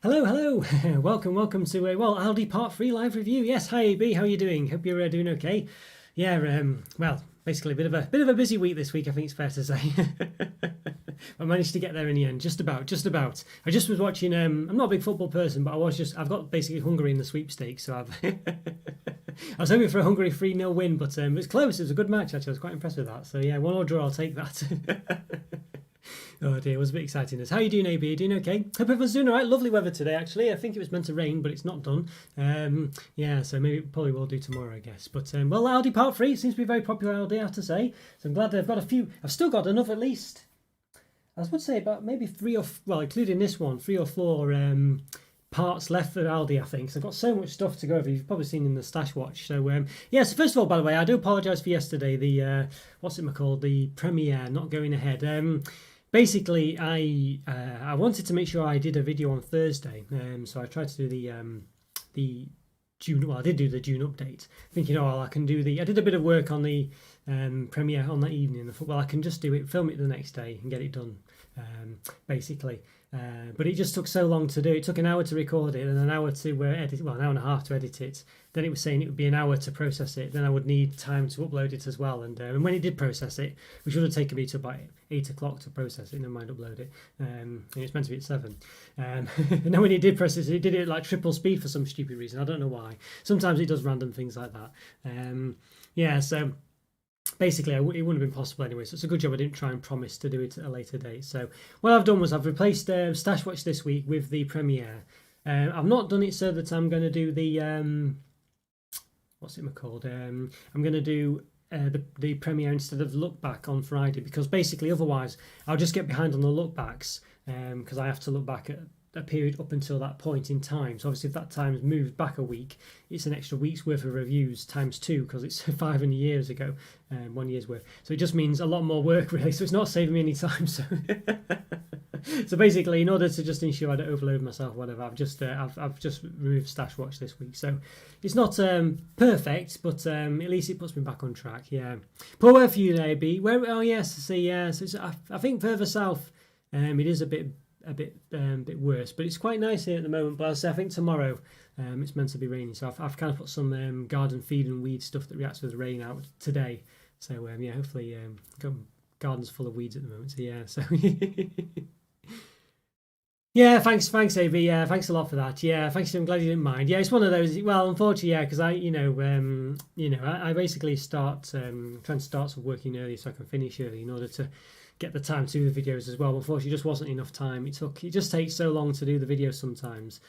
Hello, hello. welcome to a Aldi Part 3 live review. Yes, hi AB, how are you doing? Hope you're doing okay. Yeah, basically a bit of a busy week this week, I think it's fair to say. I managed to get there in the end, just about. I just was watching. I'm not a big football person, but I've got basically Hungary in the sweepstakes, so I was hoping for a Hungary 3-0 win, but it was close. It was a good match actually. I was quite impressed with that. So yeah, 1-1 draw, I'll take that. Oh dear, it was a bit exciting. How are you doing, AB? Are you doing okay? Hope everyone's doing all right. Lovely weather today, actually. I think it was meant to rain, but it's not done. Yeah, so maybe it probably will do tomorrow, I guess. But, Aldi Part 3 seems to be very popular Aldi, I have to say. So I'm glad I've got a few. I've still got enough, at least. I would say about maybe including this one, 3 or 4 parts left for Aldi, I think. So I've got so much stuff to go over. You've probably seen in the stash watch. So, so first of all, by the way, I do apologise for yesterday. The, the premiere not going ahead. Basically, I wanted to make sure I did a video on Thursday, so I tried to do the June. Well, I did do the June update, thinking, I can do I did a bit of work on the premiere on that evening. I thought, well, I can just do it, film it the next day, and get it done, basically. But it just took so long to do. It took an hour to record it and an hour to edit. Well, an hour and a half to edit it. Then it was saying it would be an hour to process it. Then I would need time to upload it as well. And when it did process it, which would have taken me to about 8 o'clock to process it, never mind upload it. And it's meant to be at 7. And then when it did process it, it did it like triple speed for some stupid reason. I don't know why. Sometimes it does random things like that. So basically it wouldn't have been possible anyway, so it's a good job I didn't try and promise to do it at a later date. So what I've done was I've replaced Stash Watch this week with the premiere. I've not done it so that I'm going to do the I'm going to do the premiere instead of look back on Friday, because basically otherwise I'll just get behind on the look backs, because I have to look back at a period up until that point in time. So obviously if that time's moved back a week, it's an extra week's worth of reviews times 2, because it's 5 years ago, 1 year's worth. So it just means a lot more work really, so it's not saving me any time. So so basically, in order to just ensure I don't overload myself, whatever, I've just removed Stash Watch this week. So it's not perfect, but at least it puts me back on track. Yeah. Poor word for you there, B. Where? Oh yes, see, yeah. So I think further south, it is a bit worse, but it's quite nice here at the moment. But I think tomorrow it's meant to be raining, so I've kind of put some garden feed and weed stuff that reacts with the rain out today. So hopefully got gardens full of weeds at the moment. So yeah, so yeah, thanks AB. Yeah, thanks a lot for that. Yeah, thanks. I'm glad you didn't mind. Yeah, it's one of those. Well, unfortunately, yeah, because I basically trying to start some working early so I can finish early in order to get the time to do the videos as well. Unfortunately, just wasn't enough time. It just takes so long to do the videos sometimes.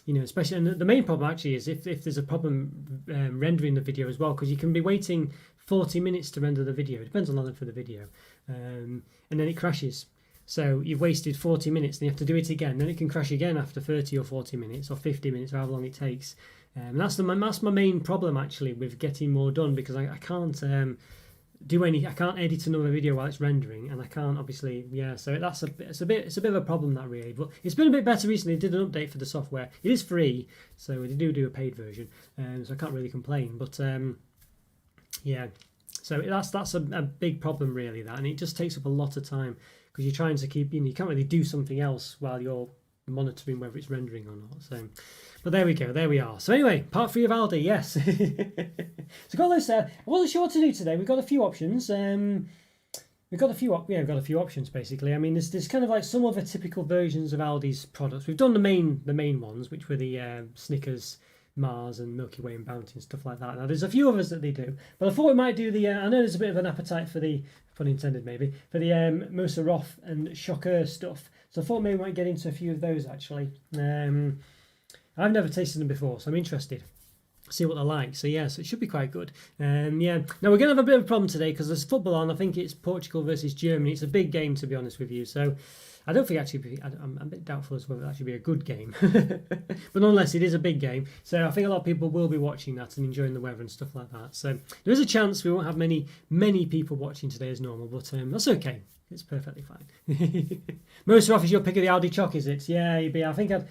Especially, and the main problem actually is if there's a problem rendering the video as well, because you can be waiting 40 minutes to render the video. It depends on the length of the video, and then it crashes. So you've wasted 40 minutes, and you have to do it again. Then it can crash again after 30 or 40 minutes or 50 minutes, or however long it takes. And that's my main problem actually with getting more done, because I can't I can't edit another video while it's rendering, and I can't obviously, so it's a bit of a problem, that really. But it's been a bit better recently. I did an update for the software. It is free, so they do a paid version, so I can't really complain. But so that's a big problem really, that, and it just takes up a lot of time, because you're trying to keep, you can't really do something else while you're monitoring whether it's rendering or not. So but there we are. So anyway, part 3 of Aldi, yes. So got those I wasn't sure what to do today. We've got a few options. We've got a few options basically. I mean, there's kind of like some other typical versions of Aldi's products. We've done the main ones, which were the Snickers, Mars and Milky Way and Bounty and stuff like that. Now there's a few others that they do, but I thought we might do the I know there's a bit of an appetite for the, pun intended maybe, for the Mosaroff and Chocolo stuff. So I thought maybe we might get into a few of those actually. I've never tasted them before, so I'm interested. See what they're like. So yeah, so it should be quite good. Now we're going to have a bit of a problem today, because there's football on. I think it's Portugal versus Germany. It's a big game, to be honest with you. So I don't think I'm a bit doubtful as whether it actually be a good game. But nonetheless, it is a big game. So I think a lot of people will be watching that and enjoying the weather and stuff like that. So there is a chance we won't have many people watching today as normal, but that's okay. It's perfectly fine. Most off is your pick of the Aldi Choc, is it? Yeah, you'd be. I think I'll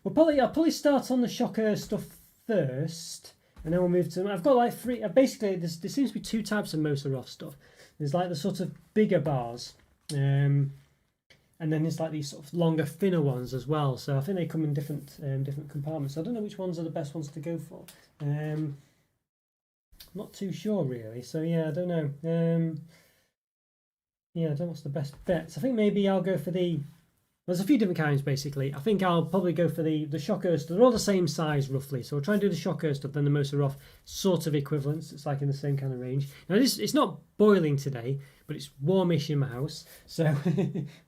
probably start on the Chocolo stuff first, and then we'll move to. I've got like 3. Basically, there seems to be 2 types of Mosaroff stuff. There's like the sort of bigger bars, and and then there's like these sort of longer, thinner ones as well. So I think they come in different compartments. So I don't know which ones are the best ones to go for. Not too sure really. So yeah, I don't know. Yeah, I don't know what's the best bets. I think maybe I'll go for the. There's a few different kinds basically. I think I'll probably go for the Chocos. They're all the same size roughly. So we'll try and do the Chocos stuff, then the Moser sort of equivalents. It's like in the same kind of range. Now it's not boiling today, but it's warmish in my house. So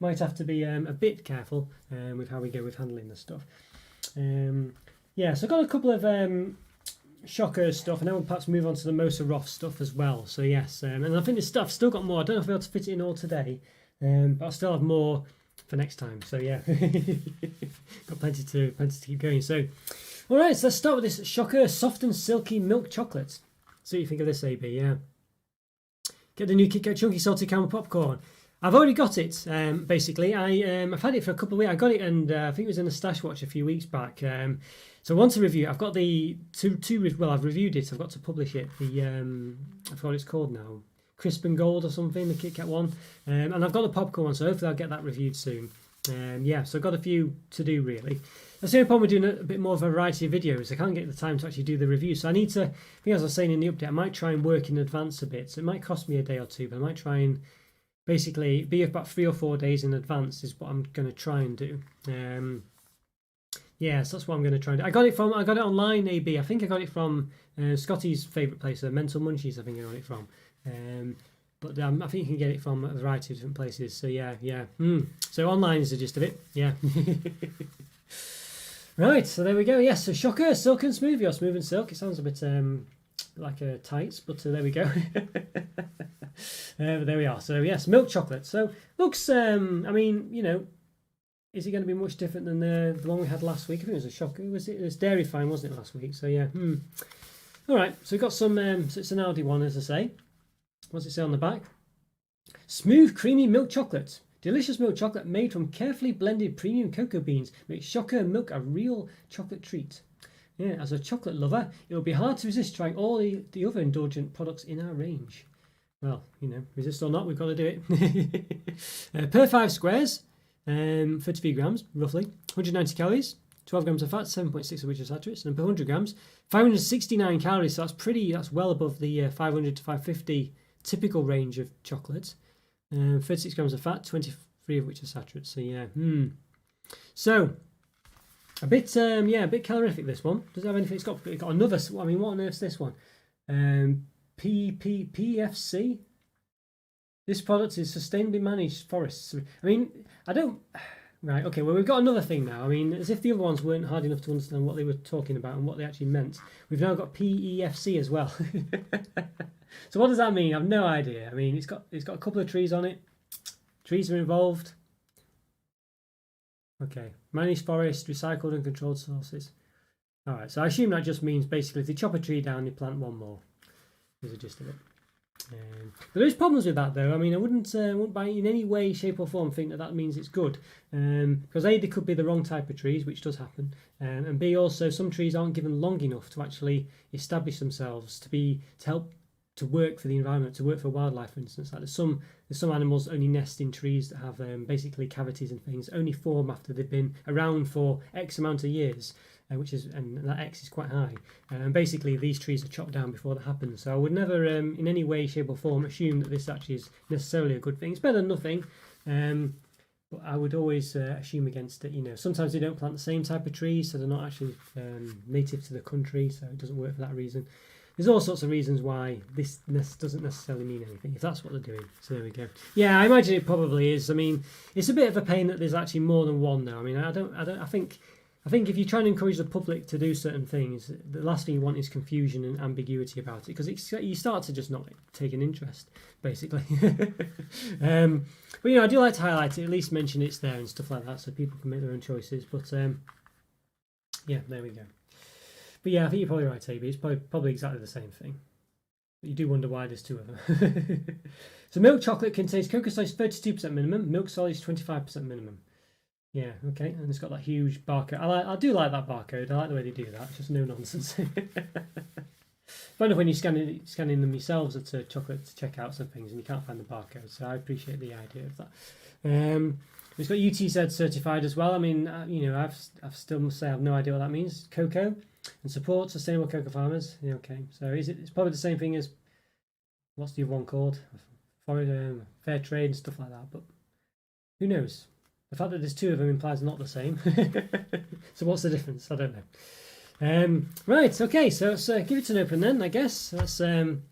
might have to be a bit careful with how we go with handling the stuff. Yeah, so I've got a couple of Chocos stuff, and then we'll perhaps move on to the Moser stuff as well. So yes, and I think this stuff still got more. I don't know if I'll be able to fit it in all today, but I'll still have more for next time. So yeah, got plenty to keep going. So all right, so let's start with this Chocolo soft and silky milk chocolate. See what you think of this, AB. Yeah, get the new Kit Kat chunky salted caramel popcorn. I've already got it. Basically, I've had it for a couple of weeks. I got it, and I think it was in the stash watch a few weeks back. So I want to review. I've got the well, I've reviewed it. I've got to publish it. I forgot what it's called now. Crisp and Gold or something, the Kit Kat one, and I've got the popcorn one, so hopefully I'll get that reviewed soon. Yeah, so I've got a few to do really. That's the only problem with doing a bit more of a variety of videos. I can't get the time to actually do the review, so I need to. I think as I was saying in the update, I might try and work in advance a bit. So it might cost me a day or two, but I might try and basically be about 3 or 4 days in advance is what I'm going to try and do. Yeah, so that's what I'm going to try and do. I got it online, AB. I think I got it from Scotty's favourite place, Mental Munchies. I think I got it from. But I think you can get it from a variety of different places. So yeah. So online is the gist of it. Yeah. Right. So there we go. Yes. So Chocolo silk and smoothie or smooth and silk. It sounds a bit like a tights, but there we go. But there we are. So yes, milk chocolate. So looks. I mean, you know, is it going to be much different than the one we had last week? I think it was a Chocolo. It was Dairy Fine, wasn't it, last week? So yeah. All right. So we've got some. So it's an Aldi one, as I say. What's it say on the back? Smooth, creamy milk chocolate. Delicious milk chocolate made from carefully blended premium cocoa beans makes Chocolo milk a real chocolate treat. Yeah, as a chocolate lover, it will be hard to resist trying all the other indulgent products in our range. Well, you know, resist or not, we've got to do it. Per 5 squares, 33 grams, roughly, 190 calories, 12 grams of fat, 7.6 of which are saturates, and per 100 grams, 569 calories. So that's well above the 500 to 550 typical range of chocolates. 36 grams of fat, 23 of which are saturates. So yeah, So a bit calorific, this one. Does it have anything? It's got another. I mean, what on earth's this one? PFC. This product is sustainably managed forests. I mean, I don't. Right. Okay. Well, we've got another thing now. I mean, as if the other ones weren't hard enough to understand what they were talking about and what they actually meant. We've now got PEFC as well. So what does that mean? I've no idea. I mean, it's got a couple of trees on it. Trees are involved. Okay. Managed forest, recycled and controlled sources. All right. So I assume that just means basically if they chop a tree down, they plant one more. Is the gist of it. But there's problems with that though. I mean, I wouldn't by in any way, shape or form think that means it's good, because A, they could be the wrong type of trees, which does happen, and B, also some trees aren't given long enough to actually establish themselves to help to work for the environment, to work for wildlife, for instance. Like there's some animals only nest in trees that have basically cavities and things, only form after they've been around for X amount of years. And that X is quite high, and basically these trees are chopped down before that happens. So I would never, in any way, shape or form, assume that this actually is necessarily a good thing. It's better than nothing, but I would always assume against it. You know, sometimes they don't plant the same type of trees, so they're not actually native to the country, so it doesn't work for that reason. There's all sorts of reasons why this doesn't necessarily mean anything, if that's what they're doing. So there we go. Yeah, I imagine it probably is. I mean, it's a bit of a pain that there's actually more than one now. I mean, I think if you try and encourage the public to do certain things, the last thing you want is confusion and ambiguity about it, because you start to just not take an interest, basically. But you know, I do like to highlight it, at least mention it's there and stuff like that, so people can make their own choices. But yeah, there we go. But yeah, I think you're probably right, AB. It's probably exactly the same thing. But you do wonder why there's two of them. So milk chocolate contains cocoa size 32% minimum, milk solids 25% minimum. Yeah, okay, and it's got that huge barcode. I do like that barcode. I like the way they do that. It's just no nonsense. Funny when you're scanning them yourselves at chocolate checkouts and things, and you can't find the barcode. So I appreciate the idea of that. It's got UTZ certified as well. I mean, you know, I've still must say I have no idea what that means. Cocoa and support sustainable cocoa farmers. Yeah, okay, so it's probably the same thing as what's the other one called? Fair trade and stuff like that. But who knows? The fact that there's two of them implies not the same. So what's the difference? I don't know. Right, okay, so let's give it an open then, I guess. Let's zoom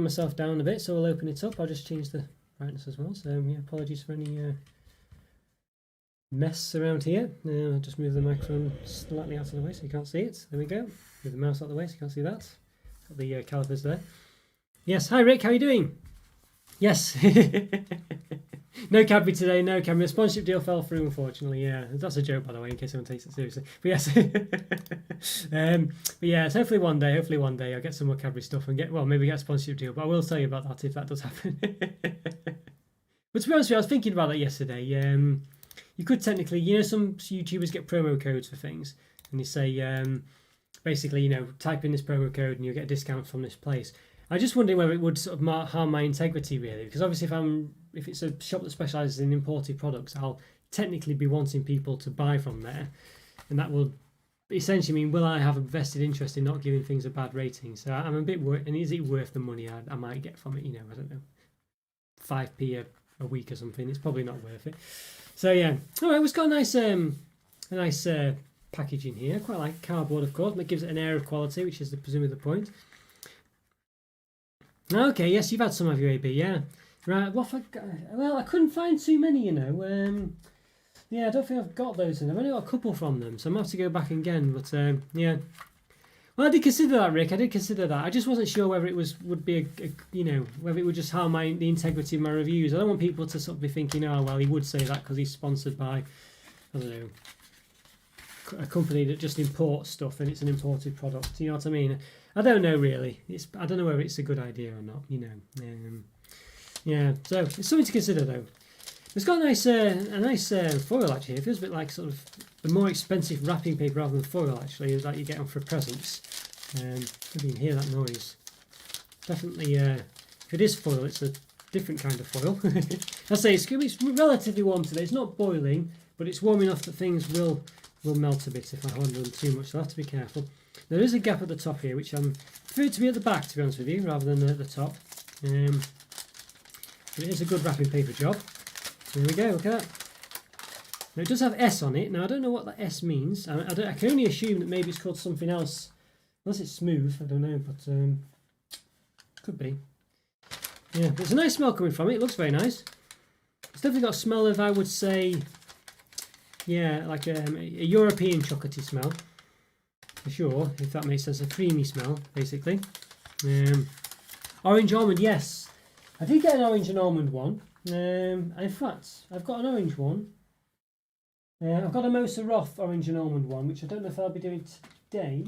myself down a bit, so we'll open it up. I'll just change the brightness as well. So yeah, apologies for any mess around here. I'll just move the microphone slightly out of the way so you can't see it. There we go. Move the mouse out of the way so you can't see that. Got the calipers there. Yes, hi Rick, how are you doing? Yes. No Cadbury today, no Cadbury. The sponsorship deal fell through, unfortunately. Yeah, that's a joke, by the way, in case anyone takes it seriously. But yes, but yeah, so hopefully one day I'll get some more Cadbury stuff and maybe get a sponsorship deal. But I will tell you about that if that does happen. But to be honest with you, I was thinking about that yesterday. You could technically, you know, some YouTubers get promo codes for things, and they say, basically, you know, type in this promo code and you'll get a discount from this place. I just wondering whether it would sort of harm my integrity, really, because obviously if it's a shop that specialises in imported products, I'll technically be wanting people to buy from there, and that will essentially mean, will I have a vested interest in not giving things a bad rating? So I'm a bit worried, and is it worth the money I might get from it? You know, I don't know, 5p a week or something. It's probably not worth it. So yeah, all right, it's got a nice packaging here. I quite like cardboard, of course, but it gives it an air of quality, which is presumably the point. Okay, yes, you've had some of your AB, yeah. Right, well, I couldn't find too many, you know. Yeah, I don't think I've got those in. I've only got a couple from them, so I might have to go back again. But yeah, well, I did consider that, Rick. I did consider that. I just wasn't sure whether it would be you know, whether it would just harm the integrity of my reviews. I don't want people to sort of be thinking, oh well, he would say that because he's sponsored by, I don't know, a company that just imports stuff and it's an imported product. You know what I mean? I don't know really. I don't know whether it's a good idea or not. You know. Yeah. So it's something to consider though. It's got a nice foil actually. It feels a bit like sort of the more expensive wrapping paper rather than foil actually, is like you get them for presents. Maybe you can hear that noise. Definitely, if it is foil, it's a different kind of foil. I say it's relatively warm today. It's not boiling, but it's warm enough that things will melt a bit if I handle them too much. So I have to be careful. There is a gap at the top here, which I'm prefer to be at the back, to be honest with you, rather than at the top. But it is a good wrapping paper job. There we go, look at that. Now it does have S on it. Now I don't know what that S means. I can only assume that maybe it's called something else. Unless it's smooth, I don't know, but could be. Yeah, there's a nice smell coming from it. It looks very nice. It's definitely got a smell of, I would say, yeah, like a European chocolatey smell. For sure, if that makes sense. A creamy smell, basically. Orange almond, yes. I did get an orange and almond one. In fact, I've got an orange one. I've got a Mosa Roth orange and almond one, which I don't know if I'll be doing today.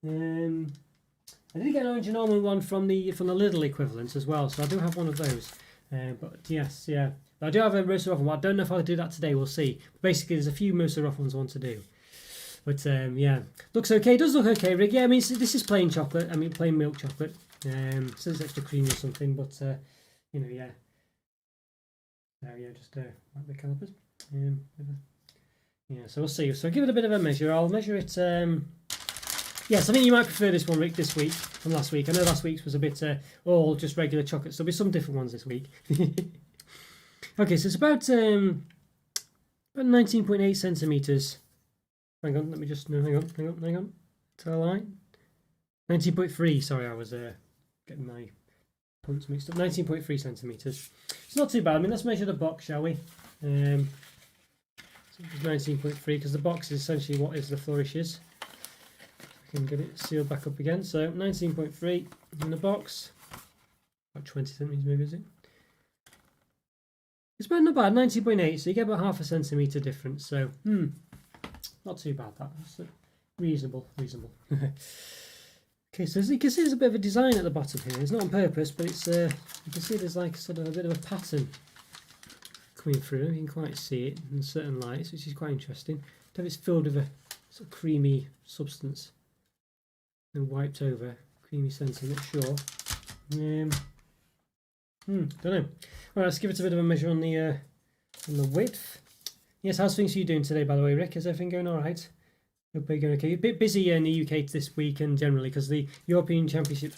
I did get an orange and almond one from the Lidl equivalent as well, so I do have one of those. But yes, yeah, I do have a Mosa Roth one. I don't know if I'll do that today. We'll see. Basically, there's a few Mosa Roth ones I want to do. But yeah, looks okay. It does look okay, Rick. Yeah, I mean this is plain chocolate. I mean plain milk chocolate. So it's extra creamy or something, but you know, yeah. There we go. Just like the calipers. Yeah, so we'll see. So I'll give it a bit of a measure. I'll measure it. Yes, I think you might prefer this one, Rick, this week from last week. I know last week's was a bit all just regular chocolate. So there'll be some different ones this week. Okay, so it's about 19.8 centimeters. Hang on, let me just hang on. Tell a line. 19.3. Sorry, I was getting my points mixed up. 19.3 centimeters. It's not too bad. I mean, let's measure the box, shall we? So 19.3 because the box is essentially what is the flourishes. I can get it sealed back up again. So 19.3 in the box. About 20 centimeters, maybe, is it? It's about not bad. 19.8. So you get about half a centimeter difference. So not too bad. That's reasonable. Okay, so as you can see, there's a bit of a design at the bottom here. It's not on purpose, but it's you can see there's like sort of a bit of a pattern coming through. You can quite see it in certain lights, which is quite interesting. It's filled with a sort of creamy substance and wiped over. Creamy sense, I'm not sure. Don't know. All right, let's give it a bit of a measure on the And the width. Yes, how's things for you doing today, by the way, Rick? Is everything going all right? Hope you're going okay. A bit busy in the UK this weekend generally because the European Championship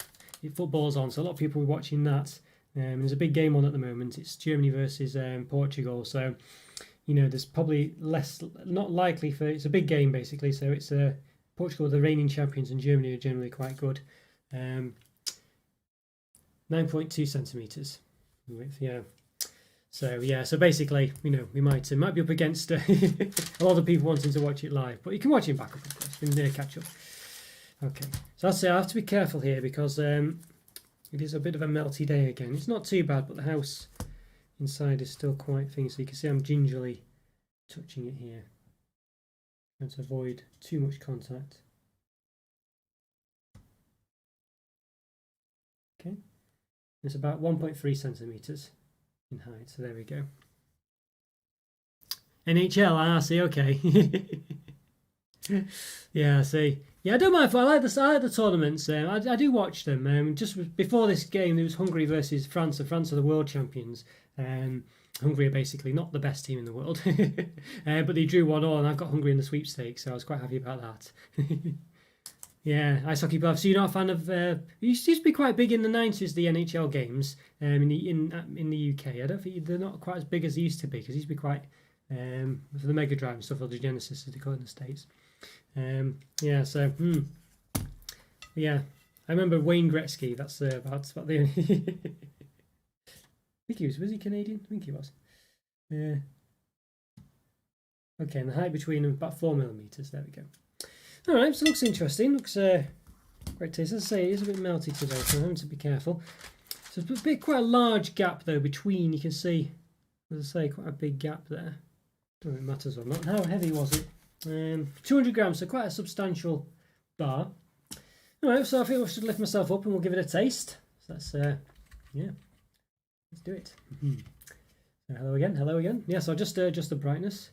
football's on, so a lot of people are watching that. There's a big game on at the moment. It's Germany versus Portugal, so there's probably not likely for. It's a big game basically, so it's Portugal, the reigning champions, and Germany are generally quite good. 9.2 centimeters width, yeah. So yeah, so basically, we might be up against a lot of people wanting to watch it live, but you can watch it back up, of course. You can catch up. Okay, so I'll say I have to be careful here because it is a bit of a melty day again. It's not too bad, but the house inside is still quite thin, so you can see I'm gingerly touching it here, trying to avoid too much contact. Okay, it's about 1.3 centimeters in height, so there we go. NHL, see, okay. Yeah, see. Yeah, I don't mind. I like the tournaments. I do watch them. Just before this game, there was Hungary versus France. So France are the world champions. Hungary are basically not the best team in the world, but they drew 1-1, and I've got Hungary in the sweepstakes, so I was quite happy about that. Yeah, ice hockey buff. So you're not a fan of? It used to be quite big in the 90s, the NHL games in the UK. I don't think they're not quite as big as they used to be because they used to be quite for the Mega Drive and stuff, or the Genesis as they call it in the States. Yeah, so yeah, I remember Wayne Gretzky. That's about the only. I think he was he Canadian? I think he was. Yeah. Okay, and the height between them about 4 millimeters. There we go. All right, so it looks interesting. Looks great taste. As I say, it is a bit melty today, so I'm having to be careful. So it's quite a large gap though between. You can see, as I say, quite a big gap there. Don't know if it matters or not. How heavy was it? 200 grams, so quite a substantial bar. All right, so I think I should lift myself up and we'll give it a taste. So that's yeah, let's do it. So hello again. Yeah, so just the brightness.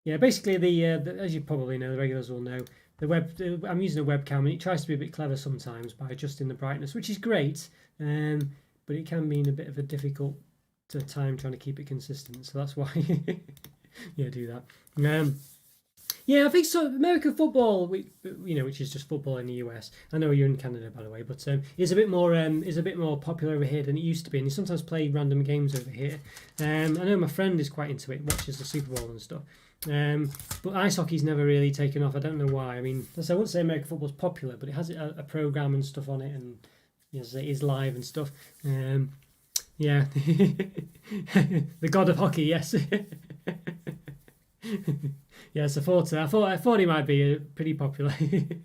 Yeah, basically the as you probably know, the regulars will know, I'm using a webcam and it tries to be a bit clever sometimes by adjusting the brightness, which is great, but it can mean a bit of a difficult time trying to keep it consistent. So that's why, yeah, do that. Yeah, I think so. American football, which is just football in the US. I know you're in Canada, by the way, but is a bit more popular over here than it used to be. And they sometimes play random games over here. I know my friend is quite into it, watches the Super Bowl and stuff. But ice hockey's never really taken off. I don't know why. I mean, I wouldn't say American football's popular, but it has a program and stuff on it, and it is live and stuff. Yeah, the god of hockey, yes. Yeah, so I thought he might be pretty popular. It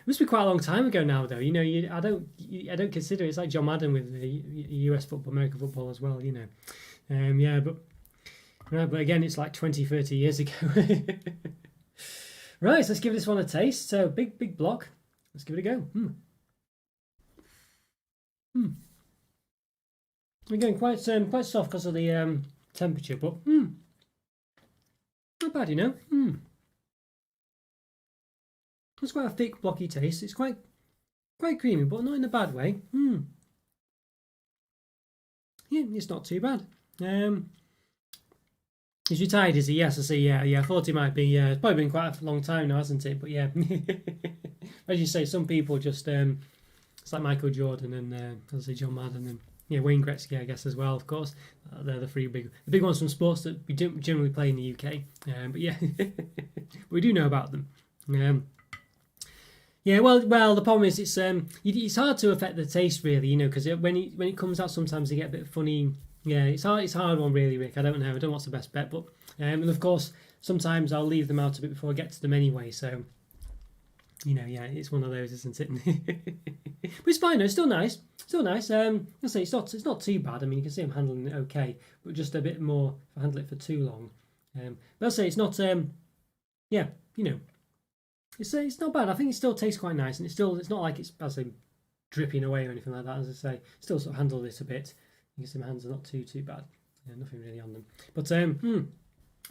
must be quite a long time ago now, though. I don't consider it's like John Madden with the US football, American football as well. Yeah, but again, it's like 20, 30 years ago. Right, so let's give this one a taste. So big block. Let's give it a go. Again, quite soft because of the temperature, but not bad, It's quite a thick, blocky taste. It's quite creamy, but not in a bad way. Yeah, it's not too bad. Is you tired, is he? Yes, I see. Yeah. I thought he might be. It's probably been quite a long time now, hasn't it? But yeah, as you say, some people just it's like Michael Jordan and as I say, John Madden and Wayne Gretzky, I guess, as well. Of course, they're the big ones from sports that we don't generally play in the UK. But yeah, we do know about them. Yeah, well, the problem is it's hard to affect the taste really, because when it comes out, sometimes they get a bit funny. Yeah, it's a hard one really, Rick. I don't know what's the best bet, but and of course sometimes I'll leave them out a bit before I get to them anyway. So yeah, it's one of those, isn't it? But it's fine. It's still nice. I say it's not too bad. I mean, you can see I'm handling it okay, but just a bit more if I handle it for too long. But I say it's not. Yeah, it's not bad. I think it still tastes quite nice, and it's not like it's dripping away or anything like that. As I say, still sort of handled it a bit. You can see my hands are not too bad. Nothing really on them. But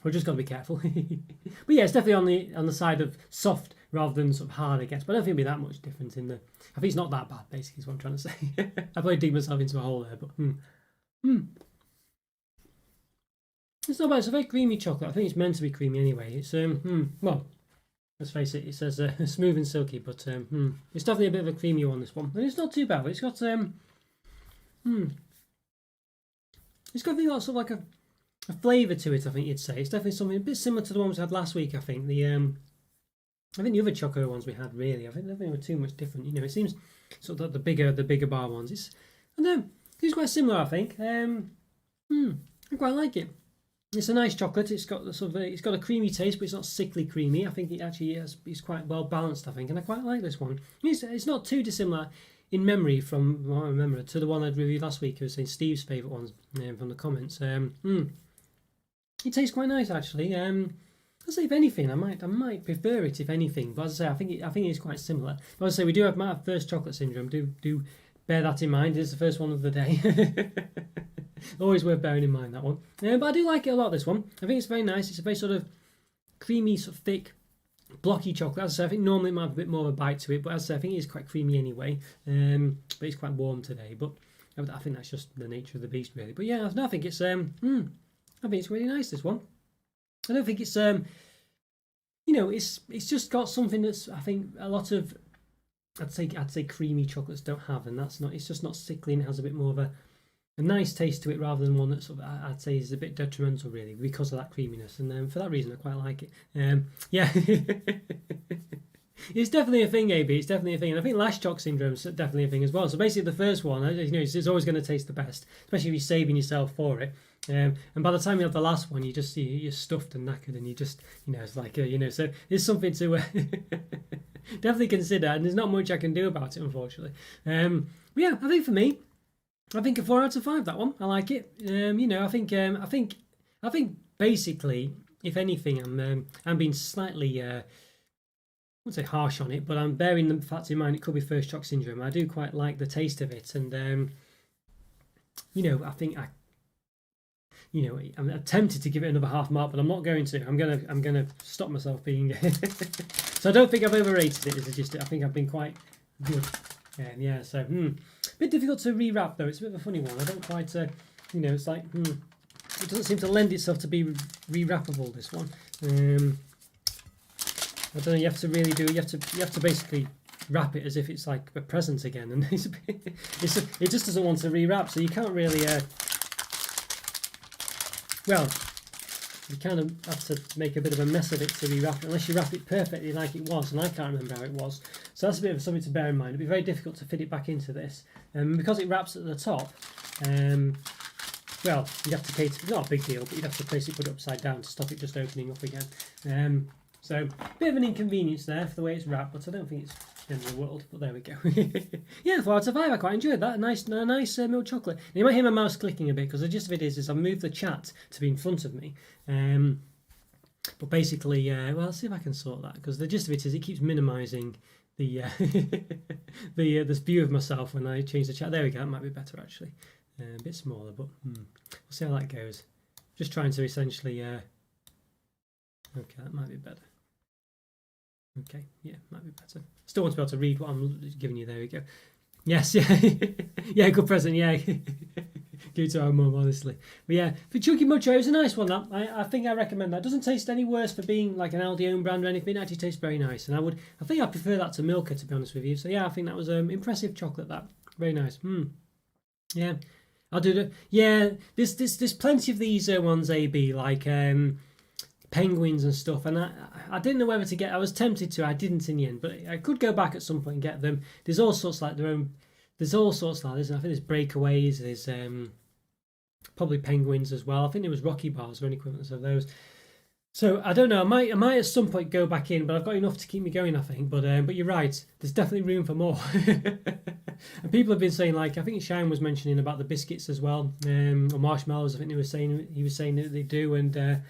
we've just got to be careful. But yeah, it's definitely on the side of soft rather than sort of hard, I guess. But I don't think it'll be that much different in the. I think it's not that bad. Basically, is what I'm trying to say. I probably dig myself into a hole there, but It's not bad. It's a very creamy chocolate. I think it's meant to be creamy anyway. It's well, let's face it. It says smooth and silky, but it's definitely a bit of a creamy one. This one, and it's not too bad. It's got it's got sort of like a flavour to it. I think you'd say it's definitely something a bit similar to the ones we had last week. I think the other Chocolo ones we had really. I think they were too much different. You know, it seems sort of the bigger bar ones. I don't know. It's quite similar. I think. I quite like it. It's a nice chocolate. It's got it's got a creamy taste, but it's not sickly creamy. I think it actually is quite well balanced. I think, and I quite like this one. It's not too dissimilar in memory from what I remember to the one I'd reviewed last week. I was saying Steve's favourite ones from the comments. It tastes quite nice actually. I'd say if anything, I might prefer it if anything. But as I say, I think it's quite similar. But as I say, we might have first chocolate syndrome. Do bear that in mind. It's the first one of the day. Always worth bearing in mind that one. But I do like it a lot, this one. I think it's very nice. It's a very sort of creamy, sort of thick, blocky chocolate. As I say, I think normally it might have a bit more of a bite to it, but as I say, I think it is quite creamy anyway. But it's quite warm today. But I think that's just the nature of the beast, really. But yeah, I think it's I think it's really nice, this one. I don't think it's it's just got something that's, I think, a lot of I'd say creamy chocolates don't have, and that's not. It's just not sickly, and it has a bit more of a nice taste to it rather than one that sort of I'd say is a bit detrimental really because of that creaminess, and for that reason I quite like it. Yeah, it's definitely a thing, AB. It's definitely a thing, and I think last choc syndrome is definitely a thing as well. So basically, the first one, it's always going to taste the best, especially if you're saving yourself for it. And by the time you have the last one, you're stuffed and knackered, and you just it's like so there's something to definitely consider, and there's not much I can do about it, unfortunately. But yeah, I think for me, I think a 4 out of 5. That one, I like it. I think basically, if anything, I'm being slightly, I wouldn't say harsh on it, but I'm bearing the fact in mind it could be first choc syndrome. I do quite like the taste of it, and I think I'm tempted to give it another half mark, but I'm not going to. I'm gonna stop myself being. So I don't think I've overrated it. I think I've been quite good. Yeah, so bit difficult to rewrap though. It's a bit of a funny one. I don't quite, it's like it doesn't seem to lend itself to be rewrappable. This one, I don't know. You have to really do. You have to basically wrap it as if it's like a present again, and it just doesn't want to rewrap. So you can't really. Well, you kind of have to make a bit of a mess of it to rewrap it, unless you wrap it perfectly like it was, and I can't remember how it was. So that's a bit of something to bear in mind. It'd be very difficult to fit it back into this. Because it wraps at the top, well, you'd have to cater, it's not a big deal, but you'd have to basically put it upside down to stop it just opening up again. So, a bit of an inconvenience there for the way it's wrapped, but I don't think it's the end of the world, but there we go. Yeah, 4 out of 5, I quite enjoyed that. Nice milk chocolate. Now, you might hear my mouse clicking a bit, because the gist of it is I've moved the chat to be in front of me. But basically, well, I'll see if I can sort that, because the gist of it is it keeps minimising the this view of myself when I change the chat. There we go, that might be better actually. A bit smaller, but we'll see how that goes. Just trying to essentially... okay, that might be better. Okay, yeah, might be better. Still want to be able to read what I'm giving you. There we go. Yes, yeah, yeah, good present. Yeah, give it to our mum, honestly. But yeah, for Chunky Mucho, it was a nice one. That I think I recommend that. It doesn't taste any worse for being like an Aldi own brand or anything. It actually tastes very nice, and I think I prefer that to Milka, to be honest with you. So yeah, I think that was impressive chocolate. That very nice. Yeah, I'll do the. Yeah, there's plenty of these ones, AB, like penguins and stuff, and I didn't know whether to get. I was tempted to. I didn't in the end, but I could go back at some point and get them. There's all sorts like their own. There's all sorts like this. I think there's breakaways. There's probably penguins as well. I think there was Rocky bars or any equivalents of those. So I don't know. I might at some point go back in, but I've got enough to keep me going, I think. But you're right. There's definitely room for more. And people have been saying, like, I think Shine was mentioning about the biscuits as well, or marshmallows. I think he was saying that they do, and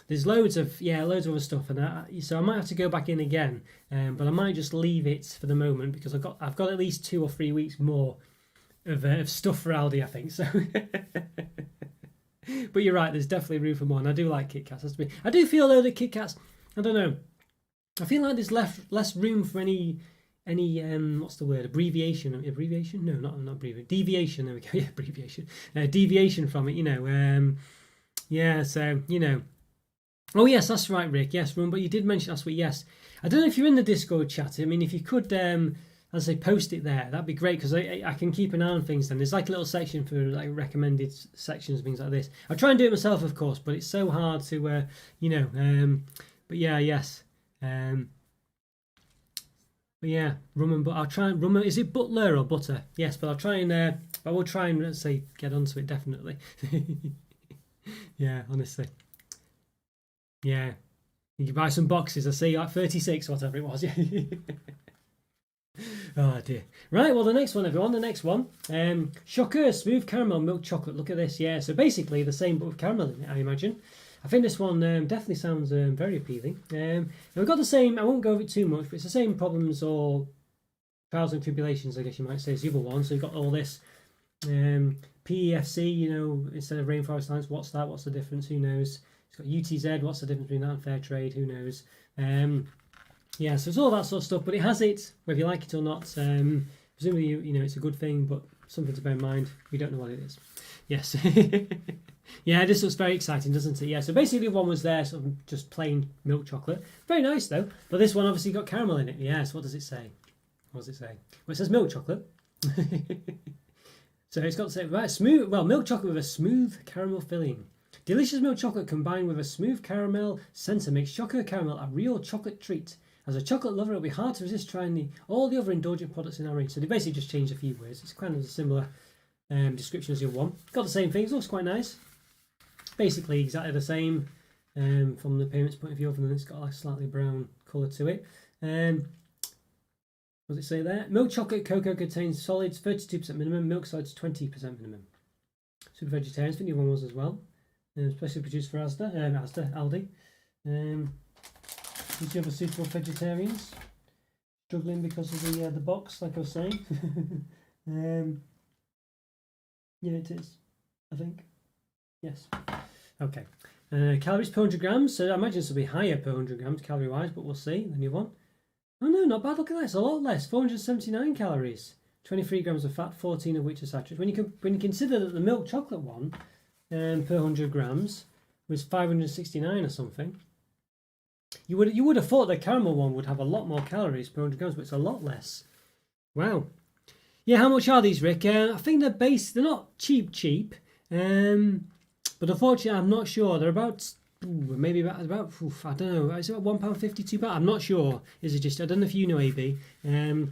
there's loads of other stuff, and so I might have to go back in again. But I might just leave it for the moment because I've got at least 2 or 3 weeks more of stuff for Aldi, I think. So. But you're right, there's definitely room for more, and I do like Kit Kats. I do feel though that Kit Kats, I don't know, I feel like there's less room for any what's the word, abbreviation? No, not abbreviation, deviation. There we go. Yeah, abbreviation, deviation from it. Yeah, so, you know. Oh, yes, that's right, Rick. Yes, remember, you did mention last week, yes. I don't know if you're in the Discord chat. I mean, if you could, as I say, post it there, that'd be great, because I can keep an eye on things then. There's like a little section for like recommended sections and things like this. I try and do it myself, of course, but it's so hard to, you know. But yeah, yes. But yeah, rum and butter. I'll try and rum. Is it butler or butter? Yes, but I'll try and. I will try and, let's say, get onto it definitely. Yeah, honestly. Yeah, you can buy some boxes. I see, like 36, whatever it was. Oh dear. Right, well, the next one, everyone. The next one. Chocolo smooth caramel milk chocolate. Look at this. Yeah, so basically the same but with caramel in it, I imagine. I think this one definitely sounds very appealing. And we've got the same, I won't go over it too much, but it's the same problems or trials and tribulations, I guess you might say, as the other one. So you've got all this PEFC, you know, instead of Rainforest Alliance. What's that? What's the difference? Who knows? It's got UTZ. What's the difference between that and Fair Trade? Who knows? Yeah, so it's all that sort of stuff, but it has it, whether you like it or not. Presumably, you know, it's a good thing, but something to bear in mind. We don't know what it is. Yes. Yeah, this looks very exciting, doesn't it? Yeah, so basically one was there, sort of just plain milk chocolate. Very nice, though. But this one obviously got caramel in it. Yes, what does it say? What does it say? Well, it says milk chocolate. So it's got to say, right, smooth, well, milk chocolate with a smooth caramel filling. Delicious milk chocolate combined with a smooth caramel centre makes Chocolo caramel a real chocolate treat. As a chocolate lover, it'll be hard to resist trying all the other indulgent products in our range. So they basically just changed a few words. It's kind of a similar description as the other one. Got the same things, looks quite nice. Basically exactly the same from the appearance point of view, other than it's got like a slightly brown colour to it. What does it say there? Milk chocolate cocoa contains solids 32% minimum, milk solids 20% minimum. So the vegetarians, I think the other one was as well. Especially produced for Aldi. Did you have a suitable for vegetarians? Struggling because of the box, like I was saying. Yeah, it is, I think. Yes. Okay. Calories per 100 grams. So I imagine this will be higher per 100 grams calorie wise, but we'll see. The new one. Oh no, not bad. Look at that. It's a lot less. 479 calories. 23 grams of fat, 14 of which are saturated. When you consider that the milk chocolate one per 100 grams was 569 or something, you would have thought the caramel one would have a lot more calories per 100 grams, but it's a lot less. Wow. Yeah, how much are these, Rick? I think they're not cheap. But unfortunately, I'm not sure. They're about maybe about I don't know. Is it about £1.50, £2? I'm not sure. Is it just? I don't know if you know, AB. They're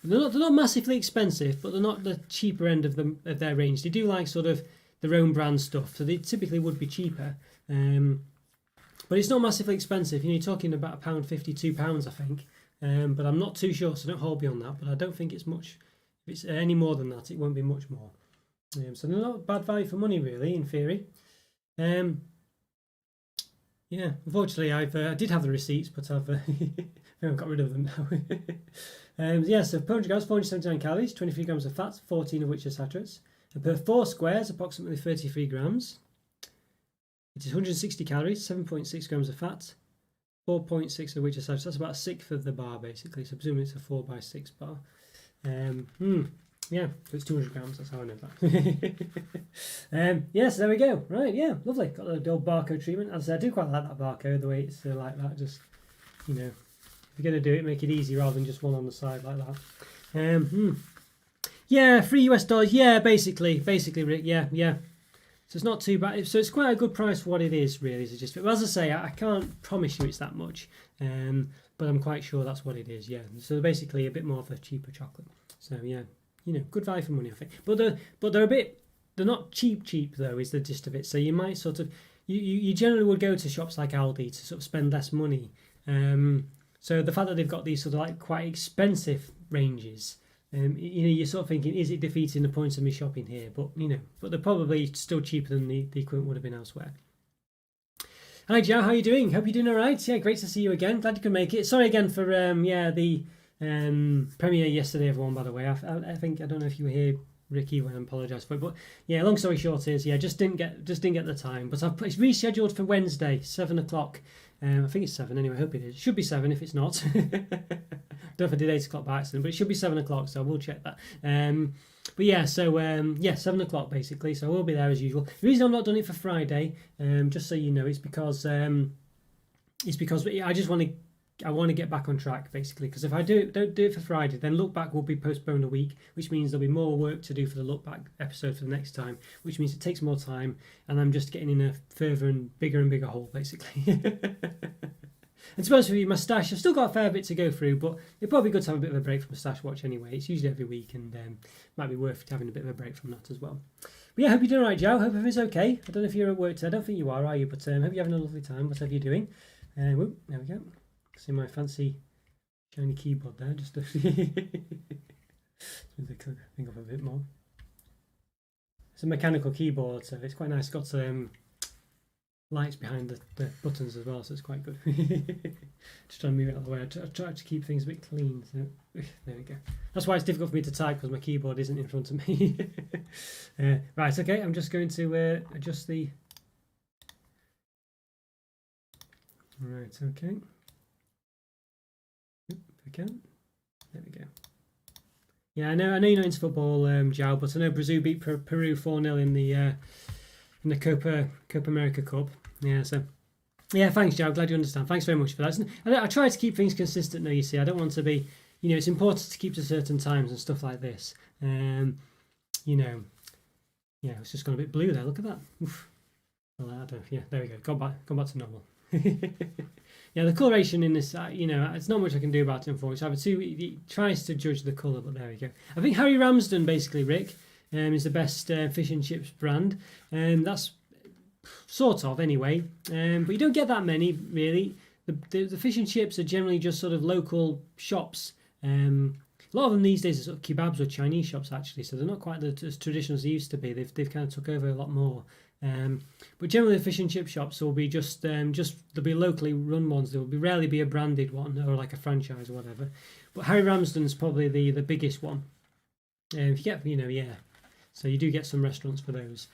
not massively expensive, but they're not the cheaper end of their range. They do like sort of their own brand stuff, so they typically would be cheaper. But it's not massively expensive. You know, you're talking about £1.50, £2, I think. But I'm not too sure, so don't hold me on that. But I don't think it's much. If it's any more than that, it won't be much more. So they're not bad value for money, really, in theory. Yeah, unfortunately, I did have the receipts, but I've got rid of them now. Yeah, so per 100 grams, 479 calories, 23 grams of fat, 14 of which are saturates. And per 4 squares, approximately 33 grams. It is 160 calories, 7.6 grams of fat, 4.6 of which are saturates. That's about a sixth of the bar, basically. So presumably it's a 4x6 bar. Yeah, so it's 200 grams, that's how I know that. Yes, there we go. Right, yeah, lovely. Got the old barcode treatment. As I said, I do quite like that barcode, the way it's like that. Just, you know, if you're going to do it, make it easy rather than just one on the side like that. Yeah, $3. Yeah, basically, Rick. Yeah. So it's not too bad. So it's quite a good price for what it is, really. So just, but as I say, I can't promise you it's that much. But I'm quite sure that's what it is. Yeah. So basically, a bit more of a cheaper chocolate. So yeah. You know, good value for money, I think. But they're not cheap though, is the gist of it. So you might sort of, you generally would go to shops like Aldi to sort of spend less money. So the fact that they've got these sort of like quite expensive ranges, you know, you're sort of thinking, is it defeating the point of me shopping here? But you know, but they're probably still cheaper than the equivalent would have been elsewhere. Hi Joe, how are you doing? Hope you're doing all right. Yeah, great to see you again. Glad you could make it. Sorry again for the premiere yesterday, everyone. By the way, I think, I don't know if you were here, Ricky, when I apologise for it, but yeah, long story short is, yeah, just didn't get the time, but it's rescheduled for Wednesday, 7 o'clock. I think it's 7 anyway. I hope it is. It should be 7 if it's not. Don't know if I did 8 o'clock by accident, but it should be 7 o'clock, so I will check that. But yeah, so yeah, 7 o'clock basically. So I will be there as usual. The reason I'm not done it for Friday, just so you know, is because I just want to. I want to get back on track basically, because if I don't do it for Friday, then look back will be postponed a week, which means there'll be more work to do for the look back episode for the next time, which means it takes more time, and I'm just getting in a further and bigger hole basically. And to be honest with you, my stash, I've still got a fair bit to go through, but it'd probably be good to have a bit of a break from a stash watch anyway. It's usually every week, and might be worth having a bit of a break from that as well. But yeah, hope you're doing alright, Joe. Hope everything's okay. I don't know if you're at work today. I don't think you are you? But hope you're having a lovely time, whatever you're doing. Whoop, there we go. See my fancy shiny keyboard there, just to smooth the thing up a bit more. It's a mechanical keyboard, so it's quite nice. It's got lights behind the buttons as well, so it's quite good. Just trying to move it out of the way. I try to keep things a bit clean. So there we go. That's why it's difficult for me to type, because my keyboard isn't in front of me. Right, okay. I'm just going to adjust the. Right, okay. If I can. There we go. Yeah, I know you're not into football, Joe, but I know Brazil beat Peru 4-0 in the Copa America Cup. Yeah, so yeah, thanks, Joe. Glad you understand. Thanks very much for that. I try to keep things consistent now, you see. I don't want to be, it's important to keep to certain times and stuff like this. Yeah, it's just gone a bit blue there. Look at that. Oof. Well, I don't. Yeah, there we go. Gone back to normal. Yeah, the coloration in this, it's not much I can do about it, unfortunately. He tries to judge the colour, but there we go. I think Harry Ramsden, basically, Rick, is the best fish and chips brand. That's sort of, anyway. But you don't get that many, really. The fish and chips are generally just sort of local shops. A lot of them these days are sort of kebabs or Chinese shops, actually, so they're not quite as traditional as they used to be. They've kind of took over a lot more. But generally the fish and chip shops will be just there'll be locally run ones. There will rarely be a branded one or like a franchise or whatever. But Harry Ramsden's probably the biggest one. If you get, yeah. So you do get some restaurants for those.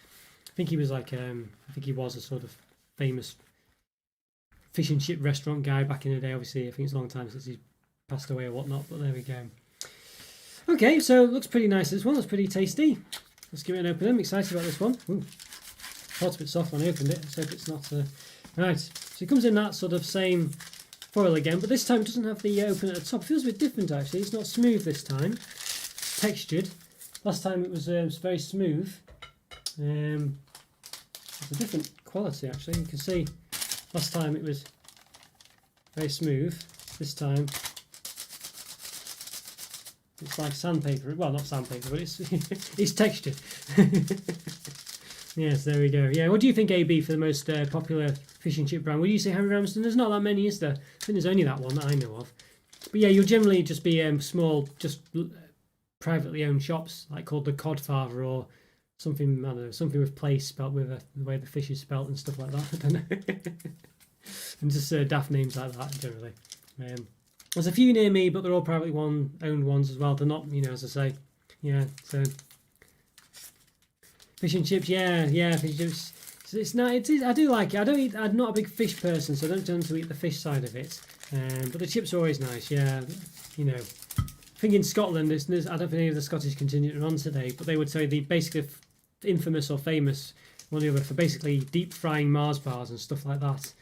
I think he was a sort of famous fish and chip restaurant guy back in the day. Obviously, I think it's a long time since he's passed away or whatnot, but there we go. Okay, so it looks pretty nice. This one looks pretty tasty. Let's give it an open. I'm excited about this one. Ooh. Felt a bit soft when I opened it. Let's hope it's not. Right, so it comes in that sort of same foil again, but this time it doesn't have the open at the top. It feels a bit different actually. It's not smooth this time. Textured. Last time it was very smooth. It's a different quality actually. You can see last time it was very smooth. This time it's like sandpaper. Well, not sandpaper, but it's it's textured. Yes, there we go. Yeah, what do you think, AB, for the most popular fish and chip brand? Would you say Harry Ramsden? There's not that many, is there? I think there's only that one that I know of. But yeah, you'll generally just be small, just privately owned shops, like called the Codfather or something, I don't know, something with place spelt with the way the fish is spelt and stuff like that. I don't know. And just daft names like that, generally. There's a few near me, but they're all privately owned ones as well. They're not, as I say. Yeah, so... Fish and chips, yeah, fish and chips. So it's not. It is. I do like it. I'm not a big fish person, so I don't tend to eat the fish side of it. But the chips are always nice. Yeah, I think in Scotland, I don't think any of the Scottish contingent are on today, but they would say the basically infamous or famous one or the other for basically deep frying Mars bars and stuff like that.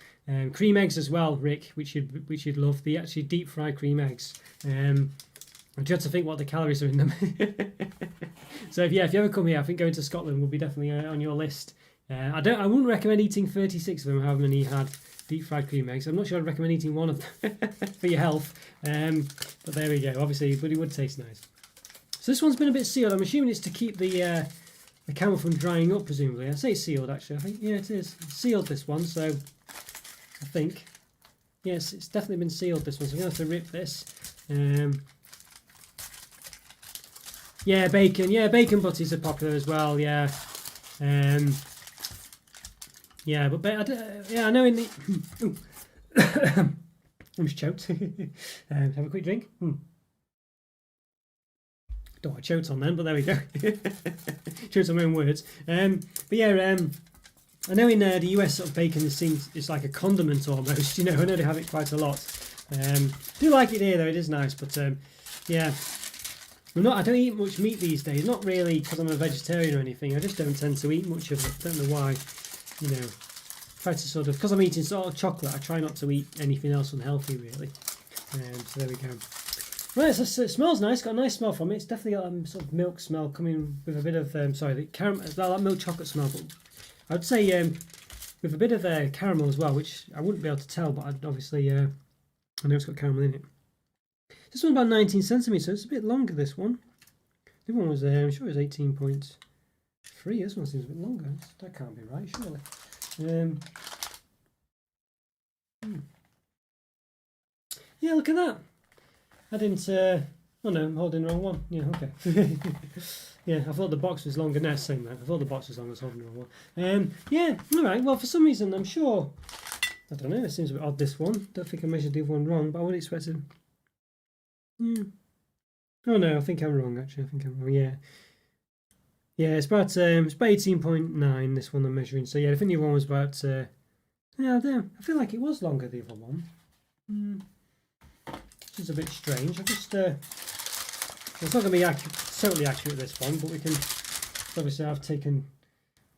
Cream eggs as well, Rick, which you'd love. The actually deep fried cream eggs. I dread to think what the calories are in them. So if you ever come here, I think going to Scotland will be definitely on your list. I wouldn't recommend eating 36 of them, however many you had deep fried cream eggs. I'm not sure I'd recommend eating one of them for your health. But there we go. Obviously, but it would taste nice. So this one's been a bit sealed. I'm assuming it's to keep the camel from drying up, presumably. I say sealed actually. I think it is. It's sealed, this one. So I think yes, it's definitely been sealed, this one. So I'm gonna have to rip this. Yeah, bacon. Yeah, bacon butties are popular as well. Yeah, yeah, but I know in the. I'm just choked. Have a quick drink. Don't want to choke on then, but there we go. Choked on my own words. But yeah, I know in the US sort of bacon is like a condiment almost. I know they have it quite a lot. Do like it here though. It is nice, but yeah. I don't eat much meat these days. Not really because I'm a vegetarian or anything. I just don't tend to eat much of it. Don't know why. You know, try to sort of, because I'm eating sort of chocolate, I try not to eat anything else unhealthy really. So there we go. Right, so it smells nice. Got a nice smell from it. It's definitely got a sort of milk smell coming with a bit of the caramel, well, that milk chocolate smell. But I'd say with a bit of caramel as well, which I wouldn't be able to tell, but I'd obviously I know it's got caramel in it. This one's about 19 centimeters, so it's a bit longer. This one. The other one was I'm sure it was 18.3. This one seems a bit longer. That can't be right, surely. Yeah, look at that. I didn't. Oh no, I'm holding the wrong one. Yeah, okay. Yeah, I thought the box was longer. No, same man. I thought the box was longer. I was holding the wrong one. Yeah, all right. Well, for some reason, I'm sure. I don't know. It seems a bit odd. This one. Don't think I measured the other one wrong, but I would expect it. Oh no, I think I'm wrong. Actually, I think I'm wrong. Yeah. Yeah, it's about 18.9. This one I'm measuring. So yeah, I think the other one was about. Yeah, damn. I feel like it was longer the other one. Which is a bit strange. I just it's not going to be totally accurate this one, but we can obviously I've taken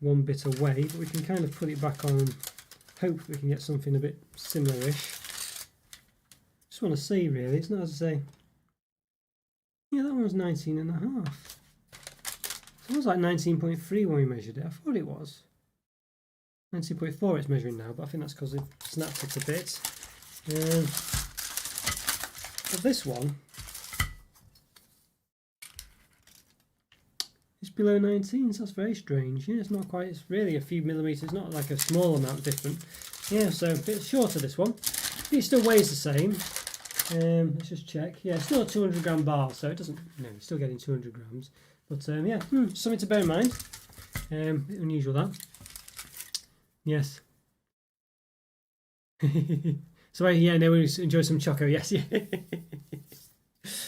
one bit away, but we can kind of put it back on and hope we can get something a bit similar-ish. Just want to see really. It's not as I say. Yeah, that one was 19.5. So it was like 19.3 when we measured it. I thought it was 19.4. It's measuring now, but I think that's because it snapped it a bit. But this one is below 19, so that's very strange. Yeah, it's not quite, it's really a few millimetres, not like a small amount different. Yeah, so a bit shorter this one. It still weighs the same. Let's just check. Yeah, it's still a 200 gram bar, so it doesn't, no, it's still getting 200 grams. But yeah, something to bear in mind. Bit unusual that. Yes. So yeah, no, we enjoy some choco. Yes, yeah.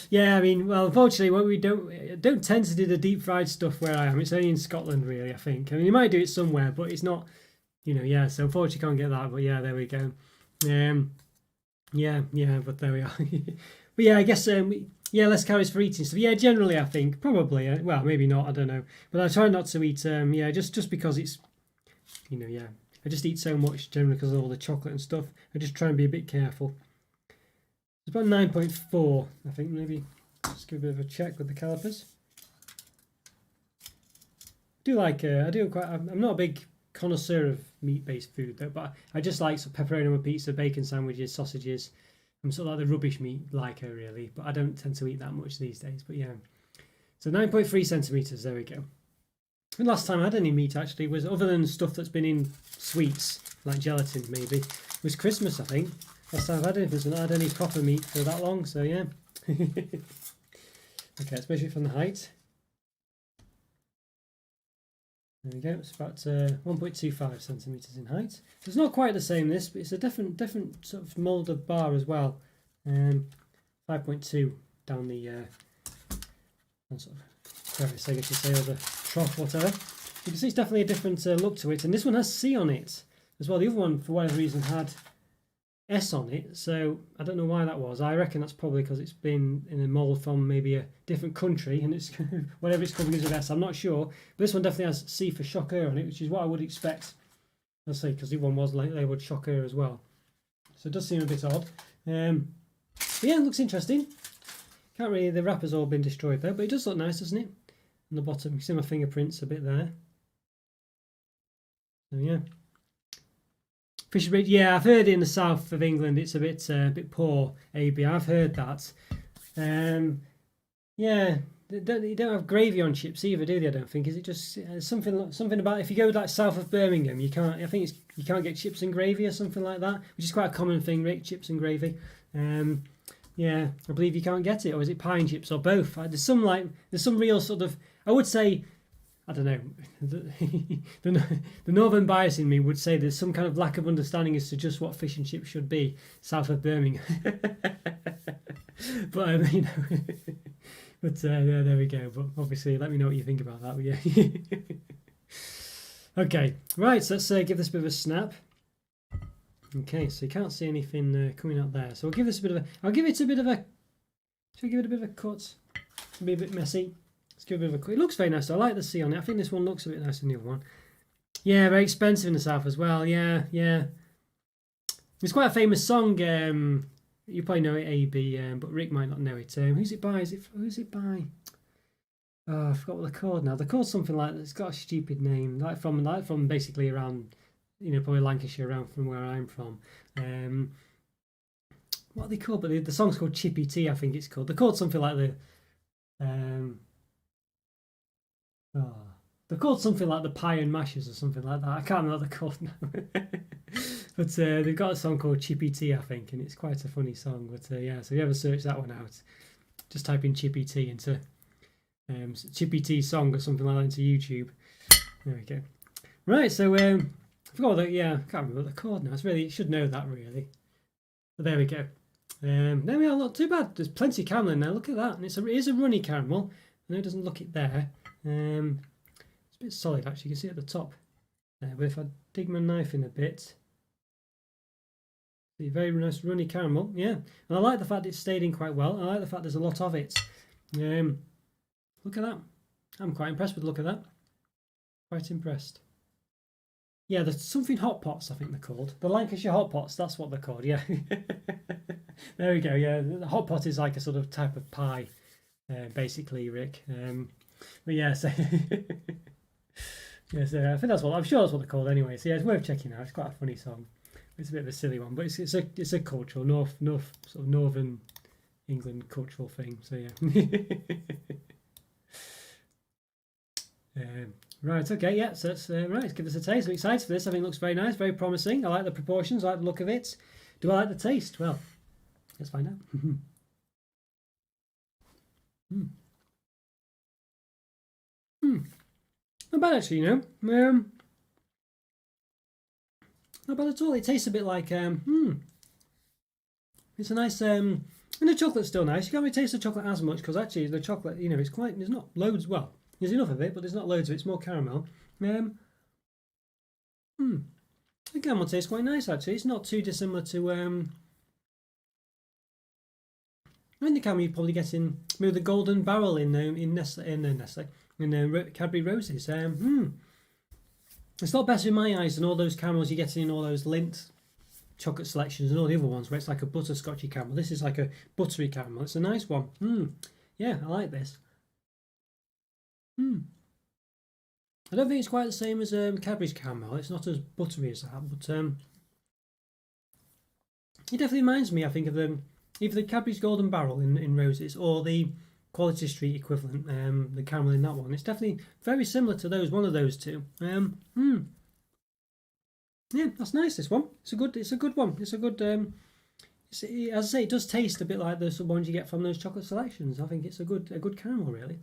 Yeah, I mean, well, unfortunately, what we don't tend to do the deep fried stuff where I am. It's only in Scotland, really. I think. I mean, you might do it somewhere, but it's not. You know, yeah. So unfortunately, can't get that. But yeah, there we go. Yeah, but there we are. But yeah, I guess yeah, less calories for eating stuff. Yeah, generally, I think probably. Well, maybe not. I don't know. But I try not to eat. Yeah, just because it's. You know, yeah. I just eat so much generally because of all the chocolate and stuff. I just try and be a bit careful. It's about 9.4, I think. Maybe just give a bit of a check with the calipers. I'm not a big connoisseur of meat-based food though, but I just like sort of pepperoni on my pizza, bacon sandwiches, sausages. I'm sort of like the rubbish meat liker really, but I don't tend to eat that much these days. But yeah, so 9.3 centimeters. There we go. The last time I had any meat actually was, other than stuff that's been in sweets like gelatin maybe, was Christmas. I think last time I've had anything, so I've not had any proper meat for that long. So yeah. Okay, let's measure it from the height. There we go. It's about 1.25 centimeters in height. So it's not quite the same this, but it's a different sort of moulded bar as well. 5.2 down the sort of crevice, I guess you say, or the trough, whatever. You can see it's definitely a different look to it, and this one has C on it as well. The other one, for whatever reason, had S on it, so I don't know why that was. I reckon that's probably because it's been in a mould from maybe a different country, and it's whatever it's called begins with S. I'm not sure, but this one definitely has C for Chocolo on it, which is what I would expect. Let's say because the one was labelled Chocolo as well, so it does seem a bit odd. But yeah, it looks interesting. Can't really. The wrapper's all been destroyed though, but it does look nice, doesn't it? On the bottom, you can see my fingerprints a bit there. So yeah. Fish breed, yeah, I've heard in the south of England it's a bit poor. AB, I've heard that. Yeah, they don't have gravy on chips either, do they? I don't think. Is it just something about if you go like south of Birmingham, you can't. I think you can't get chips and gravy or something like that, which is quite a common thing, Rick. Chips and gravy. Yeah, I believe you can't get it, or is it pine chips, or both? There's some real sort of. I would say. I don't know, the northern bias in me would say there's some kind of lack of understanding as to just what fish and chips should be south of Birmingham. But you know, but yeah, there we go. But obviously, let me know what you think about that. But yeah. Okay, right. So let's give this a bit of a snap. Okay, so you can't see anything coming out there. So I'll give this a bit of a. I'll give it a bit of a. Should I give it a bit of a cut? It'll be a bit messy. Let's give it a bit of a quick. It looks very nice. I like the sea on it. I think this one looks a bit nicer than the other one. Yeah, very expensive in the south as well. Yeah, yeah. It's quite a famous song. You probably know it, AB, but Rick might not know it. Who's it by? Who's it by? Oh, I forgot what they're called now. They're called something like that. It's got a stupid name, like from basically around, probably Lancashire, around from where I'm from. What are they called? But the song's called Chippy Tea, I think it's called. They're called something like they're called something like the Pie and Mashers or something like that. I can't remember what they're called now. But they've got a song called Chippy Tea, I think, and it's quite a funny song. But yeah, so if you ever search that one out, just type in Chippy Tea into Chippy Tea song or something like that into YouTube. There we go. Right, so I forgot I can't remember what they're called now. You should know that really. But there we go. There we are, not too bad. There's plenty of caramel in there. Look at that, and it is a runny caramel. I know it doesn't look it there. It's a bit solid actually. You can see it at the top. But if I dig my knife in a bit. See, very nice runny caramel, yeah. And I like the fact it's stayed in quite well. I like the fact there's a lot of it. Look at that. I'm quite impressed with the look of that. Quite impressed. Yeah, there's something hot pots, I think they're called. The Lancashire hot pots, that's what they're called, yeah. There we go, yeah. The hot pot is like a sort of type of pie, basically, Rick. But yeah, so... yeah, so I think I'm sure that's what they're called anyway. So yeah, it's worth checking out. It's quite a funny song. It's a bit of a silly one, but it's a cultural sort of northern England cultural thing. So yeah. Right, okay, yeah. So that's right. Let's give this a taste. I'm excited for this. I think it looks very nice, very promising. I like the proportions. I like the look of it. Do I like the taste? Well, let's find out. Not bad actually, not bad at all. It tastes a bit like it's a nice and the chocolate's still nice. You can't really taste the chocolate as much because actually the chocolate, it's quite. There's not loads. Well, there's enough of it, but there's not loads of it. It's more caramel. The caramel tastes quite nice actually. It's not too dissimilar to I think the caramel you probably get in maybe the Golden Barrel in Cadbury Roses. It's a lot better in my eyes than all those caramels you're getting in all those Lindt chocolate selections and all the other ones where it's like a butterscotchy caramel. This is like a buttery caramel. It's a nice one. Yeah, I like this. I don't think it's quite the same as Cadbury's caramel. It's not as buttery as that, but it definitely reminds me, I think, of either the Cadbury's Golden Barrel in Roses or the Quality Street equivalent, the caramel in that one. It's definitely very similar to one of those two. Yeah, that's nice. This one. It's a good one. It's a good. As I say, it does taste a bit like the ones you get from those chocolate selections. I think it's a good caramel, really.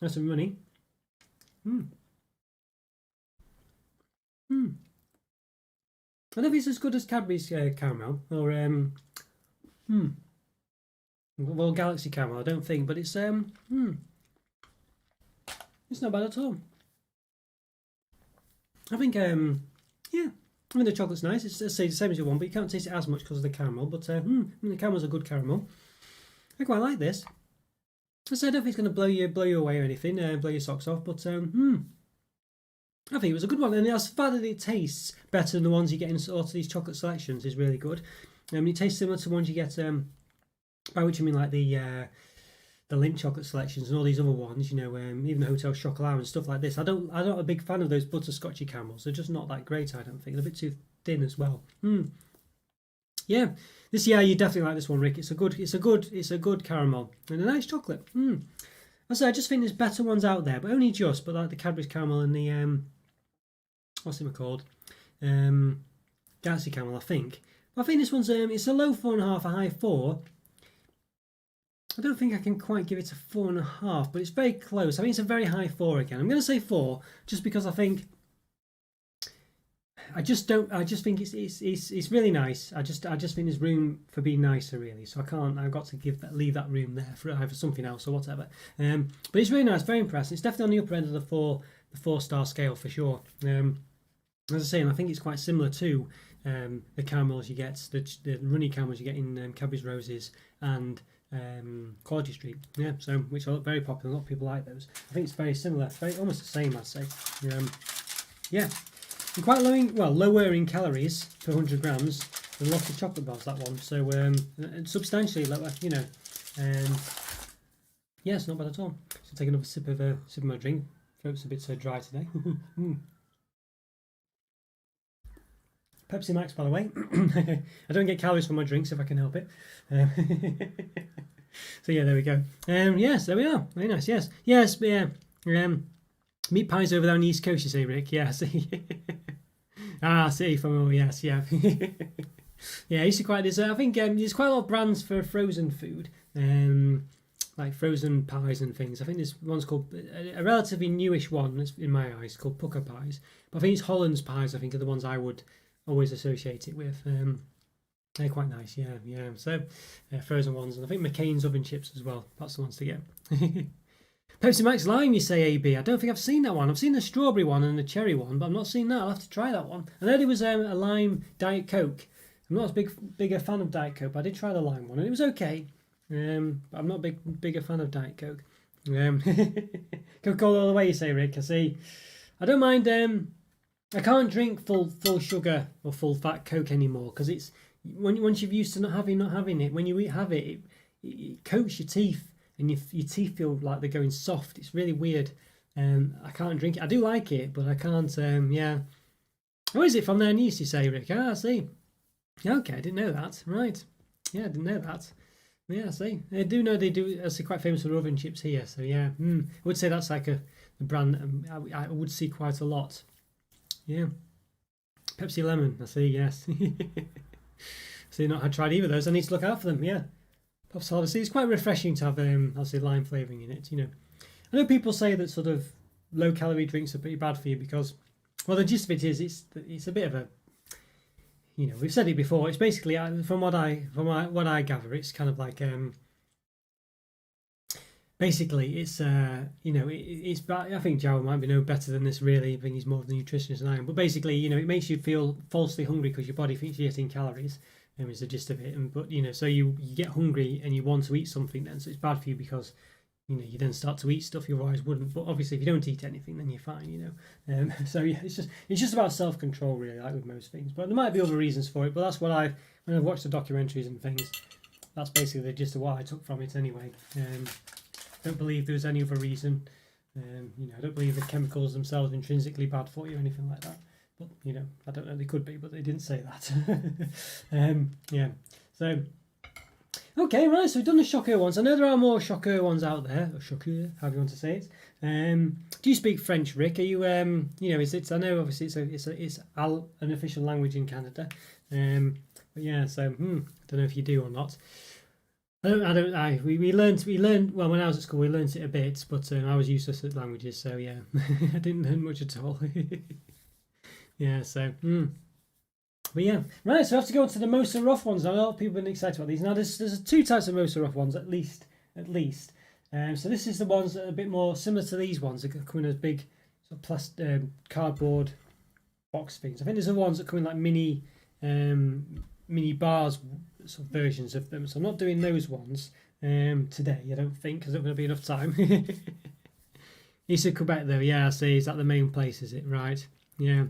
Nice and runny. I don't think it's as good as Cadbury's caramel or well, Galaxy caramel. I don't think, but it's not bad at all. I think yeah, I mean the chocolate's nice. It's the same as your one, but you can't taste it as much because of the caramel. But the caramel's a good caramel. I quite like this. I don't think it's going to blow you away or anything, blow your socks off. But I think it was a good one, and the fact that it tastes better than the ones you get in sort of these chocolate selections is really good. It tastes similar to ones you get, by which I mean like the Lindt chocolate selections and all these other ones. Even the Hotel Chocolo and stuff like this. I'm not a big fan of those butterscotchy caramels. They're just not that great. I don't think they're a bit too thin as well. Yeah, you definitely like this one, Rick. It's a good caramel and a nice chocolate. I just think there's better ones out there, but only just. But like the Cadbury's caramel and the what's it called? Galaxy caramel, I think. But I think this one's it's a low 4.5, a high 4. I don't think I can quite give it a 4.5, but it's very close. I think it's a very high 4 again. I'm going to say 4 just because I just think it's really nice. I just think there's room for being nicer, really. So I've got to leave that room there for either something else or whatever. But it's really nice, very impressive. It's definitely on the upper end of the 4-star scale for sure. As I say, and I think it's quite similar to the caramels you get, the runny caramels you get in Cadbury's Roses and Quality Street. Yeah, so which are very popular. A lot of people like those. I think it's very similar, very almost the same, I'd say. Yeah, and quite lower in calories per 100 grams than lots of chocolate bars. That one, so substantially lower. Yeah, it's not bad at all. So take another sip of my drink. Throat's a bit dry today. Pepsi Max, by the way. I don't get calories from my drinks if I can help it. So yeah, there we go. Yes, there we are. Very nice. Yes, yeah. Meat pies over there on the East Coast, you say, Rick? Yeah, see. See from yes, yeah. Yeah, I used to quite. I think there's quite a lot of brands for frozen food. Like frozen pies and things. I think there's one's called a relatively newish one. That's in my eyes called Pucker pies. But I think it's Holland's pies. I think are the ones I would always associate it with. They're quite nice, yeah. So frozen ones, and I think McCain's oven chips as well. That's the ones to get. Pepsi Max Lime, you say, AB? I don't think I've seen that one. I've seen the strawberry one and the cherry one, but I've not seen that. I'll have to try that one. I know there was a lime Diet Coke. I'm not as big a fan of Diet Coke, but I did try the lime one, and it was okay. But I'm not bigger fan of Diet Coke. Coca-Cola all the way, you say, Rick. I see. I don't mind. I can't drink full sugar or full fat Coke anymore because it's once you've used to not having it. When you have it, it coats your teeth, and your teeth feel like they're going soft. It's really weird. I can't drink it. I do like it, but I can't. Yeah. Oh, is it from their niece? You say, Rick? I see. Okay, I didn't know that. Right. Yeah, I didn't know that. Yeah, I see. I do know they do. They're quite famous for their oven chips here. So yeah, I would say that's like a brand I would see quite a lot. Yeah, Pepsi Lemon. I see. Yes. So you've not had tried either of those. I need to look out for them. Yeah, Puffs Hard. I see. It's quite refreshing to have I'll say lime flavouring in it. I know people say that sort of low calorie drinks are pretty bad for you because, well, the gist of it is it's a bit of a we've said it before. It's basically from what I gather, it's kind of like basically it's it's bad. I think Joe might be no better than this really. I think he's more of the nutritionist than I am. But basically, it makes you feel falsely hungry because your body thinks you're getting calories. Is the gist of it. But so you get hungry and you want to eat something then. So it's bad for you because you then start to eat stuff you otherwise wouldn't. But obviously, if you don't eat anything, then you're fine. So yeah, it's just about self-control really, like with most things. But there might be other reasons for it. But that's what when I've watched the documentaries and things, that's basically the gist of what I took from it anyway. Don't believe there was any other reason. I don't believe the chemicals themselves are intrinsically bad for you or anything like that. But I don't know. They could be, but they didn't say that. Yeah. So. Okay, right, so we've done the Chocolo ones. I know there are more Chocolo ones out there, or Chocolo, however you want to say it. Do you speak French, Rick? Are you, is it? I know obviously it's an official language in Canada. But yeah, so I don't know if you do or not. We learned well when I was at school. We learned it a bit, but I was useless at languages, so yeah, I didn't learn much at all. Yeah, so. But yeah, right, so I have to go on to the Mosa Rough ones. I know a lot of people have been excited about these. Now, there's two types of Mosa Rough ones, at least. So this is the ones that are a bit more similar to these ones. They come in as big sort of plastic, cardboard box things. I think there's the ones that come in like mini bars sort of versions of them. So I'm not doing those ones today, I don't think, because there's not going to be enough time. East of Quebec, though, yeah, I see. Is that the main place, is it? Right, yeah.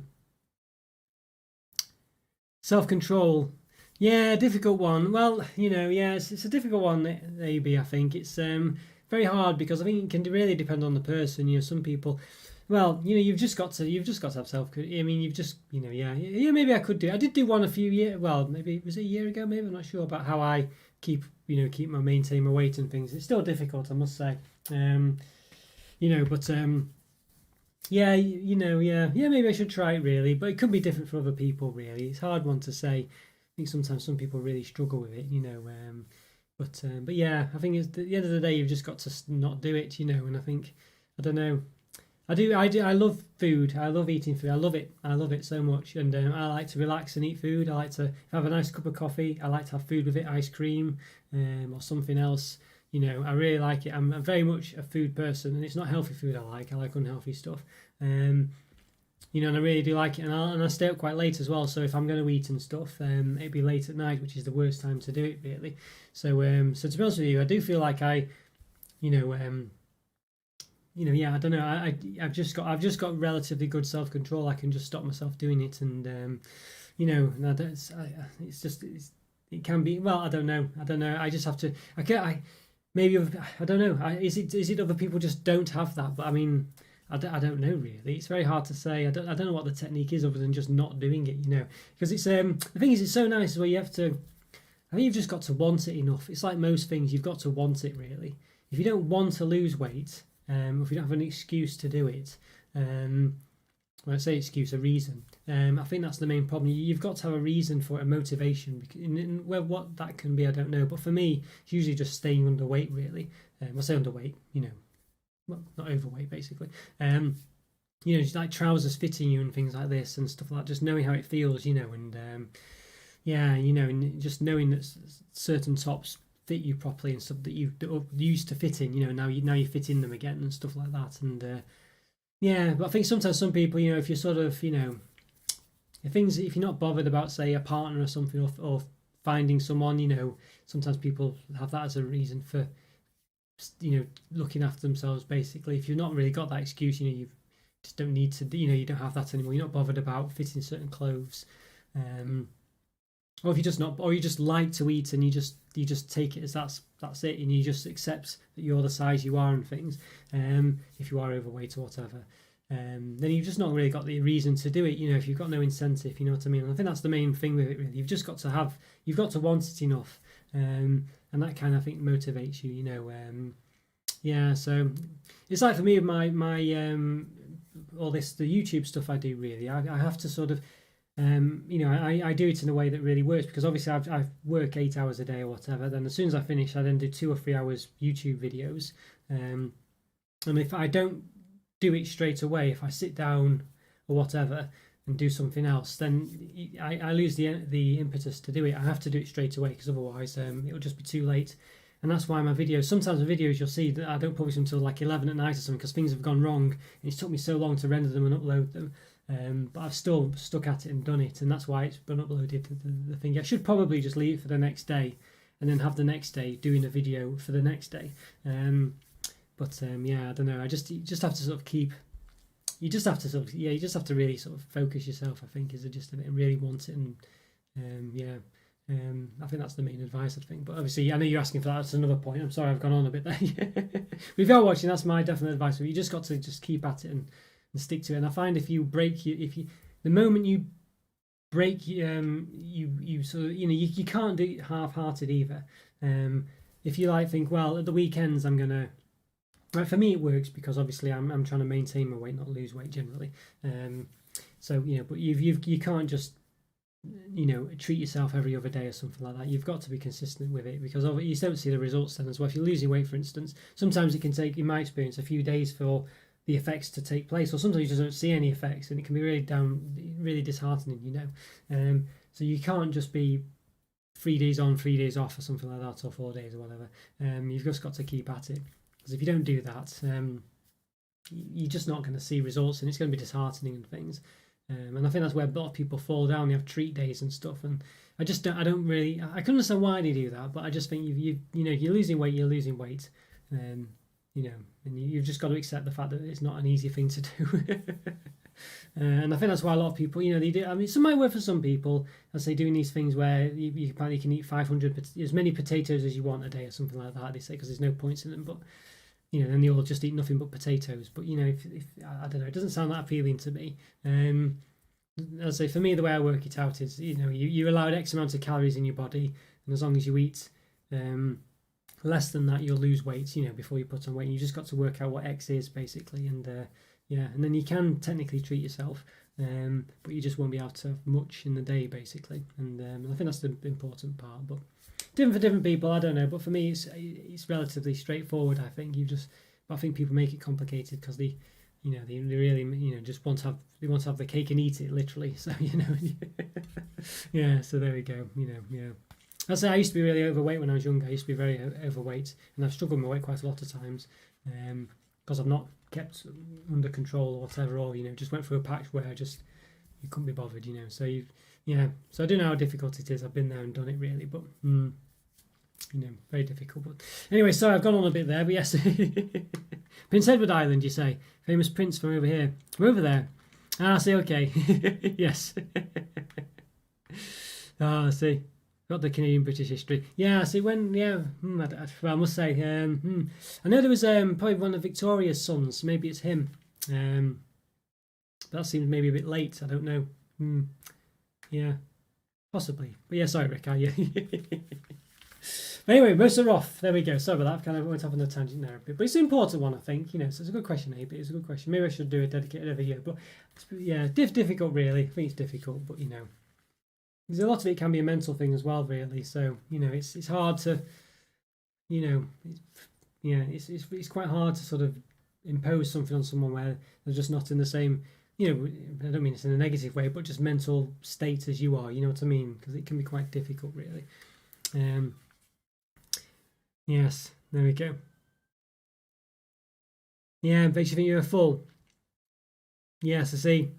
Self-control, yeah, difficult one. Well, yeah, it's a difficult one. AB, I think it's very hard because I think it can really depend on the person. Some people, well, you've just got to have self. I mean, you've just, yeah. Maybe I could do. I did do one a few years. Well, maybe was it a year ago? Maybe I'm not sure about how I maintain my weight and things. It's still difficult, I must say. But. Yeah, maybe I should try it really, but it could be different for other people really. It's a hard one to say. I think sometimes some people really struggle with it, but yeah, I think at the end of the day, you've just got to not do it, and I think, I don't know, I love food. I love eating food. I love it so much, and I like to relax and eat food. I like to have a nice cup of coffee. I like to have food with it, ice cream, or something else. I really like it. I'm very much a food person, and it's not healthy food I like unhealthy stuff. and I really do like it, and I stay up quite late as well. So if I'm going to eat and stuff, it'd be late at night, which is the worst time to do it, really. So so to be honest with you, I do feel like you know, yeah, I don't know. I've just got relatively good self control. I can just stop myself doing it, and and it can be. Well, I don't know. I just have to. Maybe I don't know. Is it other people just don't have that? But I mean, I don't know really. It's very hard to say. I don't know what the technique is other than just not doing it. Because it's the thing is, it's so nice where you have to. I think you've just got to want it enough. It's like most things, you've got to want it really. If you don't want to lose weight, if you don't have an excuse to do it, when I say excuse, a reason, I think that's the main problem. You've got to have a reason for it, a motivation. Well, what that can be, I don't know. But for me, it's usually just staying underweight, really. I say underweight, well, not overweight, basically. Just like trousers fitting you and things like this and stuff like that. Just knowing how it feels, and and just knowing that certain tops fit you properly and stuff that you used to fit in, now you fit in them again and stuff like that. And but I think sometimes some people, if you're sort of, if you're not bothered about, say, a partner or something, or finding someone, sometimes people have that as a reason for, looking after themselves. Basically, if you've not really got that excuse, you just don't need to, you don't have that anymore. You're not bothered about fitting certain clothes. Or if you just like to eat and you just take it as that's it, and you just accept that you're the size you are and things. If you are overweight or whatever, then you've just not really got the reason to do it. If you've got no incentive, you know what I mean. And I think that's the main thing with it, really. You've just got to want it enough, and that kind of, I think, motivates you. So it's like for me with my all the YouTube stuff I do. Really, I have to sort of. I do it in a way that really works, because obviously I work 8 hours a day or whatever. Then as soon as I finish, I then do 2 or 3 hours YouTube videos. And if I don't do it straight away, if I sit down or whatever and do something else, then I lose the impetus to do it. I have to do it straight away, because otherwise it'll just be too late. And that's why sometimes my videos, you'll see that I don't publish them until like 11 at night or something, because things have gone wrong and it's took me so long to render them and upload them. But I've still stuck at it and done it, and that's why it's been uploaded. The thing, I should probably just leave it for the next day, and then have the next day doing a video for the next day. I don't know. You just have to sort of you just have to really sort of focus yourself, I think, is just a bit, and really want it. And I think that's the main advice, I think. But obviously, I know you're asking for that. That's another point. I'm sorry, I've gone on a bit there. If you're watching, that's my definite advice. You just got to just keep at it and stick to it. And I find the moment you break, you sort of, you can't do it half-hearted either. If you think, well, at the weekends I'm gonna. Right, for me it works, because obviously I'm trying to maintain my weight, not lose weight generally. But you can't just treat yourself every other day or something like that. You've got to be consistent with it, because you don't see the results then as well. If you're losing weight, for instance, sometimes it can take, in my experience, a few days for the effects to take place, or sometimes you just don't see any effects, and it can be really disheartening. So you can't just be 3 days on, 3 days off, or something like that, or 4 days or whatever. You've just got to keep at it, because if you don't do that, you're just not going to see results, and it's going to be disheartening and things. And I think that's where a lot of people fall down. They have treat days and stuff, and I can understand why they do that, but I just think you're losing weight, you're losing weight. And you've just got to accept the fact that it's not an easy thing to do. And I think that's why a lot of people, they do. I mean, some might work for some people, as they doing these things where you apparently can eat 500, as many potatoes as you want a day or something like that. They say, because there's no points in them, but then they all just eat nothing but potatoes. But if I don't know, it doesn't sound that appealing to me. As I say, for me, the way I work it out is, you're allowed X amount of calories in your body, and as long as you eat less than that, you'll lose weight, before you put on weight. You just got to work out what X is, basically, and and then you can technically treat yourself, but you just won't be able to have much in the day, basically. And I think that's the important part. But different for different people, I don't know. But for me, it's relatively straightforward, I think. But I think people make it complicated, because they really, just want to have the cake and eat it, literally. So So there we go. I say I used to be really overweight when I was younger. I used to be very overweight, and I've struggled with my weight quite a lot of times, because I've not kept under control or whatever, or just went through a patch where you couldn't be bothered, So so I do know how difficult it is. I've been there and done it really, but very difficult. But anyway, sorry, I've gone on a bit there, but yes. Prince Edward Island, you say? Famous prince from over here. We're over there. Ah, see, okay. Yes. Ah, see. Got the Canadian British history. Yeah, see, I must say, I know there was probably one of Victoria's sons. Maybe it's him. That seems maybe a bit late. I don't know. Yeah, possibly. But yeah, sorry, Rick. Yeah. Anyway, most are off. There we go. Sorry about that. I've kind of went off on a tangent there a bit. But it's an important one, I think. So it's a good question, Abe. It's a good question. Maybe I should do a dedicated video. But yeah, difficult, really. I think it's difficult, but there's a lot of it can be a mental thing as well, really. So it's hard to, it's quite hard to sort of impose something on someone where they're just not in the same. I don't mean it's in a negative way, but just mental state as you are. You know what I mean? Because it can be quite difficult, really. Yes, there we go. Yeah, makes you think you're full. Yes, I see.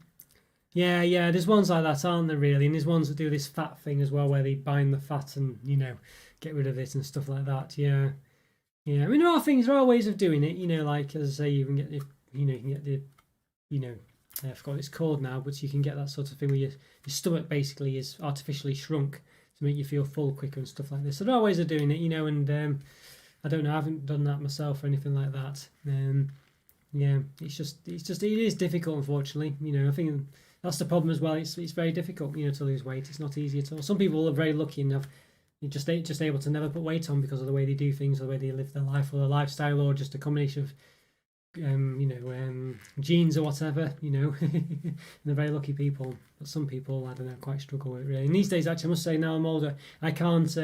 Yeah, there's ones like that, aren't there, really? And there's ones that do this fat thing as well, where they bind the fat and, get rid of it and stuff like that. Yeah. I mean, there are ways of doing it, like, as I say, you can get the, I forgot what it's called now, but you can get that sort of thing where your stomach basically is artificially shrunk to make you feel full quicker and stuff like this. So there are ways of doing it, and I don't know, I haven't done that myself or anything like that. Yeah, it is difficult, unfortunately. I think that's the problem as well. It's very difficult, to lose weight. It's not easy at all. Some people are very lucky and have just able to never put weight on because of the way they do things, or the way they live their life, or their lifestyle, or just a combination of genes or whatever, and they're very lucky people. But some people, I don't know, quite struggle with it really. And these days, actually, I must say, now I'm older, I can't.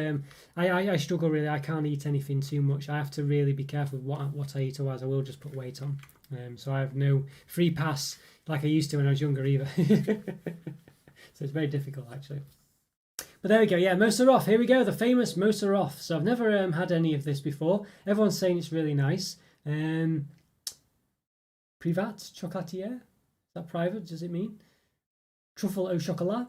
I struggle really. I can't eat anything too much. I have to really be careful with what I eat, otherwise I will just put weight on. So I have no free pass like I used to when I was younger either. So it's very difficult actually. But there we go. Yeah, Mosa off. Here we go. The famous Mosa off. So I've never had any of this before. Everyone's saying it's really nice. Privat chocolatier. Is that private? Does it mean? Truffle au chocolat.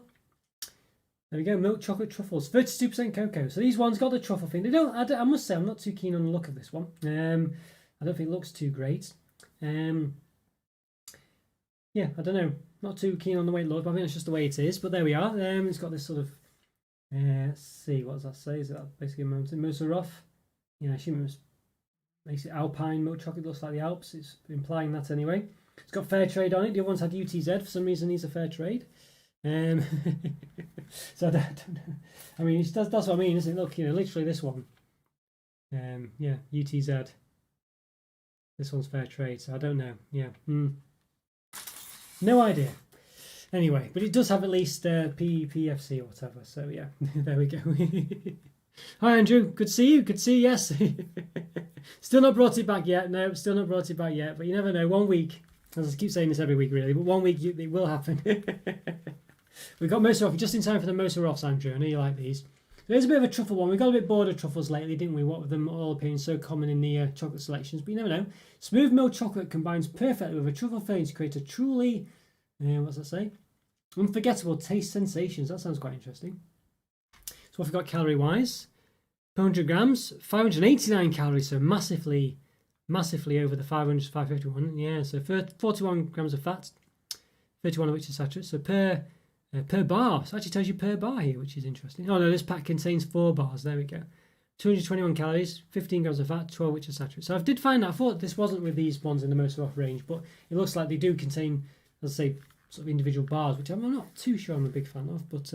There we go. Milk chocolate truffles. 32% cocoa. So these ones got the truffle thing. They don't. I must say I'm not too keen on the look of this one. I don't think it looks too great. Yeah, I don't know. Not too keen on the way it looks, but I think it's just the way it is. But there we are. It's got this sort of. Let's see. What does that say? Is that basically a mountain? Mosa off. Yeah, I assume it makes it alpine milk chocolate. Looks like the Alps. It's implying that anyway. It's got fair trade on it. The other one's had UTZ. For some reason, these are fair trade. So I don't know. I mean, that's what I mean, isn't it? Look, literally this one. Yeah, UTZ. This one's fair trade. So I don't know. Yeah. No idea. Anyway, but it does have at least PFC or whatever. So yeah, there we go. Hi Andrew, good to see you. Good to see you. Yes. Still not brought it back yet. No, still not brought it back yet. But you never know. 1 week. As I keep saying this every week, really. But 1 week it will happen. We've got Mosa off just in time for the Mosa offs, Andrew. I know you like these. There's a bit of a truffle one. We got a bit bored of truffles lately, didn't we? What with them all appearing so common in the chocolate selections. But you never know. Smooth milk chocolate combines perfectly with a truffle filling to create a truly, what's that say? Unforgettable taste sensations. That sounds quite interesting. So what have we got calorie-wise? 400 grams, 589 calories, so massively over the 500 to 551. Yeah, so 41 grams of fat, 31 of which is saturated. So per bar, so it actually tells you per bar here, which is interesting. Oh no, this pack contains 4 bars. There we go. 221 calories, 15 grams of fat, 12 which is saturated. So I did find that. I thought this wasn't with these ones in the Mosa off range, but it looks like they do contain, as I say, sort of individual bars, which I'm not too sure I'm a big fan of. But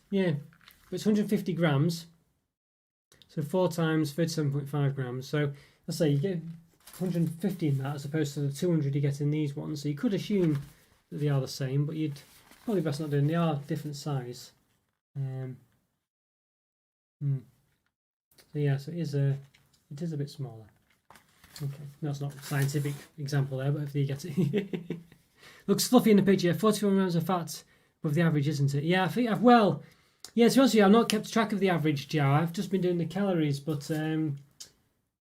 yeah, but it's 150 grams. So 4 times 37.5 grams. So let's say you get 150 in that as opposed to the 200 you get in these ones. So you could assume that they are the same, but you'd probably best not do them. They are different size. So yeah, so it is a bit smaller. Okay, that's not a scientific example there, but hopefully you get it. Looks fluffy in the picture. 41 grams of fat above the average, isn't it? Yeah, I think yeah, to be honest with you, I've not kept track of the average jar. I've just been doing the calories, but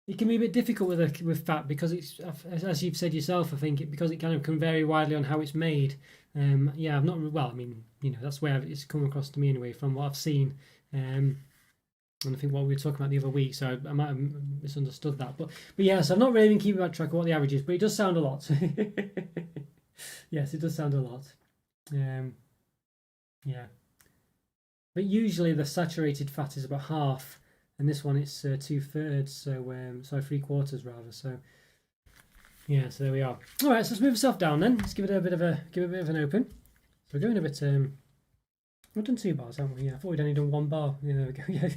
it can be a bit difficult with fat because it's, as you've said yourself, I think because it kind of can vary widely on how it's made. Yeah, I've not, well, I mean, that's where it's come across to me anyway from what I've seen. And I think what we were talking about the other week, so I might have misunderstood that. But yes, I've not really been keeping track of what the average is, but it does sound a lot. Yes, it does sound a lot. Yeah. But usually the saturated fat is about half, and this one it's 2/3, so sorry, 3/4 rather. So yeah, so there we are. All right, so let's move ourselves down then. Let's give it a bit of an open. So we're going a bit. We've done 2 bars, haven't we? Yeah, I thought we'd only done 1 bar. Yeah, there we go. Yeah.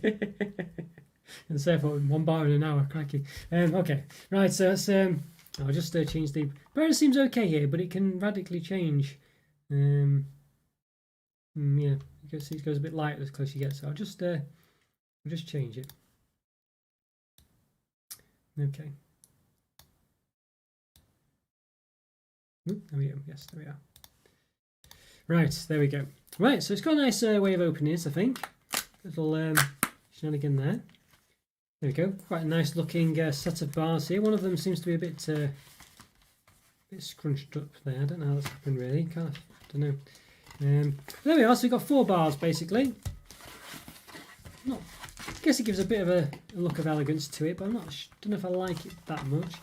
And so I thought 1 bar in an hour, crikey. Okay, right. So let's. I'll just change the. Brightness seems okay here, but it can radically change. Yeah, it goes a bit lighter as close you get. So I'll just change it. Okay. There we go. Yes, there we are. Right, there we go. Right, so it's got a nice way of opening this, I think. Little shenanigan there. There we go. Quite a nice looking set of bars here. One of them seems to be a bit scrunched up there. I don't know how that's happened really. Kind of, don't know. There we are. So we've got 4 bars basically. I guess it gives a bit of a look of elegance to it, but don't know if I like it that much.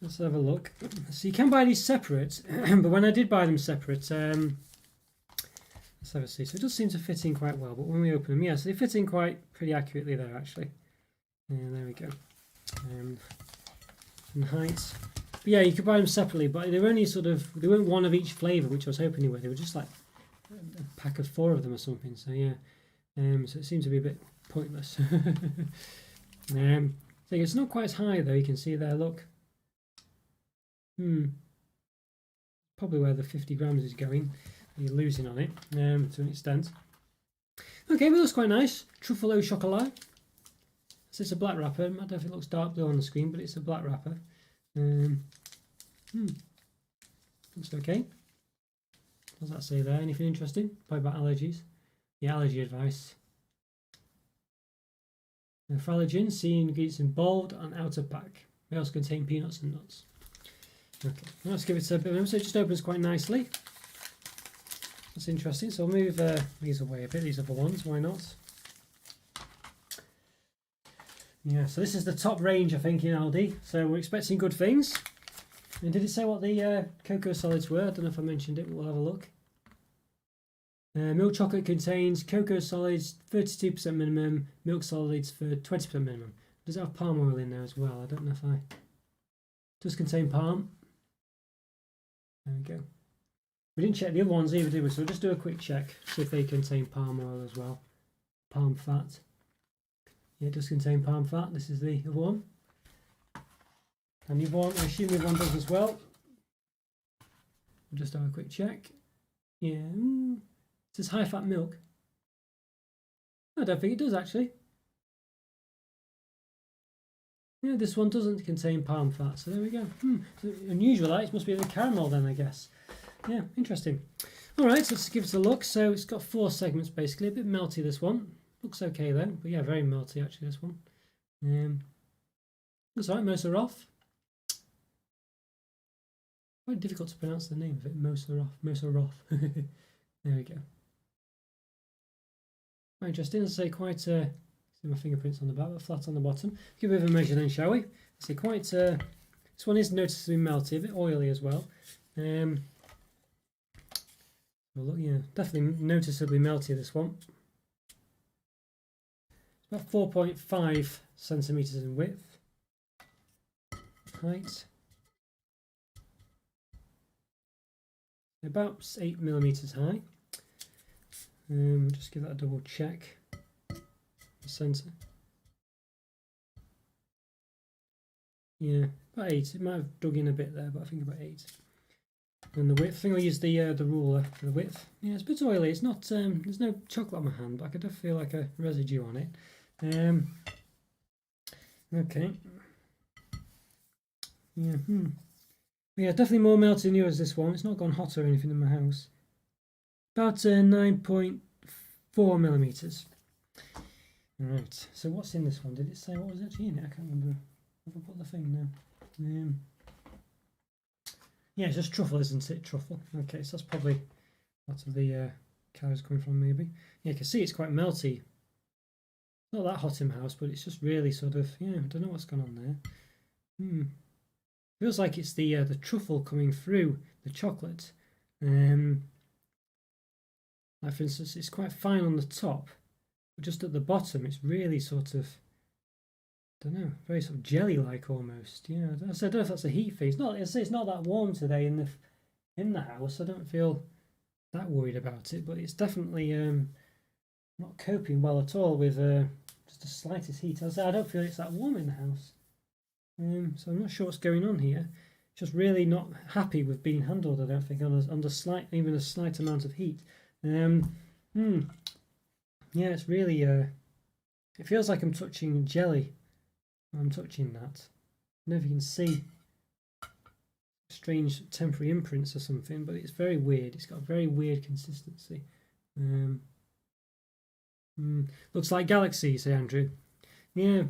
Let's have a look. So you can buy these separate, but when I did buy them separate, let's have a see. So it does seem to fit in quite well, but when we open them, yeah, so they fit in pretty accurately there actually. There we go. And height. But yeah, you could buy them separately, but they were only they weren't one of each flavour, which I was hoping they were. They were just like a pack of 4 of them or something. So yeah, so it seems to be a bit pointless. So it's not quite as high though. You can see there. Look. Probably where the 50 grams is going. You're losing on it to an extent. Okay, but that's quite nice. Truffle au chocolat. So it's a black wrapper. I don't know if it looks dark blue on the screen, but it's a black wrapper. Looks okay. What does that say there? Anything interesting? Probably about allergies. Yeah, allergy advice. For allergens, see ingredients in bold and outer pack. They also contain peanuts and nuts. Okay, let's give it a bit of so it just opens quite nicely. That's interesting. So I'll move these away a bit, these other ones, why not? Yeah, so this is the top range I think in Aldi, so we're expecting good things. And did it say what the cocoa solids were? I don't know if I mentioned it, but we'll have a look. Milk chocolate contains cocoa solids 32% minimum, milk solids for 20% minimum. Does it have palm oil in there as well? I don't know if it does contain palm. There we go. We didn't check the other ones either, did we? So we'll just do a quick check, see if they contain palm oil as well. Palm fat. Yeah, it does contain palm fat. This is the other one. And the other one, I assume the other one does as well. We'll just have a quick check. Yeah, it says high fat milk. I don't think it does actually. Yeah, this one doesn't contain palm fat, so there we go. So unusual, that. It must be the caramel then, I guess. Yeah, interesting. All right, so let's give it a look. So it's got 4 segments basically. A bit melty, this one. Looks okay though, but yeah, very melty actually, this one. Looks all right, Mosaroff. Quite difficult to pronounce the name of it, Mosaroff. There we go. Quite interesting, as I say, quite... see my fingerprints on the back, but flat on the bottom. Give it a bit of a measure then, shall we? See, quite... this one is noticeably melty, a bit oily as well. Well, look, yeah, definitely noticeably melty, this one. It's about 4.5 centimetres in width. Height. About 8 millimetres high. Just give that a double check. The centre. Yeah, about 8. It might have dug in a bit there, but I think about 8. And the width, I think I'll use the ruler for the width. Yeah, it's a bit oily. It's not. There's no chocolate on my hand, but I could feel like a residue on it. Okay. Yeah. Yeah, definitely more melted than yours. This one. It's not gone hot or anything in my house. About 9.4 millimeters. Right, so what's in this one? Did it say what was actually in it? I can't remember. Have I put the thing now? Yeah, it's just truffle, isn't it? Truffle. Okay, so that's probably part of the calories coming from, maybe. Yeah, you can see it's quite melty. Not that hot in my house, but it's just really sort of, yeah, I don't know what's going on there. Feels like it's the truffle coming through the chocolate. Like for instance, it's quite fine on the top, but just at the bottom, it's really sort of, I don't know, very sort of jelly-like almost. Yeah, I don't know if that's a heat thing. It's not. It's not that warm today in the house. I don't feel that worried about it, but it's definitely not coping well at all with just the slightest heat. I don't feel it's that warm in the house. So I'm not sure what's going on here. Just really not happy with being handled. I don't think under even a slight amount of heat. Yeah, it's really it feels like I'm touching jelly. I'm touching that. I don't know if you can see strange temporary imprints or something, but it's very weird. It's got a very weird consistency. Looks like galaxy, say Andrew. Yeah.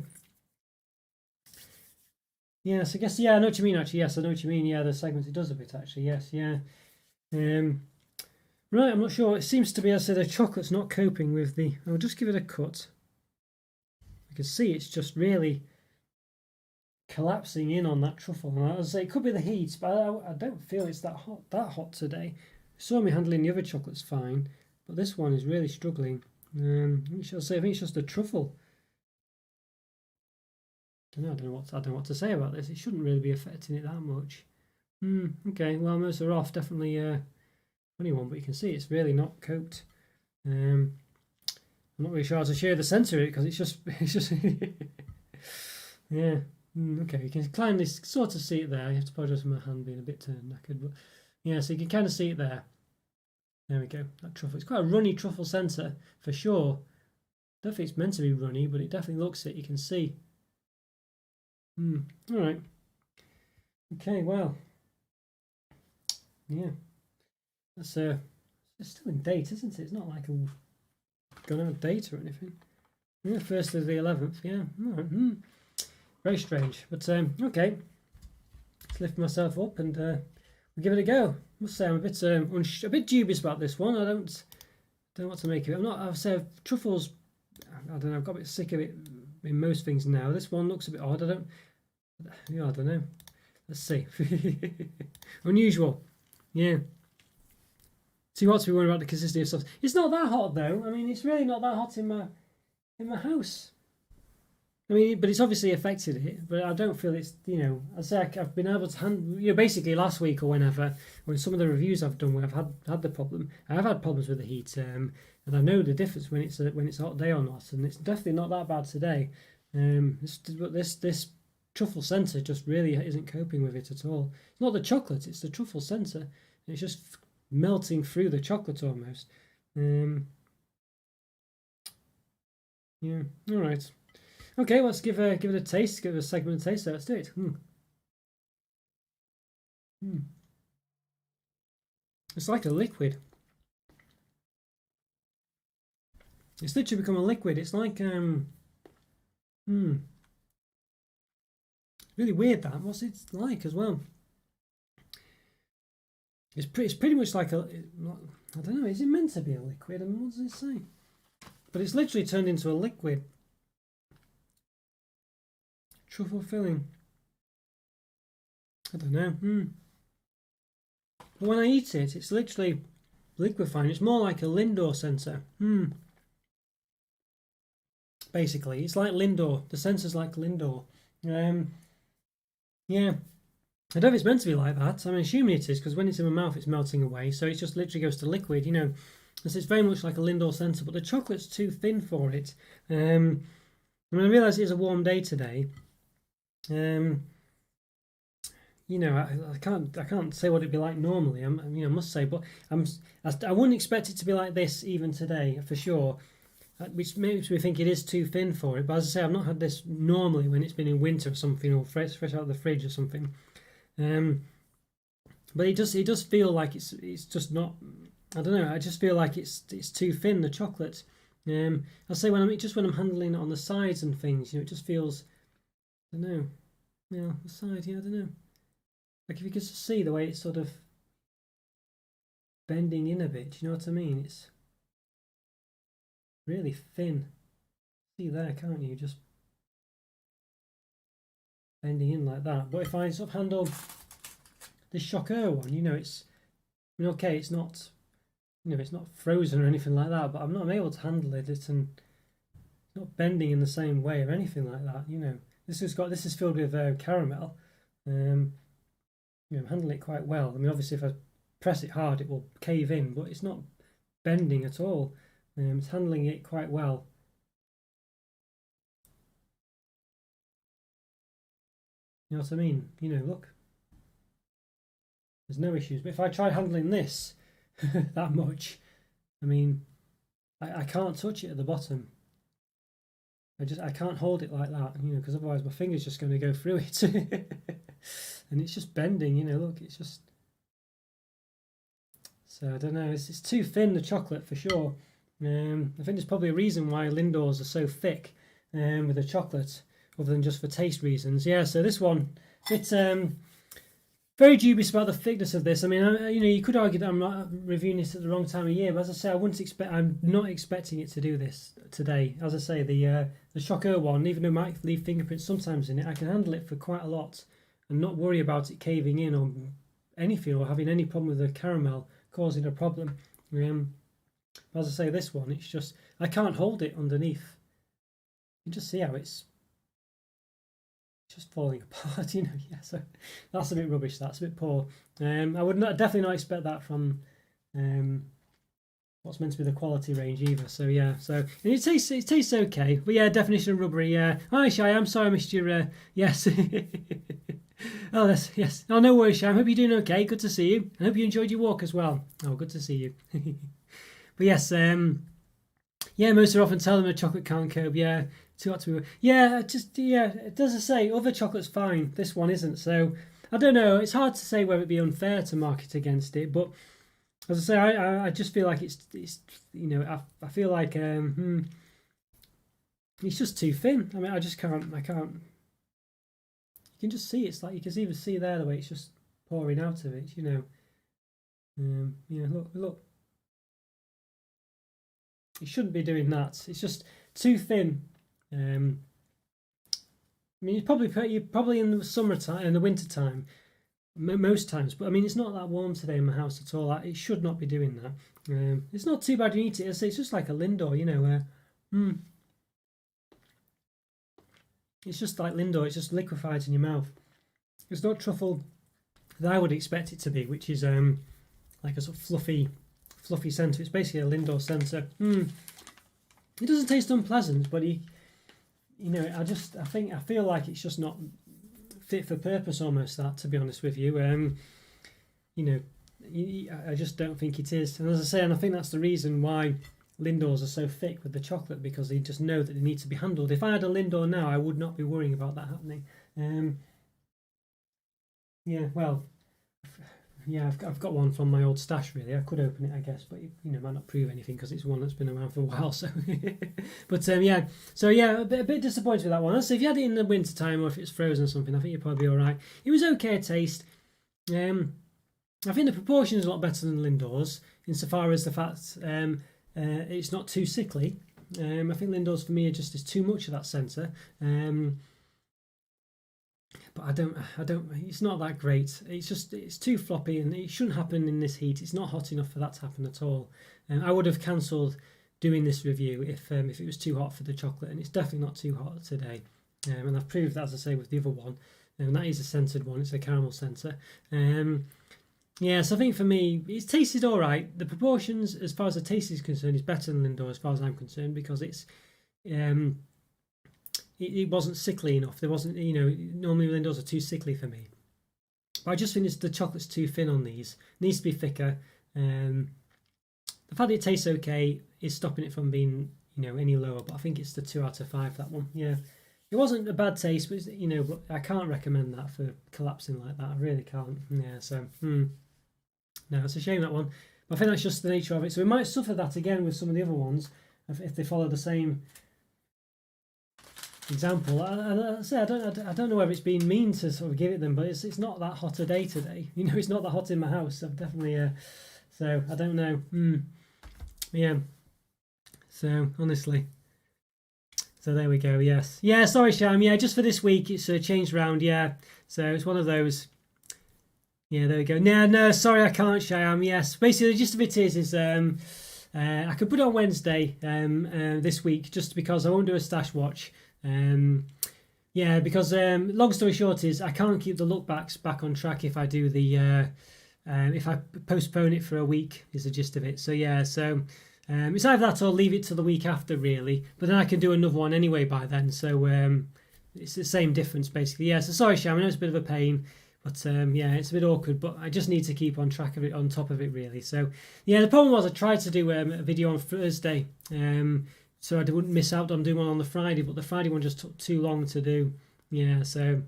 Yes, I guess, yeah, I know what you mean, actually. Yes, I know what you mean. Yeah, the segment, it does a bit, actually. Yes, yeah. Right, I'm not sure. It seems to be, as I said, the chocolate's not coping with the... I'll just give it a cut. You can see it's just really collapsing in on that truffle. And as I say, it could be the heat, but I don't feel it's that hot today. I saw me handling the other chocolates fine, but this one is really struggling. I think it's just a truffle. I don't know what to say about this. It shouldn't really be affecting it that much. Okay, well, most are off. Definitely funny one, but you can see it's really not coped. I'm not really sure how to share the centre of it because it's just yeah. Okay, you can kindly sort of see it there. You have to apologise for my hand being a bit knackered, but yeah, so you can kind of see it there. There we go. That truffle. It's quite a runny truffle centre for sure. Don't think it's meant to be runny, but it definitely looks it. You can see. All right. Okay. Well. Yeah. That's it's still in date, isn't it? It's not like gone out of date or anything. Yeah, 1st of the 11th. Yeah. All right. Very strange, but okay. Let's lift myself up and we'll give it a go. I must say I'm a bit dubious about this one. I don't know what to make of it. I've said truffles. I don't know. I've got a bit sick of it in most things now. This one looks a bit odd. I don't know. Let's see. Unusual. Yeah. See what's we worrying about the consistency of stuff. It's not that hot though. I mean, it's really not that hot in my house. I mean, but it's obviously affected it. But I don't feel it's, I say I've been able to basically last week or whenever, when some of the reviews I've done where I've had the problem, I have had problems with the heat, and I know the difference when it's a hot day or not, and it's definitely not that bad today. But this truffle centre just really isn't coping with it at all. It's not the chocolate; it's the truffle centre. It's just melting through the chocolate almost. Yeah. All right. Okay, let's give it a taste. Give it a segment of taste. So let's do it. It's like a liquid. It's literally become a liquid. It's like really weird that. What's it like as well? It's pretty much like I don't know. Is it meant to be a liquid? I mean, what does it say? But it's literally turned into a liquid. Truffle filling. I don't know. But when I eat it, it's literally liquefying. It's more like a Lindor sensor. Basically, it's like Lindor. The sensor's like Lindor. Yeah. I don't know if it's meant to be like that. I'm assuming it is because when it's in my mouth, it's melting away. So it just literally goes to liquid. This is very much like a Lindor sensor, but the chocolate's too thin for it. I mean, I realise it is a warm day today. I can't say what it'd be like normally. I must say, but I wouldn't expect it to be like this even today for sure. Which makes me think it is too thin for it. But as I say, I've not had this normally when it's been in winter or something, or fresh out of the fridge or something. But it does feel like it's just not. I don't know. I just feel like it's too thin, the chocolate. I'll say when I'm handling it on the sides and things, it just feels, I don't know, the side, I don't know. Like if you could just see the way it's sort of bending in a bit, do you know what I mean? It's really thin. See there, can't you? Just bending in like that. But if I sort of handle this Chocolo one, it's, okay, it's not, it's not frozen or anything like that, but I'm not able to handle it. It's not bending in the same way or anything like that. This is filled with caramel. I'm handling it quite well. I mean, obviously, if I press it hard, it will cave in, but it's not bending at all. It's handling it quite well. You know what I mean? Look, there's no issues. But if I try handling this that much, I mean, I can't touch it at the bottom. I can't hold it like that, because otherwise my finger's just going to go through it. And it's just bending, look, it's just... So I don't know, it's too thin, the chocolate, for sure. I think there's probably a reason why Lindors are so thick with the chocolate, other than just for taste reasons. Yeah, so this one, it's very dubious about the thickness of this. I mean, you could argue that I'm not reviewing this at the wrong time of year, but as I say, I'm not expecting it to do this today. As I say, the Chocolo one, even though it might leave fingerprints sometimes in it, I can handle it for quite a lot and not worry about it caving in or anything, or having any problem with the caramel causing a problem. As I say, this one, it's just, I can't hold it underneath. You can just see how it's just falling apart, Yeah, so that's a bit rubbish. That's a bit poor. I would definitely not expect that from what's meant to be the quality range either. So yeah, so and it tastes okay. But yeah, definition of rubbery. Yeah. Hi Shy, I'm sorry I missed your yes. Oh, yes. Oh, no worries, Shy. I hope you're doing okay. Good to see you. I hope you enjoyed your walk as well. Oh, good to see you. But yes, yeah, most are often tell them a chocolate can't cope. Yeah, too hot to be. Yeah, it does say other chocolate's fine. This one isn't. So I don't know. It's hard to say whether it'd be unfair to market against it. But as I say, I just feel like it's I feel like it's just too thin. I mean, I can't. You can just see it's like you can even see there the way it's just pouring out of it. Look. You shouldn't be doing that. It's just too thin. I mean, you're probably in the summertime, in the winter time, most times. But I mean, it's not that warm today in my house at all. It should not be doing that. It's not too bad. You eat it. It's just like a Lindor, It's just like Lindor. It just liquefies in your mouth. It's not truffle that I would expect it to be, which is like a sort of fluffy centre. It's basically a Lindor centre. It doesn't taste unpleasant, but I feel like it's just not fit for purpose almost, that, to be honest with you. I just don't think it is. And as I say, and I think that's the reason why Lindors are so thick with the chocolate, because they just know that they need to be handled. If I had a Lindor now, I would not be worrying about that happening. I've got one from my old stash, really. I could open it, I guess, but might not prove anything because it's one that's been around for a while. So, but a bit disappointed with that one. So if you had it in the winter time or if it's frozen or something, I think you'd probably be all right. It was okay taste. I think the proportion is a lot better than Lindor's insofar as the fact it's not too sickly. I think Lindor's for me is too much of that centre. But I don't. It's not that great. It's too floppy, and it shouldn't happen in this heat. It's not hot enough for that to happen at all. I would have cancelled doing this review if it was too hot for the chocolate, and it's definitely not too hot today. And I've proved that, as I say, with the other one, and that is a scented one. It's a caramel centre. So I think for me, it's tasted all right. The proportions, as far as the taste is concerned, is better than Lindor, as far as I'm concerned, because it's. It wasn't sickly enough. There wasn't, normally Lindors are too sickly for me. But I just think the chocolate's too thin on these. It needs to be thicker. The fact that it tastes okay is stopping it from being, any lower. But I think it's the 2 out of 5, that one. Yeah, it wasn't a bad taste, but but I can't recommend that for collapsing like that. I really can't. Yeah, so no, it's a shame, that one. But I think that's just the nature of it. So we might suffer that again with some of the other ones. if they follow the same example. I don't know whether it's been mean to sort of give it them, but it's not that hot a day today. You know, it's not that hot in my house. I've definitely so I don't know. Yeah. So honestly. So there we go. Yes. Yeah. Sorry, Sham. Yeah, just for this week, it's changed round. Yeah. So it's one of those. Yeah. There we go. No. Sorry, I can't, Sham. Yes. Basically, the gist of it is I could put it on Wednesday this week just because I won't do a stash watch. Yeah, because long story short is I can't keep the look backs back on track if I do the if I postpone it for a week is the gist of it. So yeah, so it's either that or leave it till the week after really, but then I can do another one anyway by then. So it's the same difference basically. Yeah, so sorry Sham, I know it's a bit of a pain, but yeah, it's a bit awkward, but I just need to keep on track of it, on top of it really. So yeah, the problem was I tried to do a video on Thursday, so I wouldn't miss out on doing one on the Friday, but the Friday one just took too long to do. Yeah, so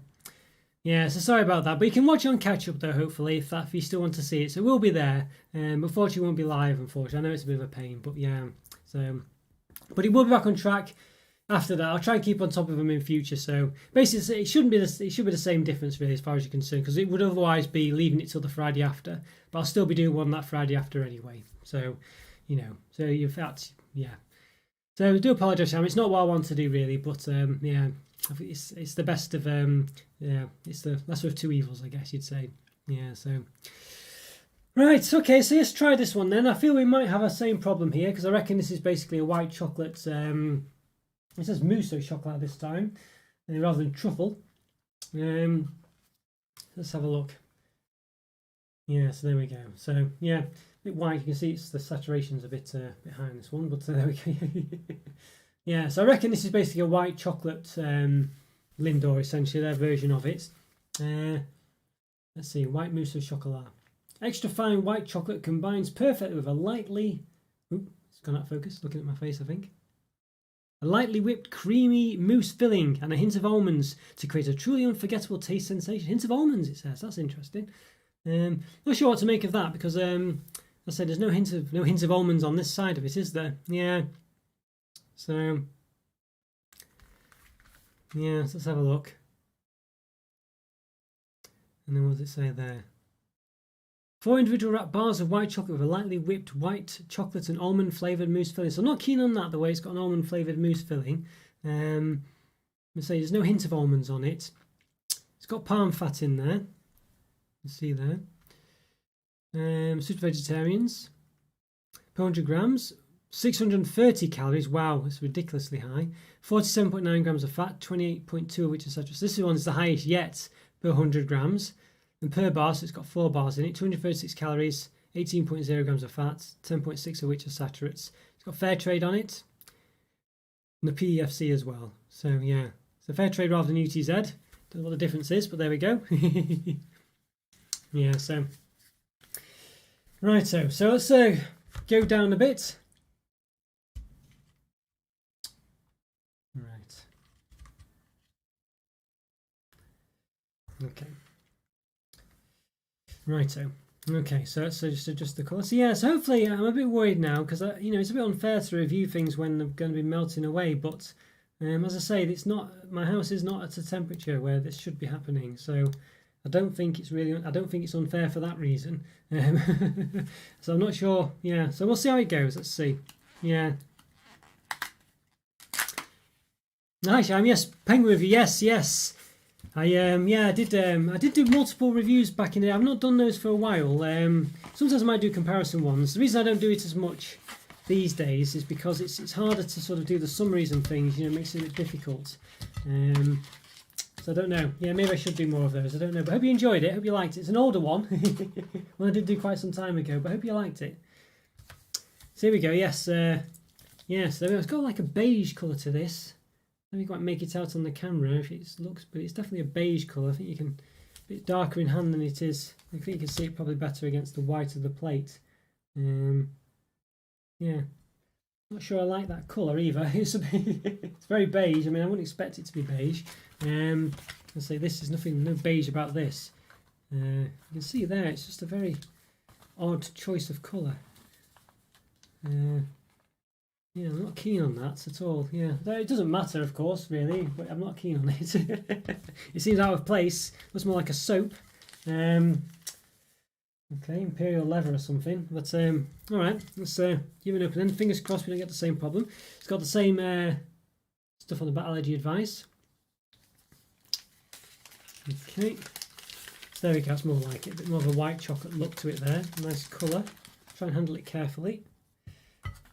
sorry about that. But you can watch it on catch up though, hopefully, if you still want to see it. So it will be there. Unfortunately, it won't be live. Unfortunately, I know it's a bit of a pain, but yeah. So, but it will be back on track after that. I'll try and keep on top of them in future. So basically, it should be the same difference really, as far as you're concerned, because it would otherwise be leaving it till the Friday after. But I'll still be doing one that Friday after anyway. So, you know, so you've had, yeah. So I do apologise, Sam. It's not what I want to do really, but yeah, I think it's the best of yeah, it's the lesser of two evils, I guess you'd say. Yeah. So right, okay. So let's try this one then. I feel we might have the same problem here because I reckon this is basically a white chocolate. It says mousse chocolate this time, rather than truffle. Let's have a look. Yeah. So there we go. So yeah. Bit white, you can see it's the saturation's a bit high on this one, but there we go. Yeah, so I reckon this is basically a white chocolate Lindor, essentially their version of it. Let's see, white mousse au chocolat. Extra fine white chocolate combines perfectly with a lightly, it's gone out of focus, looking at my face I think. A lightly whipped creamy mousse filling and a hint of almonds to create a truly unforgettable taste sensation. Hint of almonds, it says. That's interesting. Not sure what to make of that because I said there's no hint of almonds on this side of it, is there? Yeah. So yeah, so let's have a look. And then what does it say there? 4 individual wrapped bars of white chocolate with a lightly whipped white chocolate and almond flavoured mousse filling. So I'm not keen on that, the way it's got an almond flavoured mousse filling. Let's say there's no hint of almonds on it. It's got palm fat in there. You see there. Suited vegetarians. Per 100 grams. 630 calories. Wow, that's ridiculously high. 47.9 grams of fat, 28.2 of which is saturated. So this one's the highest yet per 100 grams. And per bar, so it's got 4 bars in it. 236 calories, 18.0 grams of fat, 10.6 of which are saturates. It's got fair trade on it. And the PEFC as well. So yeah, so fair trade rather than UTZ. Don't know what the difference is, but there we go. Yeah, so right, so let's go down a bit. Right. Okay. Righto. Okay, so let's just adjust the colour. So yeah, so hopefully I'm a bit worried now because it's a bit unfair to review things when they're going to be melting away. But as I say, it's not, my house is not at a temperature where this should be happening. So I don't think it's unfair for that reason. So I'm not sure. Yeah, so we'll see how it goes. Let's see. Yeah. Nice, yes, Penguin review. Yes. I did do multiple reviews back in the day. I've not done those for a while. Sometimes I might do comparison ones. The reason I don't do it as much these days is because it's harder to sort of do the summaries and things. You know, it makes it a bit difficult. So I don't know. Yeah, maybe I should do more of those. I don't know. But I hope you enjoyed it. I hope you liked it. It's an older one. One I did do quite some time ago. But I hope you liked it. So here we go. Yes. Yes. There we go. It's got like a beige colour to this. Let me quite make it out on the camera if it looks, but it's definitely a beige colour. I think you can, a bit darker in hand than it is. I think you can see it probably better against the white of the plate. Yeah, not sure I like that colour either. It's very beige. I mean, I wouldn't expect it to be beige. Let's say this is no beige about this. You can see there, it's just a very odd choice of colour. Yeah, I'm not keen on that at all. Yeah, it doesn't matter, of course, really, but I'm not keen on it. It seems out of place. Looks more like a soap. Okay, imperial leather or something. But all right, let's give it an open end. Fingers crossed we don't get the same problem. It's got the same stuff on the back, allergy advice. Okay, so there we go. It's more like it. A bit more of a white chocolate look to it there. Nice colour. Try and handle it carefully,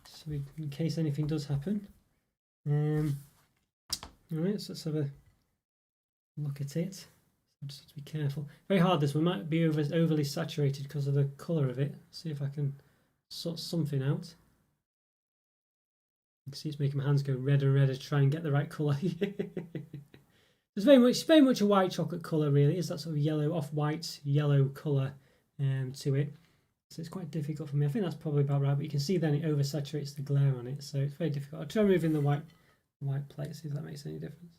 so in case anything does happen. All right, so let's have a look at it. Just have to be careful. Very hard this one. Might be overly saturated because of the colour of it. See if I can sort something out. You can see it's making my hands go redder and redder to try and get the right colour. It's very much a white chocolate colour, really. It's that sort of yellow, off-white yellow colour to it. So it's quite difficult for me. I think that's probably about right, but you can see then it oversaturates the glare on it, so it's very difficult. I'll try removing the white plate, see if that makes any difference.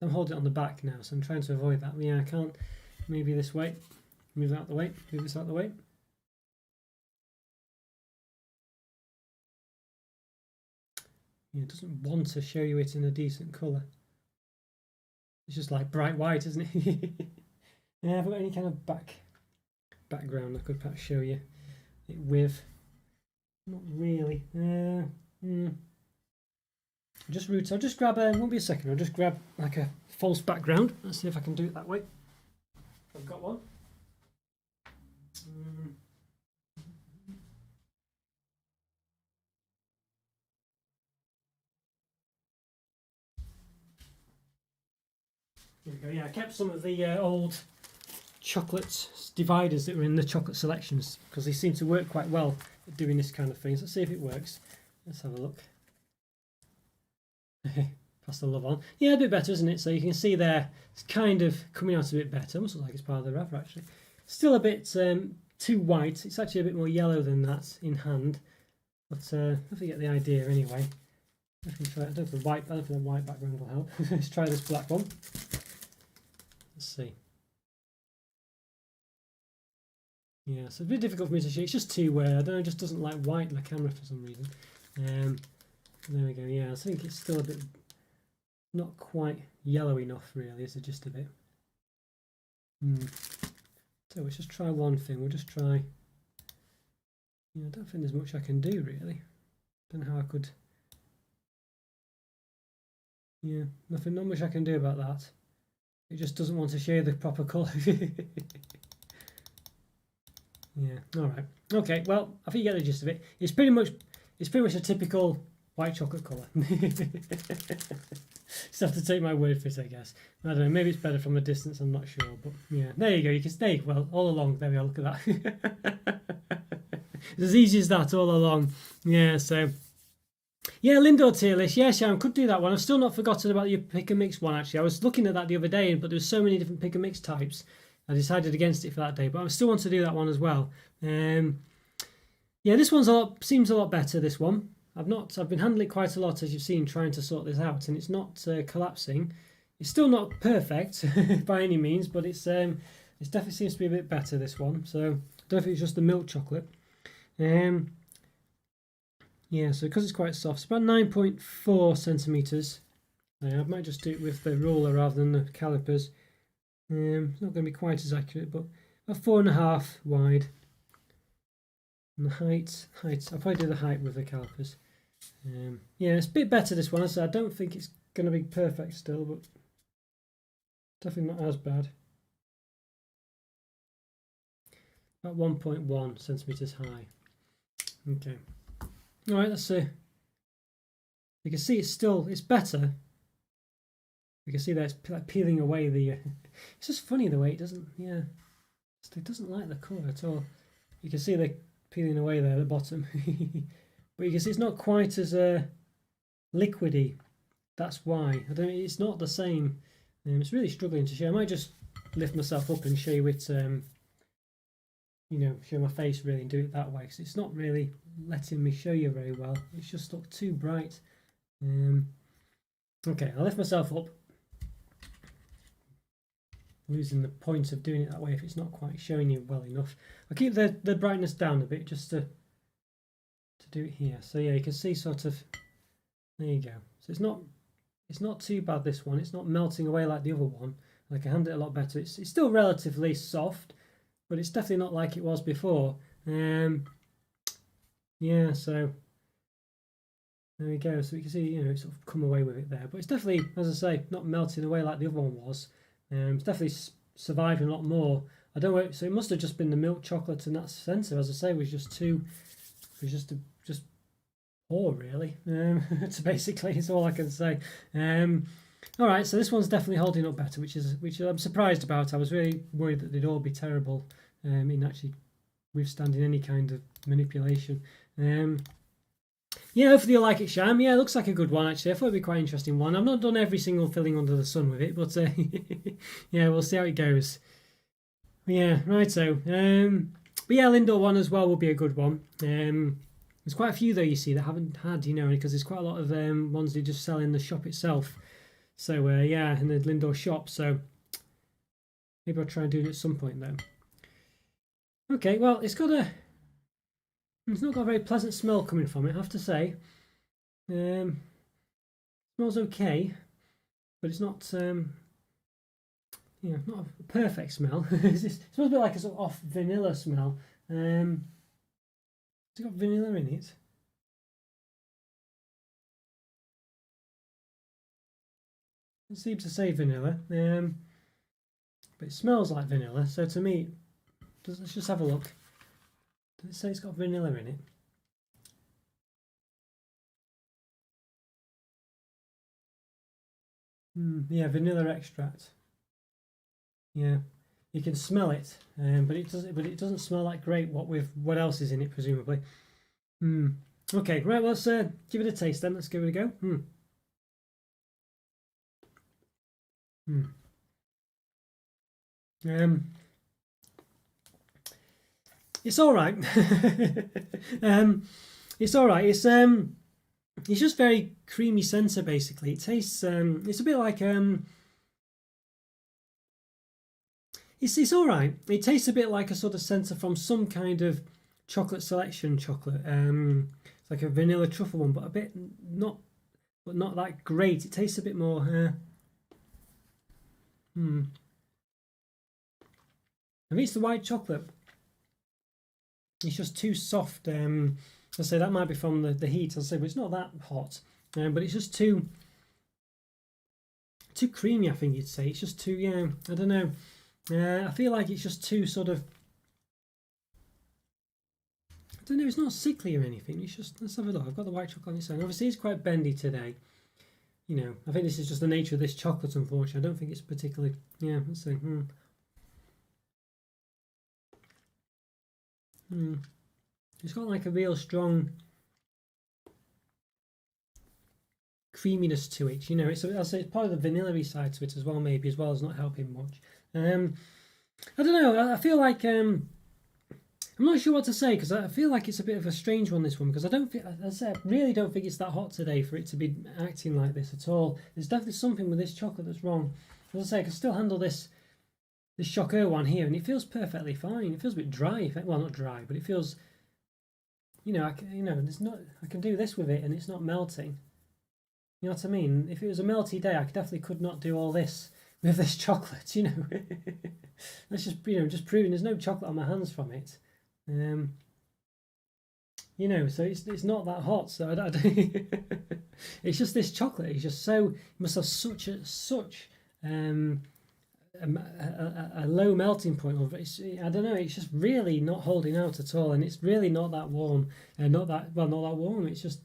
I'm holding it on the back now, so I'm trying to avoid that. Yeah, I can't. Maybe this way. Move out the way. Move this out the way. Yeah, it doesn't want to show you it in a decent colour. It's just like bright white, isn't it? Yeah, I've got any kind of background I could perhaps show you it with. Not really. I'll just grab won't be a second, I'll just grab like a false background. Let's see if I can do it that way. I've got one. Here we go. Yeah, I kept some of the old chocolate dividers that were in the chocolate selections because they seem to work quite well at doing this kind of thing. So let's see if it works. Let's have a look. Pass the love on. Yeah, a bit better, isn't it? So you can see there, it's kind of coming out a bit better. Almost looks like it's part of the wrapper, actually. Still a bit too white. It's actually a bit more yellow than that in hand. But I think you get the idea anyway. I don't think the white background will help. Let's try this black one. Let's see. Yeah, so it's a bit difficult for me to show. It's just too I don't know, it just doesn't like white in the camera for some reason. There we go. Yeah, I think it's still a bit not quite yellow enough, really, is it? Just a bit. So let's just try one thing. We'll just try. Yeah, I don't think there's much I can do, really. Don't know how I could. Yeah, not much I can do about that. It just doesn't want to show you the proper colour. Yeah, alright. Okay, well, I think you get the gist of it. It's pretty much a typical white chocolate colour. Just have to take my word for it, I guess. I don't know, maybe it's better from a distance, I'm not sure. But yeah, there you go, you can stay. Well, all along, there we are, look at that. It's as easy as that, all along. Yeah, so. Yeah, Lindor tier list. Yeah, Sharon, could do that one. I've still not forgotten about your pick and mix one, actually. I was looking at that the other day, but there was so many different pick and mix types. I decided against it for that day, but I still want to do that one as well. Yeah, this one's seems a lot better, this one. I've been handling it quite a lot, as you've seen, trying to sort this out, and it's not collapsing. It's still not perfect by any means, but it definitely seems to be a bit better, this one. So I don't know if it's just the milk chocolate. Yeah, so because it's quite soft, it's about 9.4 centimetres. I might just do it with the ruler rather than the calipers. It's not going to be quite as accurate, but about 4.5 wide. And the height, I'll probably do the height with the calipers. Yeah, it's a bit better, this one. As I said, I don't think it's going to be perfect still, but definitely not as bad. About 1.1 centimetres high. Okay. All right, let's see. You can see it's better. You can see that it's like peeling away the. It's just funny the way it doesn't. Yeah, it doesn't like the colour at all. You can see the peeling away there at the bottom, but you can see it's not quite as liquidy. That's why I don't. It's not the same. It's really struggling to show. I might just lift myself up and show you it. Show my face really and do it that way, because it's not really letting me show you very well. It's just looked too bright. Okay, I'll lift myself up. Losing the point of doing it that way if it's not quite showing you well enough. I'll keep the brightness down a bit just to do it here. So yeah, you can see sort of, there you go. So it's not too bad, this one. It's not melting away like the other one. I can handle it a lot better. It's still relatively soft, but it's definitely not like it was before. Yeah, so there we go. So we can see, you know, sort of come away with it there. But it's definitely, as I say, not melting away like the other one was. It's definitely surviving a lot more. I don't know. So it must have just been the milk chocolate in that centre, as I say, was just just poor, really. To basically, is all I can say. All right, so this one's definitely holding up better, which I'm surprised about. I was really worried that they'd all be terrible in actually withstanding any kind of manipulation. Yeah, hopefully you like it, Sham. Yeah, it looks like a good one, actually. I thought it'd be quite an interesting one. I've not done every single filling under the sun with it, but yeah, we'll see how it goes. Yeah, right, so. But yeah, Lindor one as well will be a good one. There's quite a few, though, you see, that haven't had, you know, because there's quite a lot of ones they just sell in the shop itself. So, yeah, in the Lindor shop. So, maybe I'll try and do it at some point, though. Okay, well, it's not got a very pleasant smell coming from it, I have to say. Smells okay, but it's not, you know, not a perfect smell. It smells a bit like a sort of off vanilla smell. It's got vanilla in it. It seems to say vanilla, but it smells like vanilla. So to me, let's just have a look. Does it say it's got vanilla in it? Yeah, vanilla extract. Yeah, you can smell it, but it doesn't smell like grape. What else is in it, presumably? Okay, right. Well, let's give it a taste then. Let's give it a go. It's all right. It's all right. It's just very creamy centre. Basically, it tastes. It's a bit like It's all right. It tastes a bit like a sort of centre from some kind of chocolate selection chocolate. It's like a vanilla truffle one, but not that great. It tastes a bit more. I think it's the white chocolate. It's just too soft. I say that might be from the heat. I'll say, but it's not that hot. But it's just too creamy. I think you'd say it's just too. Yeah, I don't know. I feel like it's just too sort of. I don't know. It's not sickly or anything. It's just. Let's have a look. I've got the white chocolate on its own. Obviously, it's quite bendy today. You know, I think this is just the nature of this chocolate. Unfortunately, I don't think it's particularly. Yeah, let's see. It's got like a real strong creaminess to it. You know, I'll say it's probably the vanilla-y side to it as well, maybe, as well as not helping much. I don't know. I feel like I'm not sure what to say, because I feel like it's a bit of a strange one, this one, because I really don't think it's that hot today for it to be acting like this at all. There's definitely something with this chocolate that's wrong. As I say, I can still handle this Chocolo one here, and it feels perfectly fine. It feels a bit dry. Well, not dry, but it feels, you know, I can do this with it, and it's not melting. You know what I mean? If it was a melty day, I could not do all this with this chocolate. You know, that's just proving there's no chocolate on my hands from it. You know, so it's not that hot. So it's just this chocolate. It's just so, it must have such a low melting point of it. I don't know. It's just really not holding out at all, and it's really not that warm. Not that warm. It's just,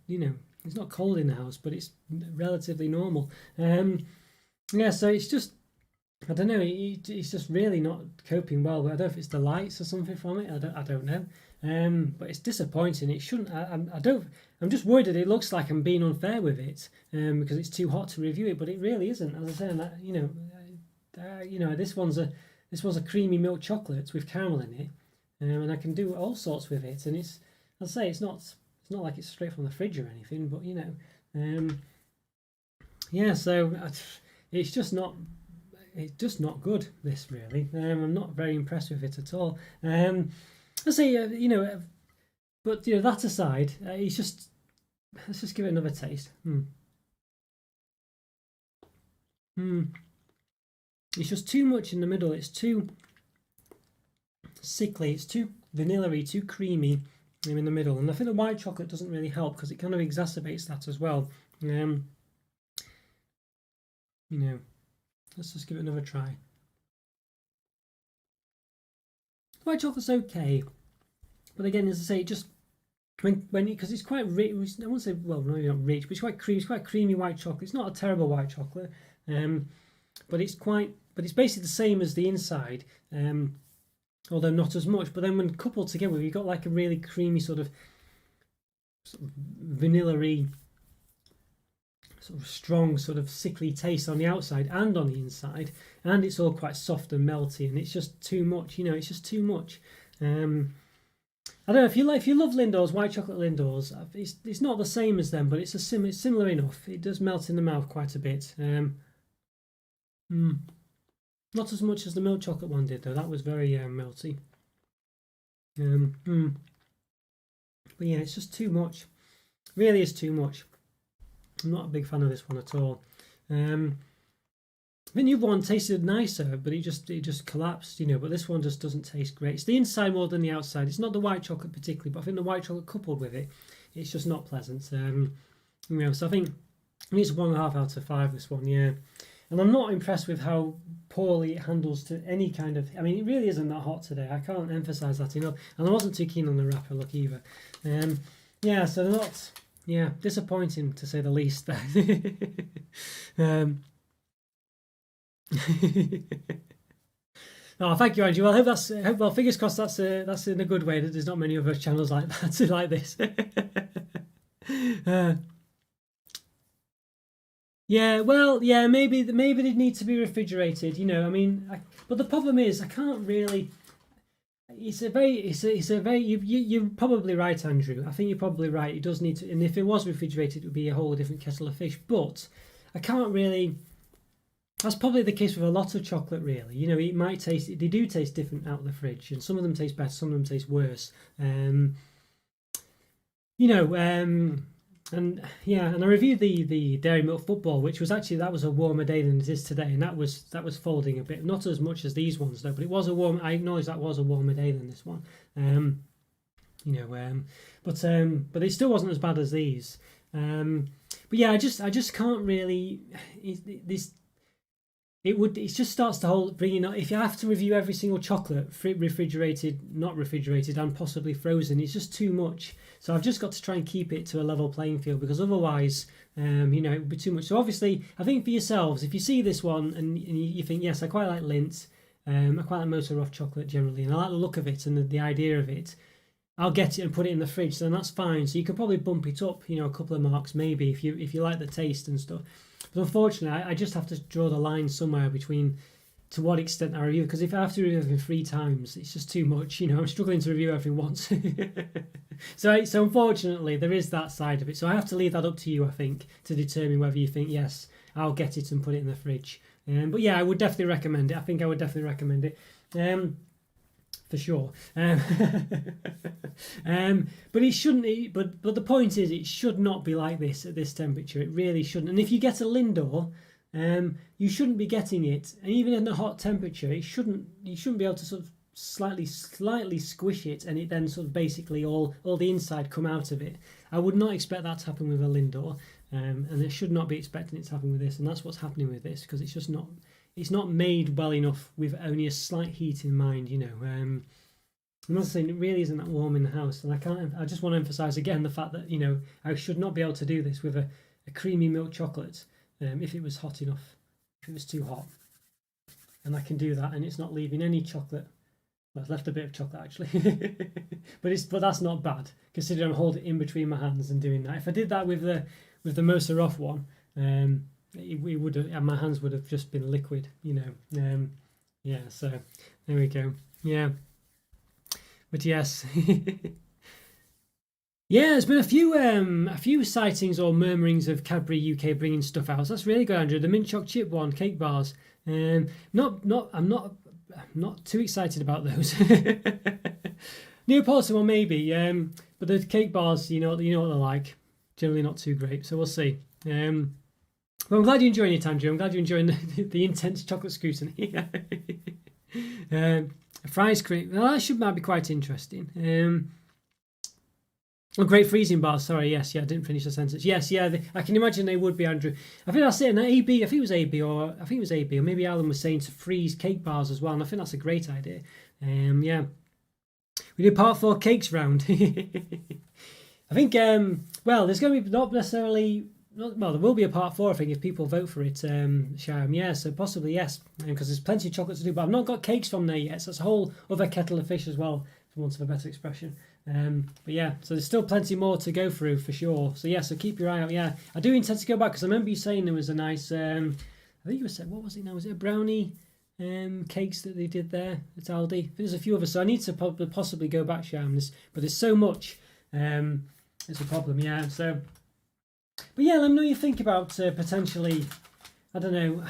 you know, it's not cold in the house, but it's relatively normal. Yeah, so it's just, I don't know. It's just really not coping well. I don't know if it's the lights or something from it. I don't know. But it's disappointing. It shouldn't. I'm just worried that it looks like I'm being unfair with it, because it's too hot to review it. But it really isn't. As I say, you know, this one's a creamy milk chocolate with caramel in it, and I can do all sorts with it. And it's, as I say, it's not like it's straight from the fridge or anything. But you know, yeah. So it's just not good. This really, I'm not very impressed with it at all. I say, you know, But you know, that aside, it's just, let's just give it another taste. It's just too much in the middle. It's too sickly. It's too vanilla-y, too creamy in the middle. And I think the white chocolate doesn't really help because it kind of exacerbates that as well. You know, let's just give it another try. White chocolate's okay, but again, as I say, it just when because it's quite rich. I won't say, well, no, not rich, but it's quite creamy. It's quite creamy white chocolate. It's not a terrible white chocolate, but it's basically the same as the inside, although not as much. But then when coupled together, you've got like a really creamy sort of vanilla-y, sort of strong, sort of sickly taste on the outside and on the inside, and it's all quite soft and melty, and it's just too much. You know, it's just too much. I don't know if you love Lindors, white chocolate Lindors. It's not the same as them, but it's similar enough. It does melt in the mouth quite a bit. Not as much as the milk chocolate one did, though. That was very melty. But yeah, it's just too much. Really is too much. I'm not a big fan of this one at all. The new one tasted nicer, but it just collapsed, you know. But this one just doesn't taste great. It's the inside more than the outside. It's not the white chocolate particularly, but I think the white chocolate coupled with it, it's just not pleasant. You know, so I think it's 1.5 out of 5. This one, yeah. And I'm not impressed with how poorly it handles to any kind of. I mean, it really isn't that hot today. I can't emphasise that enough. And I wasn't too keen on the wrapper look either. Yeah, so they're not. Yeah, disappointing to say the least. Oh, thank you, Andrew. Well, I hope well, fingers crossed that's in a good way. That there's not many other channels like that like this. Yeah, well, yeah, maybe they need to be refrigerated. You know, I mean, but the problem is I can't really. It's a very. You're probably right, Andrew. I think you're probably right. It does need to, and if it was refrigerated, it would be a whole different kettle of fish. But I can't really. That's probably the case with a lot of chocolate, really. You know, it might taste. They do taste different out of the fridge, and some of them taste better, some of them taste worse. You know, and yeah, and I reviewed the Dairy Milk Football, which was actually that was a warmer day than it is today, and that was folding a bit, not as much as these ones though, but it was a warm. I acknowledge that was a warmer day than this one. You know, but it still wasn't as bad as these. But yeah, I just can't really. It just starts to hold bringing up. If you have to review every single chocolate, refrigerated, not refrigerated, and possibly frozen, it's just too much. So I've just got to try and keep it to a level playing field, because otherwise, you know, it would be too much. So obviously, I think for yourselves, if you see this one and you think, yes, I quite like Lindt, I quite like Motor Rough chocolate generally, and I like the look of it and the idea of it, I'll get it and put it in the fridge. Then that's fine. So you could probably bump it up, you know, a couple of marks maybe if you like the taste and stuff. But unfortunately, I just have to draw the line somewhere between to what extent I review, because if I have to review everything 3 times, it's just too much. You know, I'm struggling to review everything once. So unfortunately, there is that side of it. So I have to leave that up to you, I think, to determine whether you think, yes, I'll get it and put it in the fridge. But yeah, I would definitely recommend it. I think I would definitely recommend it. For sure. But it shouldn't. But the point is, it should not be like this at this temperature. It really shouldn't. And if you get a Lindor, you shouldn't be getting it. And even in a hot temperature, you shouldn't be able to sort of slightly squish it, and it then sort of basically all the inside come out of it. I would not expect that to happen with a Lindor, and it should not be expecting it to happen with this. And that's what's happening with this, because it's just not. It's not made well enough with only a slight heat in mind, you know. I'm not saying it really isn't that warm in the house, and I just want to emphasise again the fact that, you know, I should not be able to do this with a creamy milk chocolate if it was hot enough, if it was too hot, and I can do that, and it's not leaving any chocolate. Well, I've left a bit of chocolate actually, but that's not bad considering I'm holding it in between my hands and doing that. If I did that with the Moser off one. We would have, my hands would have just been liquid, you know. Yeah, so there we go. Yeah, but yes, yeah. There's been a few sightings or murmurings of Cadbury UK bringing stuff out. So that's really good, Andrew. The mint choc chip one, cake bars. I'm not too excited about those. Neapolitan one maybe. But the cake bars, you know what they're like. Generally not too great. So we'll see. Well, I'm glad you're enjoying it, Andrew. I'm glad you're enjoying the intense chocolate scrutiny. Fries cream. Well, that might be quite interesting. Oh, great freezing bars. Sorry, yes, yeah, I didn't finish the sentence. Yes, yeah, I can imagine they would be, Andrew. I think that's it. And AB, I think it was AB, or maybe Alan was saying to freeze cake bars as well. And I think that's a great idea. Yeah, we did part 4 cakes round. I think. Well, there's going to be not necessarily. Well, there will be a part 4, I think, if people vote for it, Sham. Yeah, so possibly yes, because there's plenty of chocolate to do. But I've not got cakes from there yet, so it's a whole other kettle of fish as well, for want of a better expression. But yeah, so there's still plenty more to go through for sure. So yeah, so keep your eye out. Yeah, I do intend to go back because I remember you saying there was a nice. I think you were saying, what was it now? Was it a brownie cakes that they did there at Aldi? There's a few of us, so I need to possibly go back, Sham. But there's so much. It's a problem. Yeah. So, but yeah, let me know what you think about potentially. I don't know.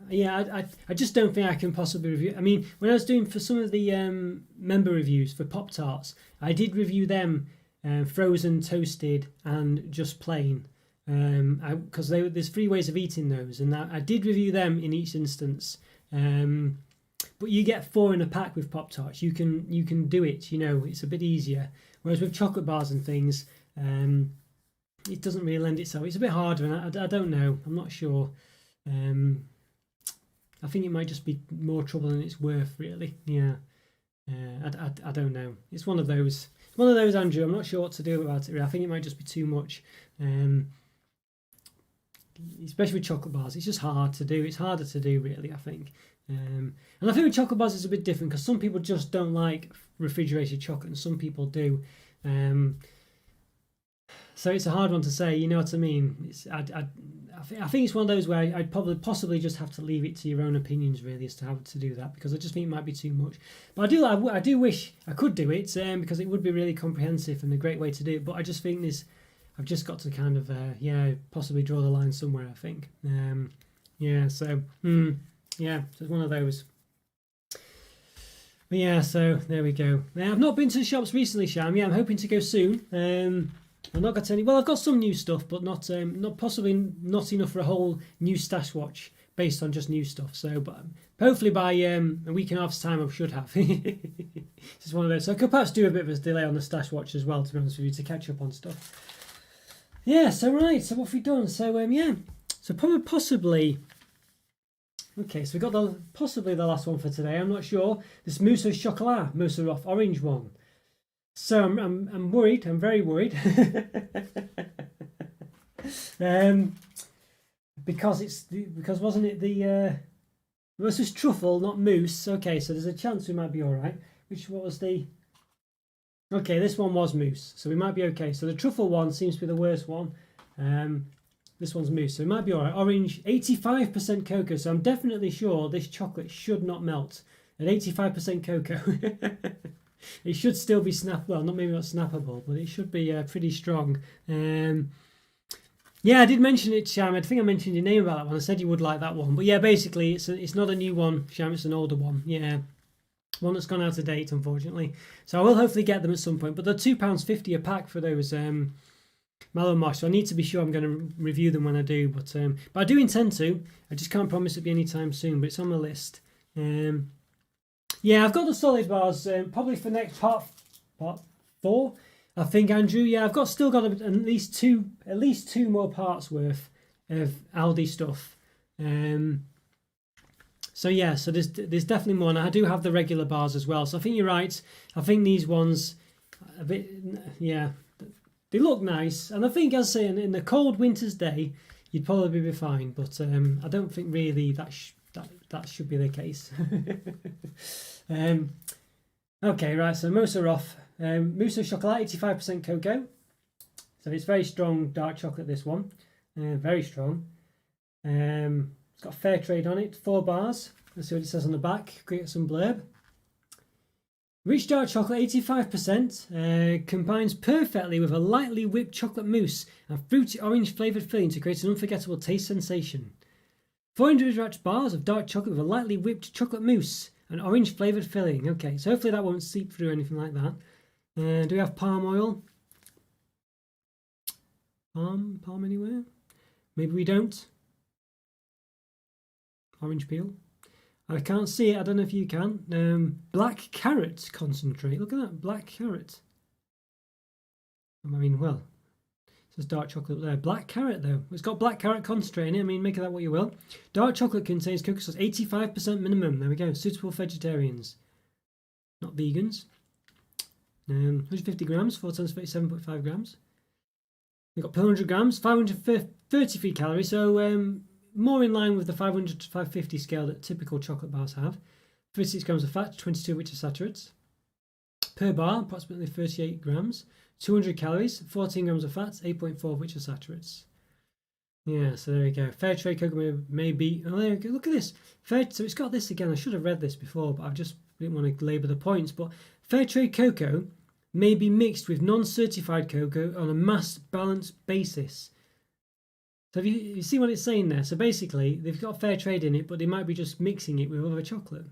Yeah, I just don't think I can possibly review. I mean, when I was doing for some of the member reviews for Pop-Tarts, I did review them frozen, toasted, and just plain. Because there's 3 ways of eating those, and I did review them in each instance. But you get 4 in a pack with Pop-Tarts. You can do it. You know, it's a bit easier. Whereas with chocolate bars and things, it doesn't really lend itself. It's a bit harder, and I don't know. I'm not sure. I think it might just be more trouble than it's worth, really. Yeah, I don't know. It's one of those, Andrew. I'm not sure what to do about it. Really. I think it might just be too much, especially with chocolate bars. It's just hard to do. It's harder to do, really. I think, and I think with chocolate bars it's a bit different because some people just don't like refrigerated chocolate, and some people do. So it's a hard one to say, you know what I mean? I think it's one of those where I'd possibly just have to leave it to your own opinions, really, as to how to do that, because I just think it might be too much. But I do wish I could do it, because it would be really comprehensive and a great way to do it. But I just think I've just got to kind of, possibly draw the line somewhere, I think. So it's one of those. But yeah, so there we go. Now, I've not been to the shops recently, Sham. Yeah, I'm hoping to go soon. I've not got any. Well, I've got some new stuff, but not possibly not enough for a whole new stash watch based on just new stuff. So, but hopefully by a week and a half's time, I should have. It's one of those. So I could perhaps do a bit of a delay on the stash watch as well, to be honest with you, to catch up on stuff. Yeah. So right. So what have we done? So So probably possibly. Okay, so we got possibly the last one for today. I'm not sure. This mousse au chocolat, mousse off orange one. So I'm worried. I'm very worried. Because wasn't it the this was truffle, not mousse. Okay, so there's a chance we might be all right. What was the? Okay, this one was mousse, so we might be okay. So the truffle one seems to be the worst one. This one's mousse, so it might be all right. Orange, 85% cocoa. So I'm definitely sure this chocolate should not melt at 85% cocoa. It should still be well, maybe not snappable, but it should be pretty strong. Yeah, I did mention it, Sham. I think I mentioned your name about that one. I said you would like that one. But yeah, basically, it's not a new one, Sham. It's an older one. Yeah, one that's gone out of date, unfortunately. So I will hopefully get them at some point. But they're £2.50 a pack for those Mallow Mosh. So I need to be sure I'm going to review them when I do. But I do intend to. I just can't promise it'll be any time soon. But it's on my list. Yeah, I've got the solid bars probably for next part 4. I think, Andrew. Yeah, I've still got at least two more parts worth of Aldi stuff. So yeah, so there's definitely more, and I do have the regular bars as well. So I think you're right. I think these ones a bit, yeah, they look nice, and I think, as I say, in the cold winter's day, you'd probably be fine. But I don't think really that should be the case. Okay, right, so mousse are off. Mousse au chocolat, 85% cocoa. So it's very strong dark chocolate, this one. Very strong. It's got fair trade on it, 4 bars. Let's see what it says on the back. Create some blurb. Rich dark chocolate, 85%, combines perfectly with a lightly whipped chocolate mousse and fruity orange flavoured filling to create an unforgettable taste sensation. 400 bars of dark chocolate with a lightly whipped chocolate mousse and orange flavoured filling. Okay, so hopefully that won't seep through anything like that. Do we have palm oil? Palm anywhere? Maybe we don't. Orange peel. I can't see it. I don't know if you can. Black carrot concentrate. Look at that, black carrot. I mean, well, it says dark chocolate there. Black carrot though. It's got black carrot concentrate in it. I mean, make of that what you will. Dark chocolate contains cocoa sauce, 85% minimum. There we go. Suitable for vegetarians, not vegans. 150 grams, 4 times 37.5 grams. We've got per 100 grams, 533 calories. So more in line with the 500 to 550 scale that typical chocolate bars have. 36 grams of fat, 22 which are saturates. Per bar, approximately 38 grams. 200 calories, 14 grams of fat, 8.4 of which are saturates. Yeah, so there we go. Fair trade cocoa may be. Oh, there we go. Look at this. So it's got this again. I should have read this before, but I just didn't want to labour the points. But fair trade cocoa may be mixed with non-certified cocoa on a mass balance basis. So you see what it's saying there? So basically, they've got fair trade in it, but they might be just mixing it with other chocolate.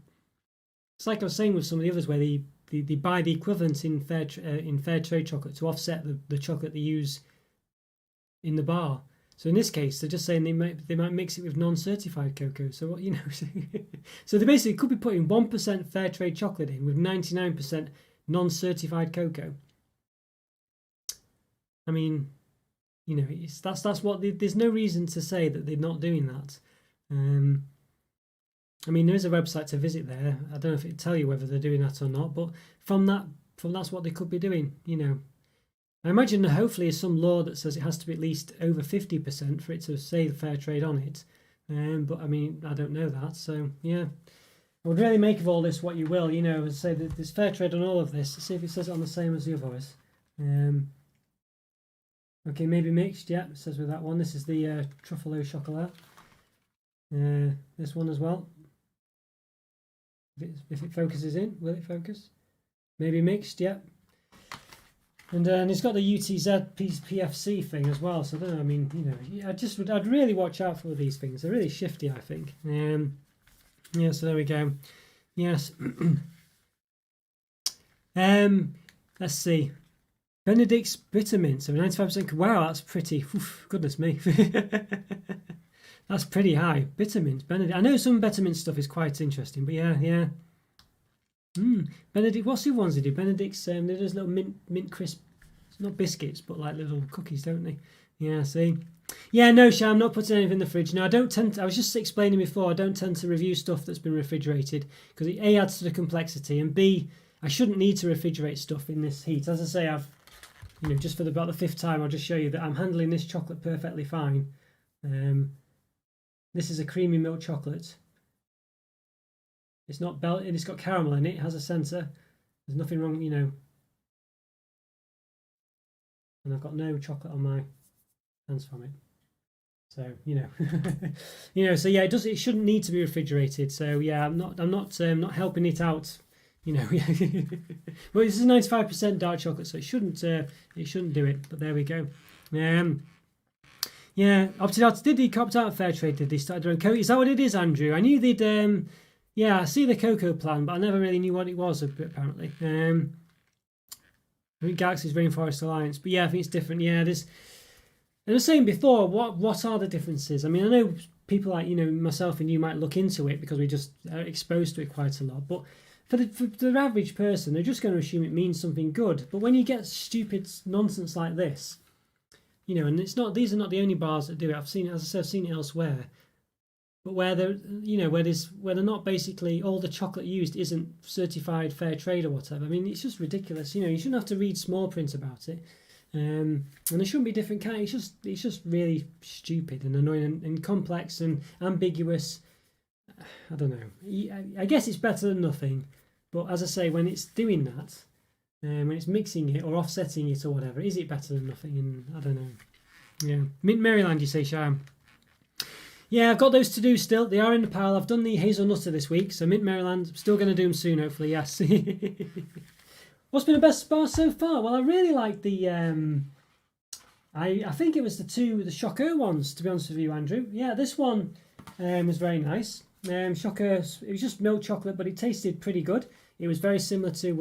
It's like I was saying with some of the others where they buy the equivalent in fair trade chocolate to offset the chocolate they use in the bar. So in this case, they're just saying they might mix it with non-certified cocoa. So what so they basically could be putting 1% fair trade chocolate in with 99% non-certified cocoa. I mean, that's what there's no reason to say that they're not doing that. I mean, there is a website to visit there. I don't know if it'll tell you whether they're doing that or not, but from that's what they could be doing. I imagine that hopefully there's some law that says it has to be at least over 50% for it to say fair trade on it. But I mean, I don't know that. So yeah, I would really make of all this what you will. Say that there's fair trade on all of this. Let's see if it says it on the same as the others. Okay, maybe mixed. Yeah, it says with that one. This is the Chocolo chocolate. This one as well. If it focuses in, will it focus? Maybe mixed. Yeah. And it's got the UTZ PFC thing as well. So I don't know. I mean, I'd really watch out for these things. They're really shifty, I think. Yeah. So there we go. Yes. Let's see. Benedict's bitter mint, so 95%. Wow, that's pretty. Oof, goodness me. That's pretty high. Bitter mint, Benedict. I know some bitter mint stuff is quite interesting, but yeah. Benedict, what's the ones they do? Benedict's, they do those little mint crisp, it's not biscuits, but like little cookies, don't they? Yeah, see. Yeah, no, Sha, I'm not putting anything in the fridge. No, I was just explaining before, I don't tend to review stuff that's been refrigerated because it A, adds to the complexity, and B, I shouldn't need to refrigerate stuff in this heat. As I say, I've, just for about the 5th time, I'll just show you that I'm handling this chocolate perfectly fine. This is a creamy milk chocolate. It's not it's got caramel in it. It has a sensor. There's nothing wrong, And I've got no chocolate on my hands from it. So so yeah, it shouldn't need to be refrigerated. So yeah, I'm not helping it out. Well, this is 95% dark chocolate, so it shouldn't do it. But there we go. Yeah, opted out. Did they opt out of fair trade? Did they start their own cocoa? Is that what it is, Andrew? I knew they'd. I see the cocoa plan, but I never really knew what it was. Apparently, I think Galaxy's Rainforest Alliance, but yeah, I think it's different. Yeah, there's. And I was saying before, what are the differences? I mean, I know people like myself and you might look into it because we just are exposed to it quite a lot, but. For the average person, they're just going to assume it means something good. But when you get stupid nonsense like this, and these are not the only bars that do it. I've seen it, as I said, I've seen it elsewhere. But where they're not basically all the chocolate used isn't certified fair trade or whatever. I mean, it's just ridiculous. You shouldn't have to read small print about it. And there shouldn't be different kinds. It's just really stupid and annoying and complex and ambiguous. I don't know. I guess it's better than nothing. But as I say, when it's doing that, when it's mixing it or offsetting it or whatever, is it better than nothing? And I don't know. Yeah. Mint Maryland, you say, Sham? Yeah, I've got those to do still. They are in the pile. I've done the hazelnutter this week, so Mint Maryland, still going to do them soon, hopefully, yes. What's been the best bar so far? Well, I really like the... I think it was the Chocolo ones, to be honest with you, Andrew. Yeah, this one was very nice. Chocolo, it was just milk chocolate, but it tasted pretty good. It was very similar to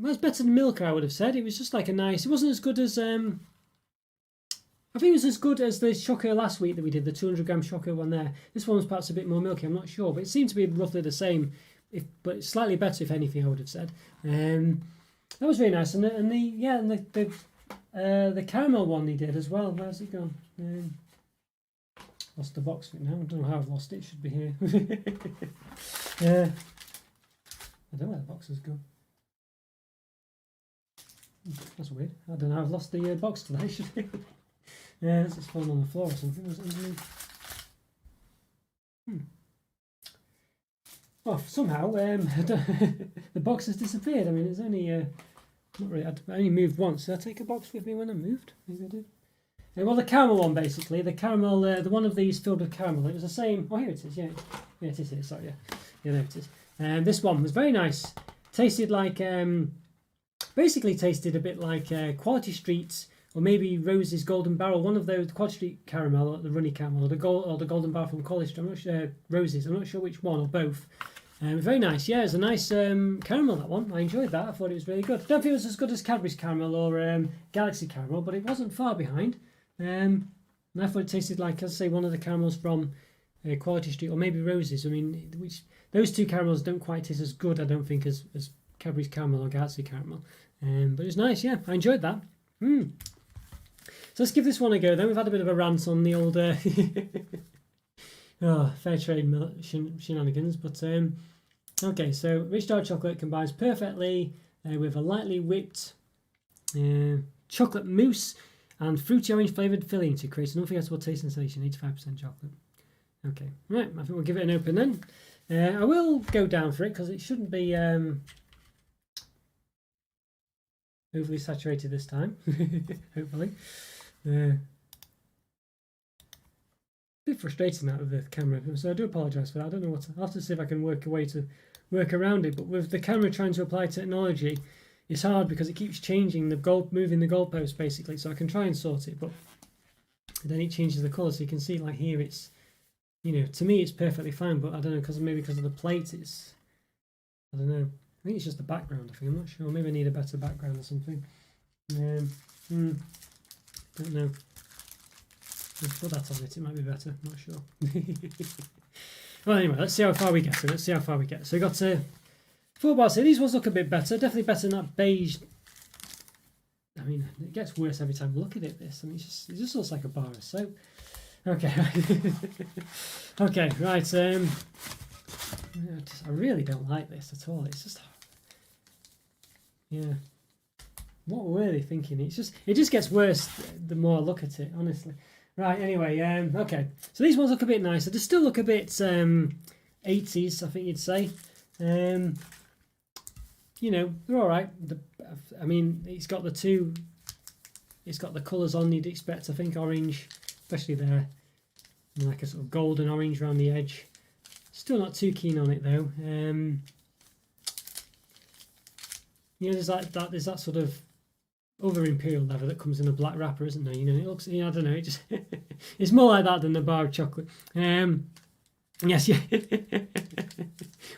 was better than Milka, I would have said. It was just like a nice. It wasn't as good as I think it was as good as the Chocolo last week that we did, the 200-gram Chocolo one there. This one was perhaps a bit more milky, I'm not sure, but it seemed to be roughly the same, but slightly better, if anything, I would have said. That was really nice, and the caramel one he did as well. Where's it gone? Lost the box of it now. I don't know how I've lost it. It should be here. I don't know where the box has gone. That's weird. I don't know. I've lost the box today. Yeah, it's fallen on the floor or something. Was it underneath? Well, somehow the box has disappeared. I mean, it's only not really. I only moved once. Did I take a box with me when I moved? Maybe I did. Well, the caramel one basically. The caramel. The one of these filled with caramel. It was the same. Oh, here it is. Yeah, it is here. Sorry. Yeah, there it is. This one was very nice. Tasted like basically tasted a bit like Quality Street's. Or maybe Rose's Golden Barrel, one of those Quad Street caramel, or the runny caramel, or the Golden Barrel from College Street. I'm not sure Rose's. I'm not sure which one or both. Very nice. Yeah, it's a nice caramel, that one. I enjoyed that. I thought it was really good. I don't think it was as good as Cadbury's caramel or Galaxy caramel, but it wasn't far behind. And I thought it tasted like, as I say, one of the caramels from Quality Street, or maybe Rose's. I mean, those two caramels don't quite taste as good, I don't think, as Cadbury's caramel or Galaxy caramel. But it's nice. Yeah, I enjoyed that. So let's give this one a go then. We've had a bit of a rant on the old fair trade shenanigans, but okay, so rich dark chocolate combines perfectly with a lightly whipped chocolate mousse and fruity orange flavoured filling to create an unforgettable taste sensation, 85% chocolate. Okay, right, I think we'll give it an open then. I will go down for it because it shouldn't be overly saturated this time, hopefully. A bit frustrating that with the camera, so I do apologise for that. I don't know I'll have to see if I can work a way to work around it, but with the camera trying to apply technology, it's hard because it keeps changing moving the goalpost basically, so I can try and sort it, but then it changes the colour, so you can see like here it's, to me it's perfectly fine, but I don't know, because of the plate it's, I don't know, I think it's just the background, I'm not sure, maybe I need a better background or something. Don't know. Let's put that on it, it might be better, I'm not sure. Well, anyway, let's see how far we get. So we got 4 bars here. These ones look a bit better, definitely better than that beige. I mean, it gets worse every time I look at it, this. I mean, it just looks like a bar of soap. Okay. Okay, right. I really don't like this at all. It's just, yeah. What were they thinking? It just gets worse the more I look at it, honestly. Right, anyway, okay. So these ones look a bit nicer. They still look a bit 80s, I think you'd say. They're all right. I mean, it's got the colours on you'd expect, I think, orange, especially there. And like a sort of golden orange around the edge. Still not too keen on it, though. There's that sort of other imperial leather that comes in a black wrapper, isn't there? It looks, I don't know, it just it's more like that than a bar of chocolate. Yes, yeah.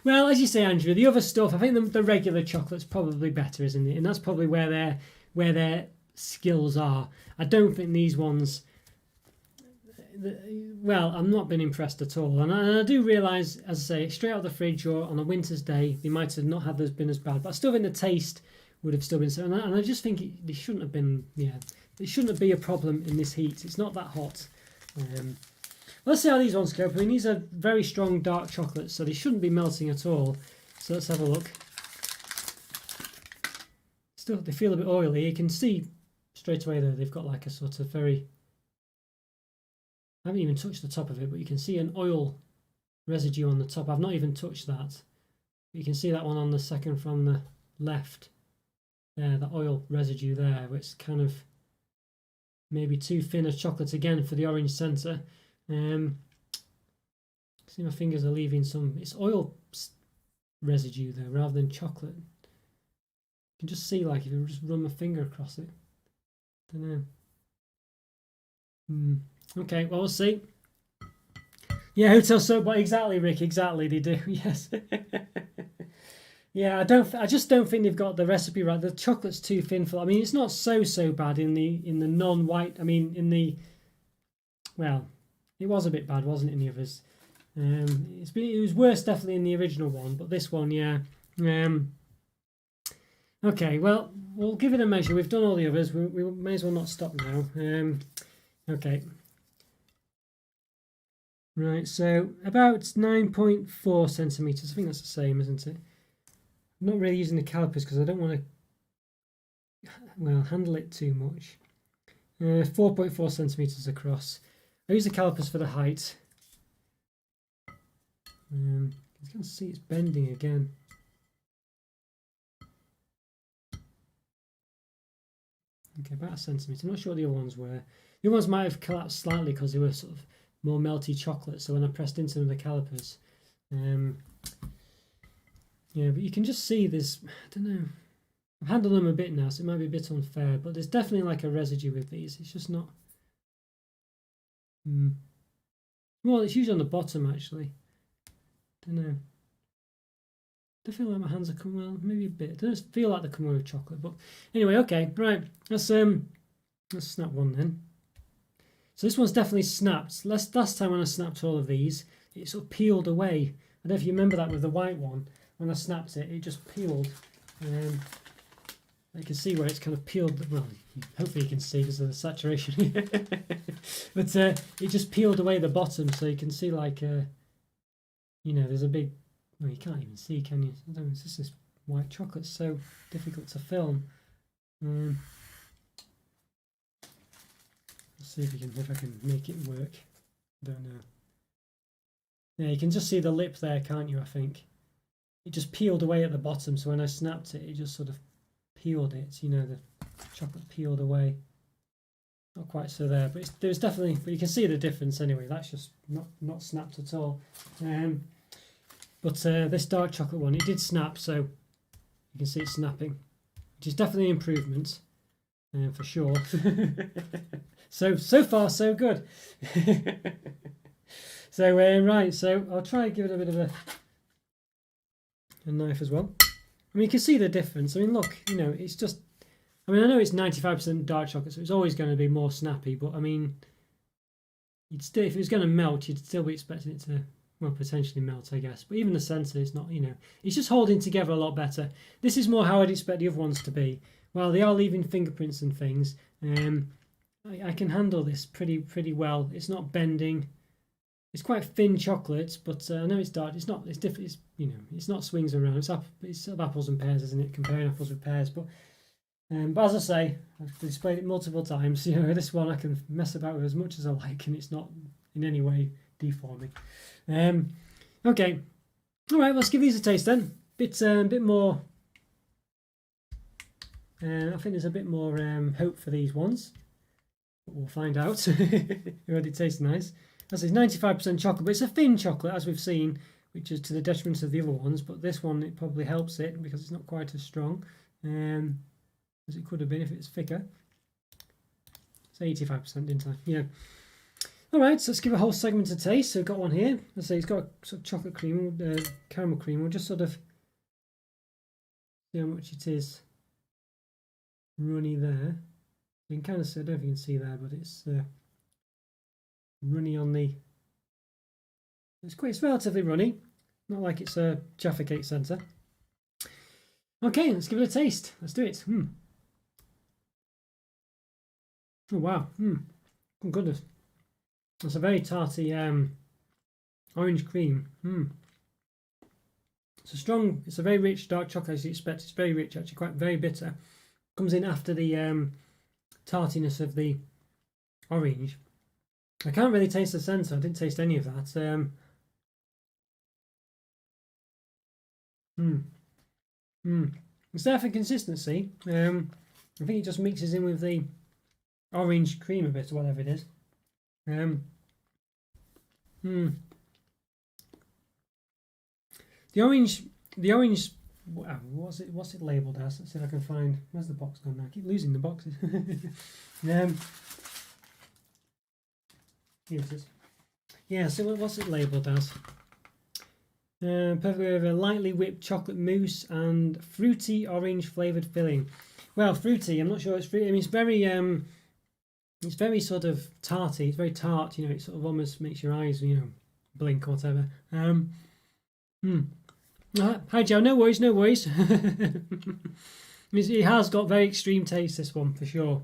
Well, as you say, Andrew, the other stuff, I think the regular chocolate's probably better, isn't it? And that's probably where their skills are. I don't think these ones. Well, I've not been impressed at all, and I do realise, as I say, straight out of the fridge or on a winter's day, they might have not had those been as bad, but I still think the taste would have still been so, and I just think they shouldn't have been. Yeah, it shouldn't be a problem in this heat. It's not that hot. Let's see how these ones go. I mean, these are very strong dark chocolates, so they shouldn't be melting at all. So let's have a look. Still, they feel a bit oily. You can see straight away though they've got like a sort of very. I haven't even touched the top of it, but you can see an oil residue on the top. I've not even touched that. You can see that one on the second from the left. There, the oil residue there, which kind of maybe too thin as chocolate again for the orange centre. See, my fingers are leaving some. It's oil residue there rather than chocolate. You can just see, like, if I just run my finger across it. Don't know. Okay, well, we'll see. Yeah, hotel soap, but exactly, Rick, exactly, they do, yes. Yeah, I just don't think they've got the recipe right. The chocolate's too thin for. I mean, it's not so bad in the non-white. I mean, well, it was a bit bad, wasn't it, in the others? It was worse definitely in the original one, but this one, yeah. Okay, well, we'll give it a measure. We've done all the others. We may as well not stop now. Okay. Right, so about 9.4 centimeters. I think that's the same, isn't it? I'm not really using the calipers because I don't want to, well, handle it too much. 4.4 centimeters across. I use the calipers for the height. You can see it's bending again. Okay, about a centimetre. I'm not sure what the other ones were. The other ones might have collapsed slightly because they were sort of more melty chocolate. So when I pressed into them, the calipers, yeah, but you can just see there's, I don't know. I've handled them a bit now, so it might be a bit unfair, but there's definitely like a residue with these. It's just not. Well, it's usually on the bottom actually. Don't know. I feel like my hands are coming, well, maybe a bit. It does feel like they're coming with chocolate, but anyway, okay, right. Let's snap one then. So this one's definitely snapped. Last time when I snapped all of these, it sort of peeled away. I don't know if you remember that with the white one. When I snapped it, it just peeled. You can see where it's kind of peeled. Well, hopefully you can see because of the saturation. But it just peeled away the bottom, so you can see like, you know, there's a big. Well, you can't even see, can you? I don't know, it's just this white chocolate. So difficult to film. Let's see if I can make it work. Don't know. Yeah, you can just see the lip there, can't you? I think it just peeled away at the bottom. So when I snapped it, it just sort of peeled it. You know, the chocolate peeled away. Not quite so there, but there's definitely. But you can see the difference anyway. That's just not snapped at all. But this dark chocolate one, it did snap, so you can see it snapping, which is definitely an improvement, for sure. So far, so good. So right, so I'll try and give it a bit of a knife as well. I mean, you can see the difference. I mean, look, you know, it's just. I mean, I know it's 95% dark chocolate, so it's always going to be more snappy. But I mean, you'd still, if it was going to melt, you'd still be expecting it to. Well, potentially melt, I guess. But even the centre is not, you know, it's just holding together a lot better. This is more how I'd expect the other ones to be. While they are leaving fingerprints and things, I can handle this pretty well. It's not bending. It's quite thin chocolate, but I know it's dark. It's not. It's different. It's, you know, it's not swings around. It's sort of apples and pears, isn't it? Comparing apples with pears, but as I say, I've displayed it multiple times. You know, this one I can mess about with as much as I like, and it's not in any way deforming. Okay, all right. Let's give these a taste then. Bit more. I think there's a bit more hope for these ones. But we'll find out. It already tastes nice. As it's 95% chocolate, but it's a thin chocolate, as we've seen, which is to the detriment of the other ones. But this one, it probably helps it because it's not quite as strong as it could have been if it's thicker. It's 85%, didn't I? Yeah. All right, so let's give a whole segment a taste. So we've got one here. Let's say it's got a sort of chocolate cream, caramel cream. We'll just sort of see how much it is runny there. You can kind of see, I don't know if you can see there, but it's runny on the. It's relatively runny, not like it's a Jaffa Cake centre. Okay, let's give it a taste. Let's do it. Oh wow. Oh goodness. It's a very tarty orange cream. It's a very rich dark chocolate as you expect. It's very rich, actually, very bitter. Comes in after the tartiness of the orange. I can't really taste the centre. I didn't taste any of that. It's there for consistency. I think it just mixes in with the orange cream a bit or whatever it is. The orange. What's it labelled as? Let's see if I can find. Where's the box gone now? I keep losing the boxes. Here it is. Yeah. So what's it labelled as? Perfect with a lightly whipped chocolate mousse and fruity orange flavoured filling. Well, fruity, I'm not sure it's fruity. I mean, it's very sort of tarty. It's very tart, you know, it sort of almost makes your eyes, you know, blink or whatever. Hi, Joe. No worries, no worries. It has got very extreme taste, this one, for sure.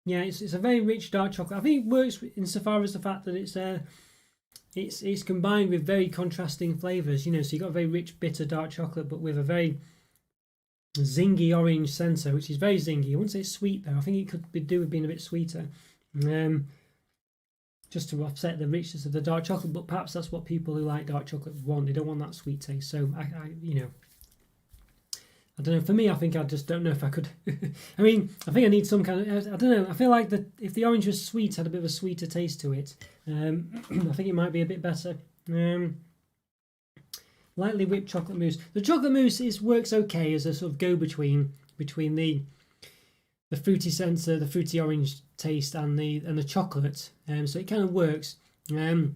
Yeah, it's a very rich dark chocolate. I think it works insofar as the fact that it's combined with very contrasting flavours. You know, so you've got a very rich, bitter dark chocolate, but with a very zingy orange centre, which is very zingy. I wouldn't say it's sweet though. I think it could do with being a bit sweeter, just to offset the richness of the dark chocolate. But perhaps that's what people who like dark chocolate want. They don't want that sweet taste. So I don't know. For me, I think I just don't know if I could. I mean, I think I need some kind of. I don't know. I feel like that if the orange was sweet, had a bit of a sweeter taste to it. I think it might be a bit better. Lightly whipped chocolate mousse. The chocolate mousse works okay as a sort of go-between between the fruity centre, the fruity orange taste, and the chocolate. So it kind of works. But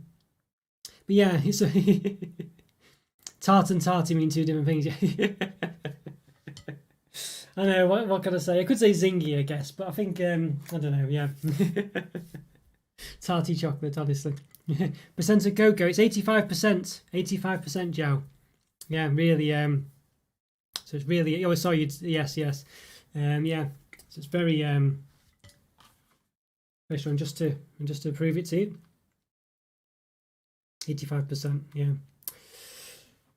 yeah, it's tart and tarty mean two different things. I know, what can I say? I could say zingy, I guess, but I think, I don't know, yeah. Tarty chocolate, honestly. Percent of cocoa, it's 85%. 85%, Joe. Yeah, really, so it's really, oh, sorry, yes. Yeah, so it's very, very strong, just to prove it to you. 85%, yeah.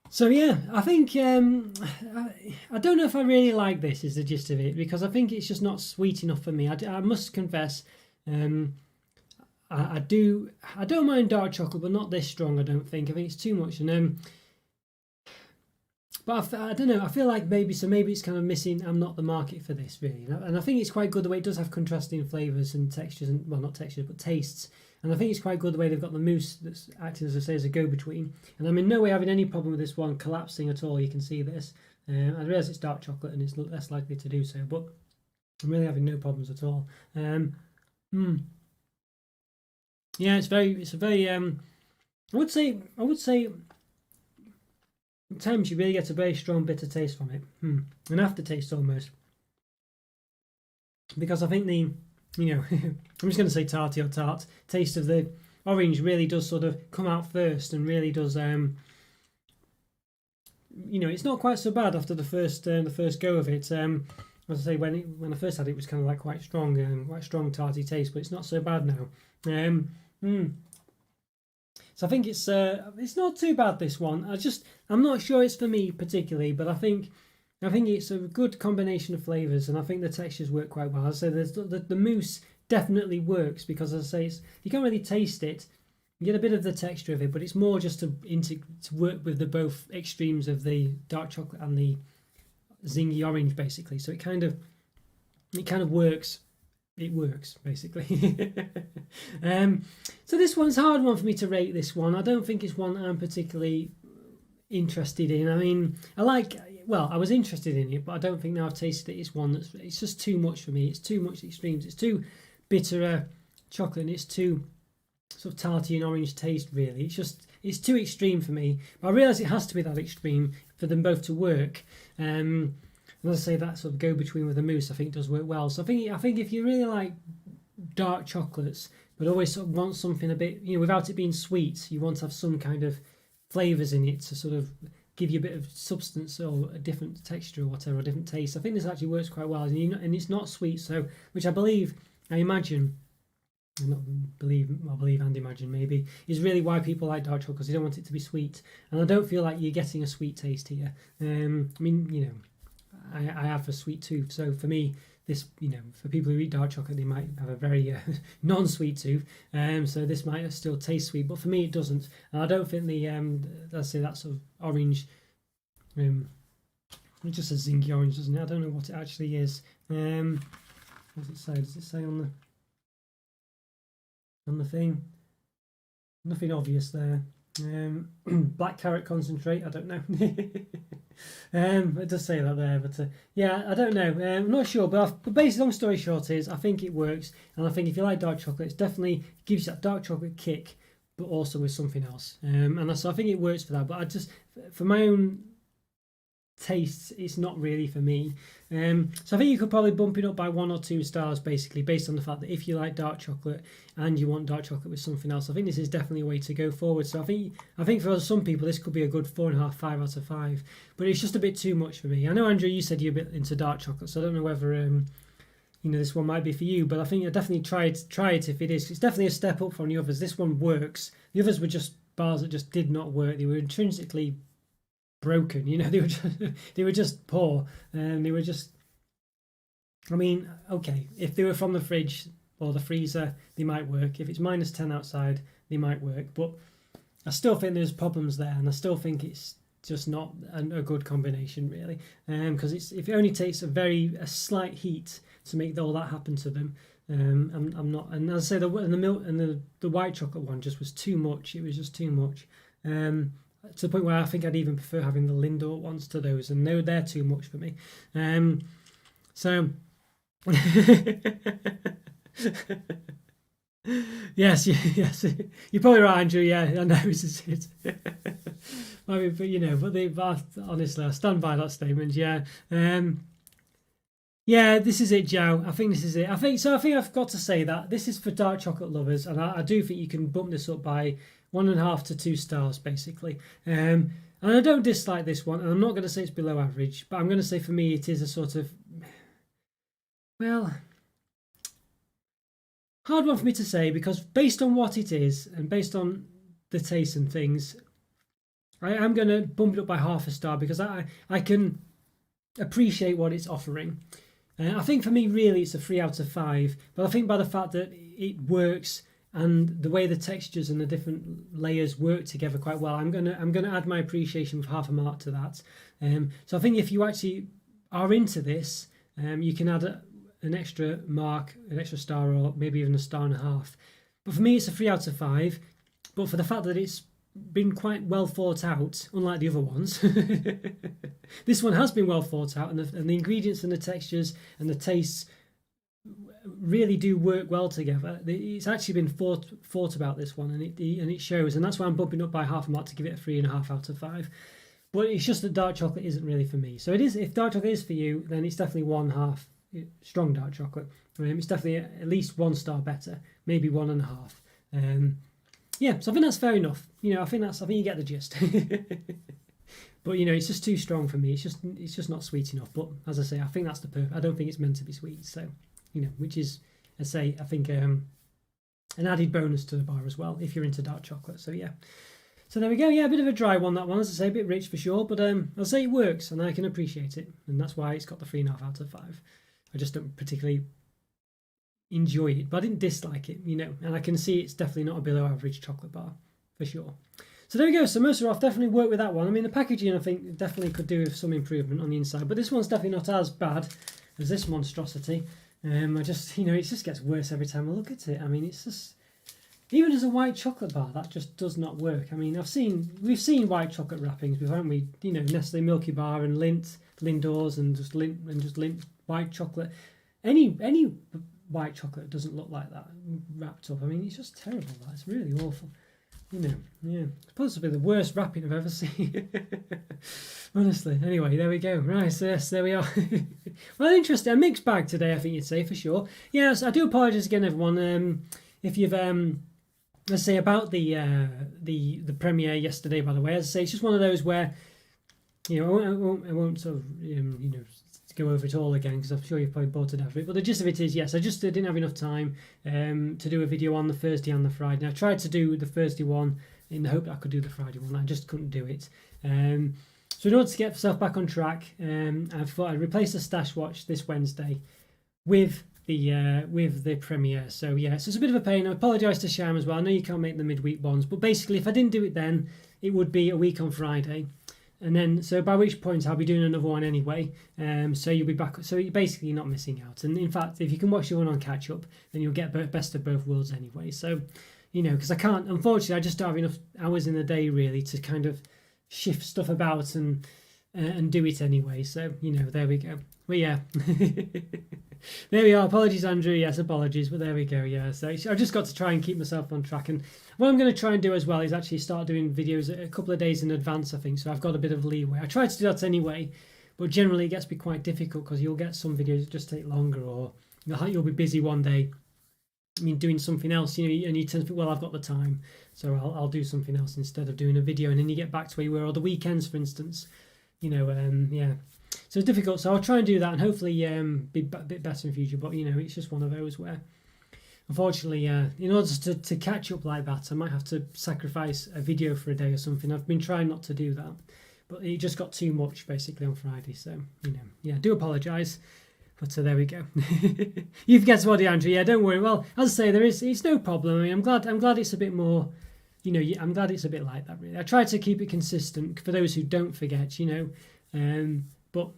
So yeah, I think I don't know if I really like this, is the gist of it, because I think it's just not sweet enough for me. I must confess, I don't mind dark chocolate, but not this strong. I don't think. I think it's too much, and but I don't know. I feel like maybe it's kind of missing. I'm not the market for this really, and I think it's quite good the way it does have contrasting flavours and textures, and well, not textures but tastes. And I think it's quite good the way they've got the mousse that's acting, as I say, as a go-between. And I'm in no way having any problem with this one collapsing at all. You can see this. I realise it's dark chocolate and it's less likely to do so, but I'm really having no problems at all. Yeah, it's a very. I would say at times you really get a very strong bitter taste from it, an aftertaste almost. Because I think I'm just going to say tarty or tart taste of the orange really does sort of come out first, and really does it's not quite so bad after the first go of it. As I say, when I first had it, it was kind of like quite strong tarty taste, but it's not so bad now. So I think it's not too bad, this one. I'm not sure it's for me particularly, but I think it's a good combination of flavours, and I think the textures work quite well. As I say, the mousse definitely works, because, as I say, you can't really taste it. You get a bit of the texture of it, but it's more just to work with the both extremes of the dark chocolate and the zingy orange, basically. So it kind of works. It works, basically. So this one's a hard one for me to rate. This one, I don't think it's one I'm particularly interested in. I mean, I was interested in it, but I don't think now I've tasted it, it's one it's just too much for me. It's too much extremes. It's too bitter chocolate, and it's too sort of tarty and orange taste, really. It's too extreme for me. But I realise it has to be that extreme for them both to work. And as I say, that sort of go-between with the mousse, I think, does work well. So I think if you really like dark chocolates, but always sort of want something a bit, without it being sweet, you want to have some kind of flavours in it to sort of give you a bit of substance or a different texture or whatever, a different taste. I think this actually works quite well, and it's not sweet, so which I imagine and imagine maybe is really why people like dark chocolate, because they don't want it to be sweet, and I don't feel like you're getting a sweet taste here. I have a sweet tooth, so for me, this, for people who eat dark chocolate, they might have a very non-sweet tooth, so this might still taste sweet, but for me it doesn't. And I don't think let's say that sort of orange, it just says zingy orange, doesn't it? I don't know what it actually is. What does it say? Does it say on the thing? Nothing obvious there. Black carrot concentrate, I don't know. It does say that there, but yeah, I don't know. I'm not sure, but basically, long story short is I think it works, and I think if you like dark chocolate, it definitely gives you that dark chocolate kick, but also with something else. So I think it works for that. But I just, for my own tastes, it's not really for me. So I think you could probably bump it up by 1 or 2 stars, basically, based on the fact that if you like dark chocolate and you want dark chocolate with something else, I think this is definitely a way to go forward. So I think for some people this could be a good 4.5, 5 out of 5, but it's just a bit too much for me. I know, Andrew, you said you're a bit into dark chocolate, so I don't know whether this one might be for you, but I think I definitely try it if it is. It's definitely a step up from the others. This one works. The others were just bars that just did not work. They were intrinsically broken, they were just poor, and they were just, I mean, okay, if they were from the fridge or the freezer, they might work. If it's -10 outside, they might work, but I still think there's problems there, and I still think it's just not a good combination, really, because if it only takes a slight heat to make all that happen to them. I'm not, and as I say, the milk and the white chocolate one just was too much. It was just too much. To the point where I think I'd even prefer having the Lindor ones to those, and they're too much for me. So yes, you're probably right, Andrew. Yeah, I know it's I mean, but honestly, I stand by that statement. Yeah. Yeah, this is it, Joe. I think this is it. I think I've got to say that this is for dark chocolate lovers, and I do think you can bump this up by 1.5 to 2 stars, basically. And I don't dislike this one, and I'm not going to say it's below average, but I'm going to say for me it is a sort of, well, hard one for me to say, because based on what it is and based on the taste and things, I am going to bump it up by 0.5 star, because I can appreciate what it's offering. I think for me, really, it's a 3 out of 5, but I think by the fact that it works and the way the textures and the different layers work together quite well, I'm gonna add my appreciation for 0.5 mark to that. So I think if you actually are into this, you can add an extra mark, an extra star, or maybe even 1.5 stars. But for me, it's a 3 out of 5. But for the fact that it's been quite well thought out, unlike the other ones, this one has been well thought out, and the ingredients and the textures and the tastes really do work well together. It's actually been thought about, this one, and it shows, and that's why I'm bumping up by 0.5 mark to give it a 3.5 out of 5. But it's just that dark chocolate isn't really for me. So it is. If dark chocolate is for you, then it's definitely 1.5 strong dark chocolate. It's definitely at least 1 star better, maybe 1.5. Yeah, so I think that's fair enough. I think you get the gist. But it's just too strong for me. It's just not sweet enough. But as I say, I think that's I don't think it's meant to be sweet. So which is, I think an added bonus to the bar as well if you're into dark chocolate. So yeah. So there we go. Yeah, a bit of a dry one, that one. As I say, a bit rich for sure, but I'll say it works and I can appreciate it, and that's why it's got the 3.5 out of 5. I just don't particularly enjoy it, but I didn't dislike it, and I can see it's definitely not a below average chocolate bar for sure. So there we go. So Merceroff definitely worked with that one. I mean, the packaging I think definitely could do with some improvement on the inside, but this one's definitely not as bad as this monstrosity. It just gets worse every time I look at it. I mean, it's just, even as a white chocolate bar, that just does not work. I mean, we've seen white chocolate wrappings before, haven't we? Nestle Milky Bar and Lindors, and just Lindt white chocolate. Any white chocolate doesn't look like that wrapped up. I mean, it's just terrible. That's really awful. Yeah, it's possibly the worst wrapping I've ever seen. Honestly. Anyway, there we go. Right, so yes, there we are. Well, interesting. A mixed bag today, I think you'd say, for sure. Yes, I do apologise again, everyone. If you've let's say about the premiere yesterday, by the way, as I say, it's just one of those where I won't sort of go over it all again, because I'm sure you're probably bored to death of it. But the gist of it is, yes, I just didn't have enough time to do a video on the Thursday and the Friday. And I tried to do the Thursday one in the hope that I could do the Friday one. I just couldn't do it. So in order to get myself back on track, I thought I'd replace the Stash Watch this Wednesday with the premiere. So yeah, so it's a bit of a pain. I apologise to Sham as well. I know you can't make the midweek ones, but basically if I didn't do it then, it would be a week on Friday. And then, so by which point I'll be doing another one anyway. So you'll be back. So you're basically not missing out. And in fact, if you can watch the one on catch up, then you'll get best of both worlds anyway. So, you know, because I can't, unfortunately, I just don't have enough hours in the day really to kind of shift stuff about and do it anyway. So, you know, there we go. Well, yeah. There we are. Apologies, Andrew. Yes, apologies, but there we go. Yeah, so I've just got to try and keep myself on track. And what I'm going to try and do as well is actually start doing videos a couple of days in advance, I think. So I've got a bit of leeway. I try to do that anyway, but generally it gets to be quite difficult because you'll get some videos that just take longer, or you'll be busy one day, I mean, doing something else, you know, and you tend to think, well, I've got the time, so I'll do something else instead of doing a video, and then you get back to where you were, or the weekends, for instance, you know, yeah. So it's difficult, so I'll try and do that and hopefully be a bit better in future, but, you know, it's just one of those where, unfortunately, in order to catch up like that, I might have to sacrifice a video for a day or something. I've been trying not to do that, but it just got too much, basically, on Friday, so, you know, yeah, I do apologise. But there we go. You've guessed what, Andrew. Yeah, don't worry. Well, as I say, it's no problem. I mean, I'm glad it's a bit more, you know, I'm glad it's a bit like that, really. I try to keep it consistent for those who don't forget, you know. But,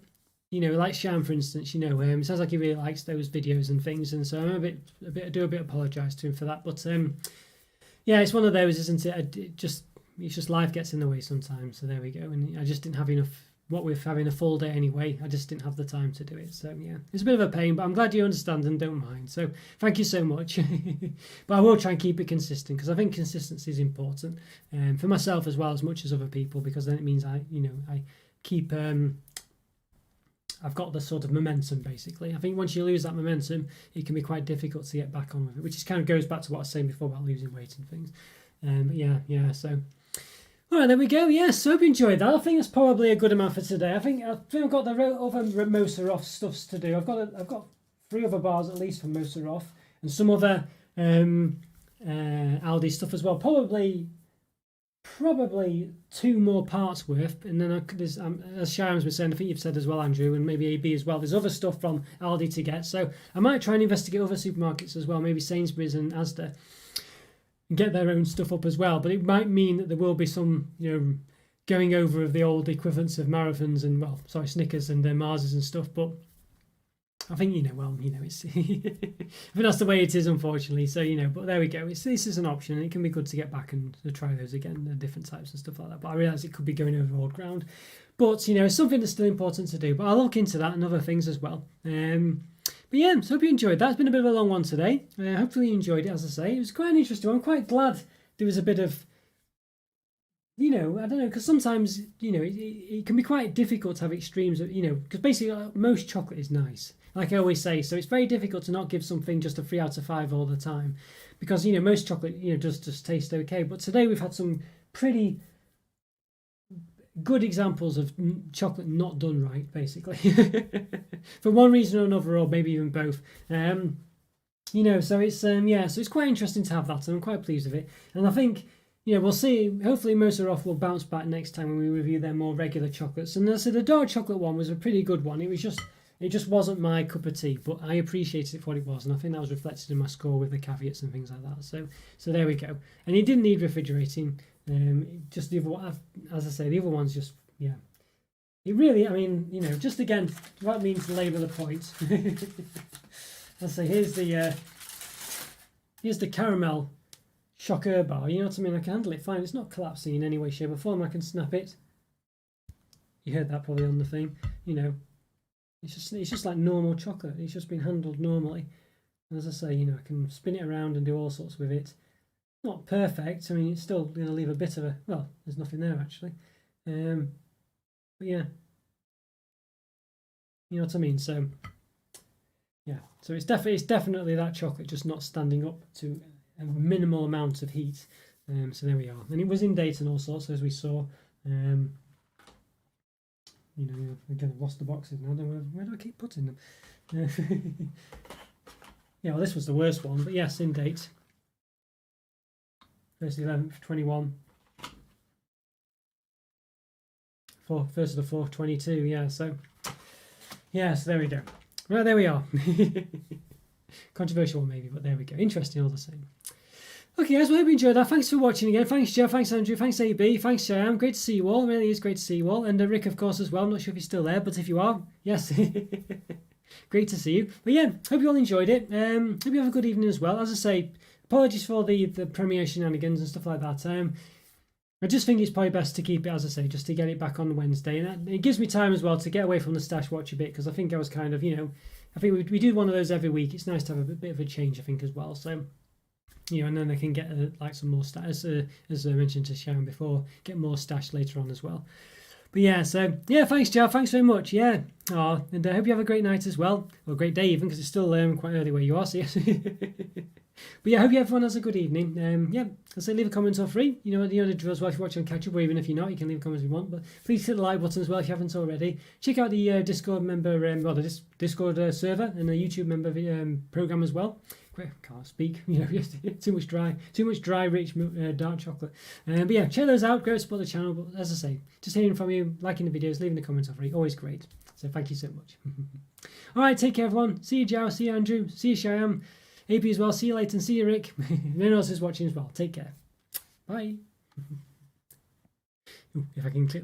you know, like Sham, for instance, you know, it sounds like he really likes those videos and things, and so I'm I do apologise to him for that. But yeah, it's one of those, isn't it? It's just life gets in the way sometimes. So there we go. And I just didn't have enough. What with having a full day anyway, I just didn't have the time to do it. So yeah, it's a bit of a pain, but I'm glad you understand and don't mind. So thank you so much. But I will try and keep it consistent, because I think consistency is important, for myself as well as much as other people, because then it means I keep I've got the sort of momentum, basically. I think once you lose that momentum, it can be quite difficult to get back on with it, which is kind of goes back to what I was saying before about losing weight and things. But yeah. So. All right, there we go. Yes, so hope you enjoyed that. I think that's probably a good amount for today. I think I've got the other Moser off stuffs to do. I've got 3 other bars at least from Moser off, and some other Aldi stuff as well. Probably 2 more parts worth, and then there's as Sharon's been saying, I think you've said as well, Andrew, and maybe AB as well. There's other stuff from Aldi to get, so I might try and investigate other supermarkets as well, maybe Sainsbury's and Asda, and get their own stuff up as well. But it might mean that there will be some, you know, going over of the old equivalents of marathons and, Snickers and Marses and stuff. But I think, it's I think that's the way it is, unfortunately. So, but there we go. This is an option, and it can be good to get back and to try those again, the different types and stuff like that. But I realise it could be going over old ground. But, it's something that's still important to do. But I'll look into that and other things as well. But yeah, so hope you enjoyed that. It's been a bit of a long one today. Hopefully you enjoyed it, as I say. It was quite an interesting one. I'm quite glad there was a bit of, I don't know, because sometimes, it can be quite difficult to have extremes, because basically most chocolate is nice, like I always say. So it's very difficult to not give something just a 3 out of 5 all the time, because, most chocolate, does just taste okay. But today we've had some pretty good examples of chocolate not done right, basically, for one reason or another, or maybe even both. So it's so it's quite interesting to have that, and I'm quite pleased with it. And I think, we'll see. Hopefully, Moser Off will bounce back next time when we review their more regular chocolates. And so the dark chocolate one was a pretty good one. It just wasn't my cup of tea, but I appreciated it for what it was, and I think that was reflected in my score with the caveats and things like that. So there we go. And it didn't need refrigerating. Just the other, as I say, the other ones just, yeah. It really, just again, without meaning to labour the point. As I say, here's the caramel chocolate bar. You know what I mean? I can handle it fine. It's not collapsing in any way, shape, or form. I can snap it. You heard that probably on the thing. It's just like normal chocolate. It's just been handled normally. And as I say, I can spin it around and do all sorts with it. Not perfect. It's still going to leave a bit of a... Well, there's nothing there, actually. But yeah. You know what I mean? So, yeah. So it's definitely that chocolate just not standing up to a minimal amount of heat. So there we are. And it was in date and all sorts, as we saw. Again, I've lost the boxes now. Where do I keep putting them? Yeah, well, this was the worst one. But yes, in date. 1st of the 11th, 21. 1st of the 4th, 22. Yeah, so there we go. Right, there we are. Controversial maybe, but there we go. Interesting all the same. Okay, guys, well, I hope you enjoyed that. Thanks for watching again. Thanks, Jeff. Thanks, Andrew. Thanks, AB. Thanks, Cheyenne. Great to see you all. It really is great to see you all. And Rick, of course, as well. I'm not sure if he's still there, but if you are, yes. Great to see you. But yeah, hope you all enjoyed it. Hope you have a good evening as well. As I say, apologies for the premiere shenanigans and stuff like that. I just think it's probably best to keep it, as I say, just to get it back on Wednesday. And it gives me time as well to get away from the Stash Watch a bit, because I think I was kind of, I think we do one of those every week. It's nice to have a bit of a change, I think, as well. So, and then I can get like some more stash, as I mentioned to Sharon before, get more stash later on as well. But yeah, so yeah, thanks, Joe. Thanks very much. Yeah. And I hope you have a great night as well, or a great day even, because it's still quite early where you are. So yes. But yeah, I hope everyone has a good evening. Yeah, I'll say leave a comment or free. You know the drill as well. If you're watching on catch up, or even if you're not, you can leave comments if you want. But please hit the like button as well if you haven't already. Check out the Discord member, the Discord server and the YouTube member program as well. Can't speak. Too much dry, rich dark chocolate. But yeah, check those out. Go support the channel. But as I say, just hearing from you, liking the videos, leaving the comments are free. Always great. So thank you so much. All right, take care, everyone. See you, Joe. See you, Andrew. See you, Shyam. AP as well. See you later. See you, Rick. Anyone else is watching as well. Take care. Bye. If I can click the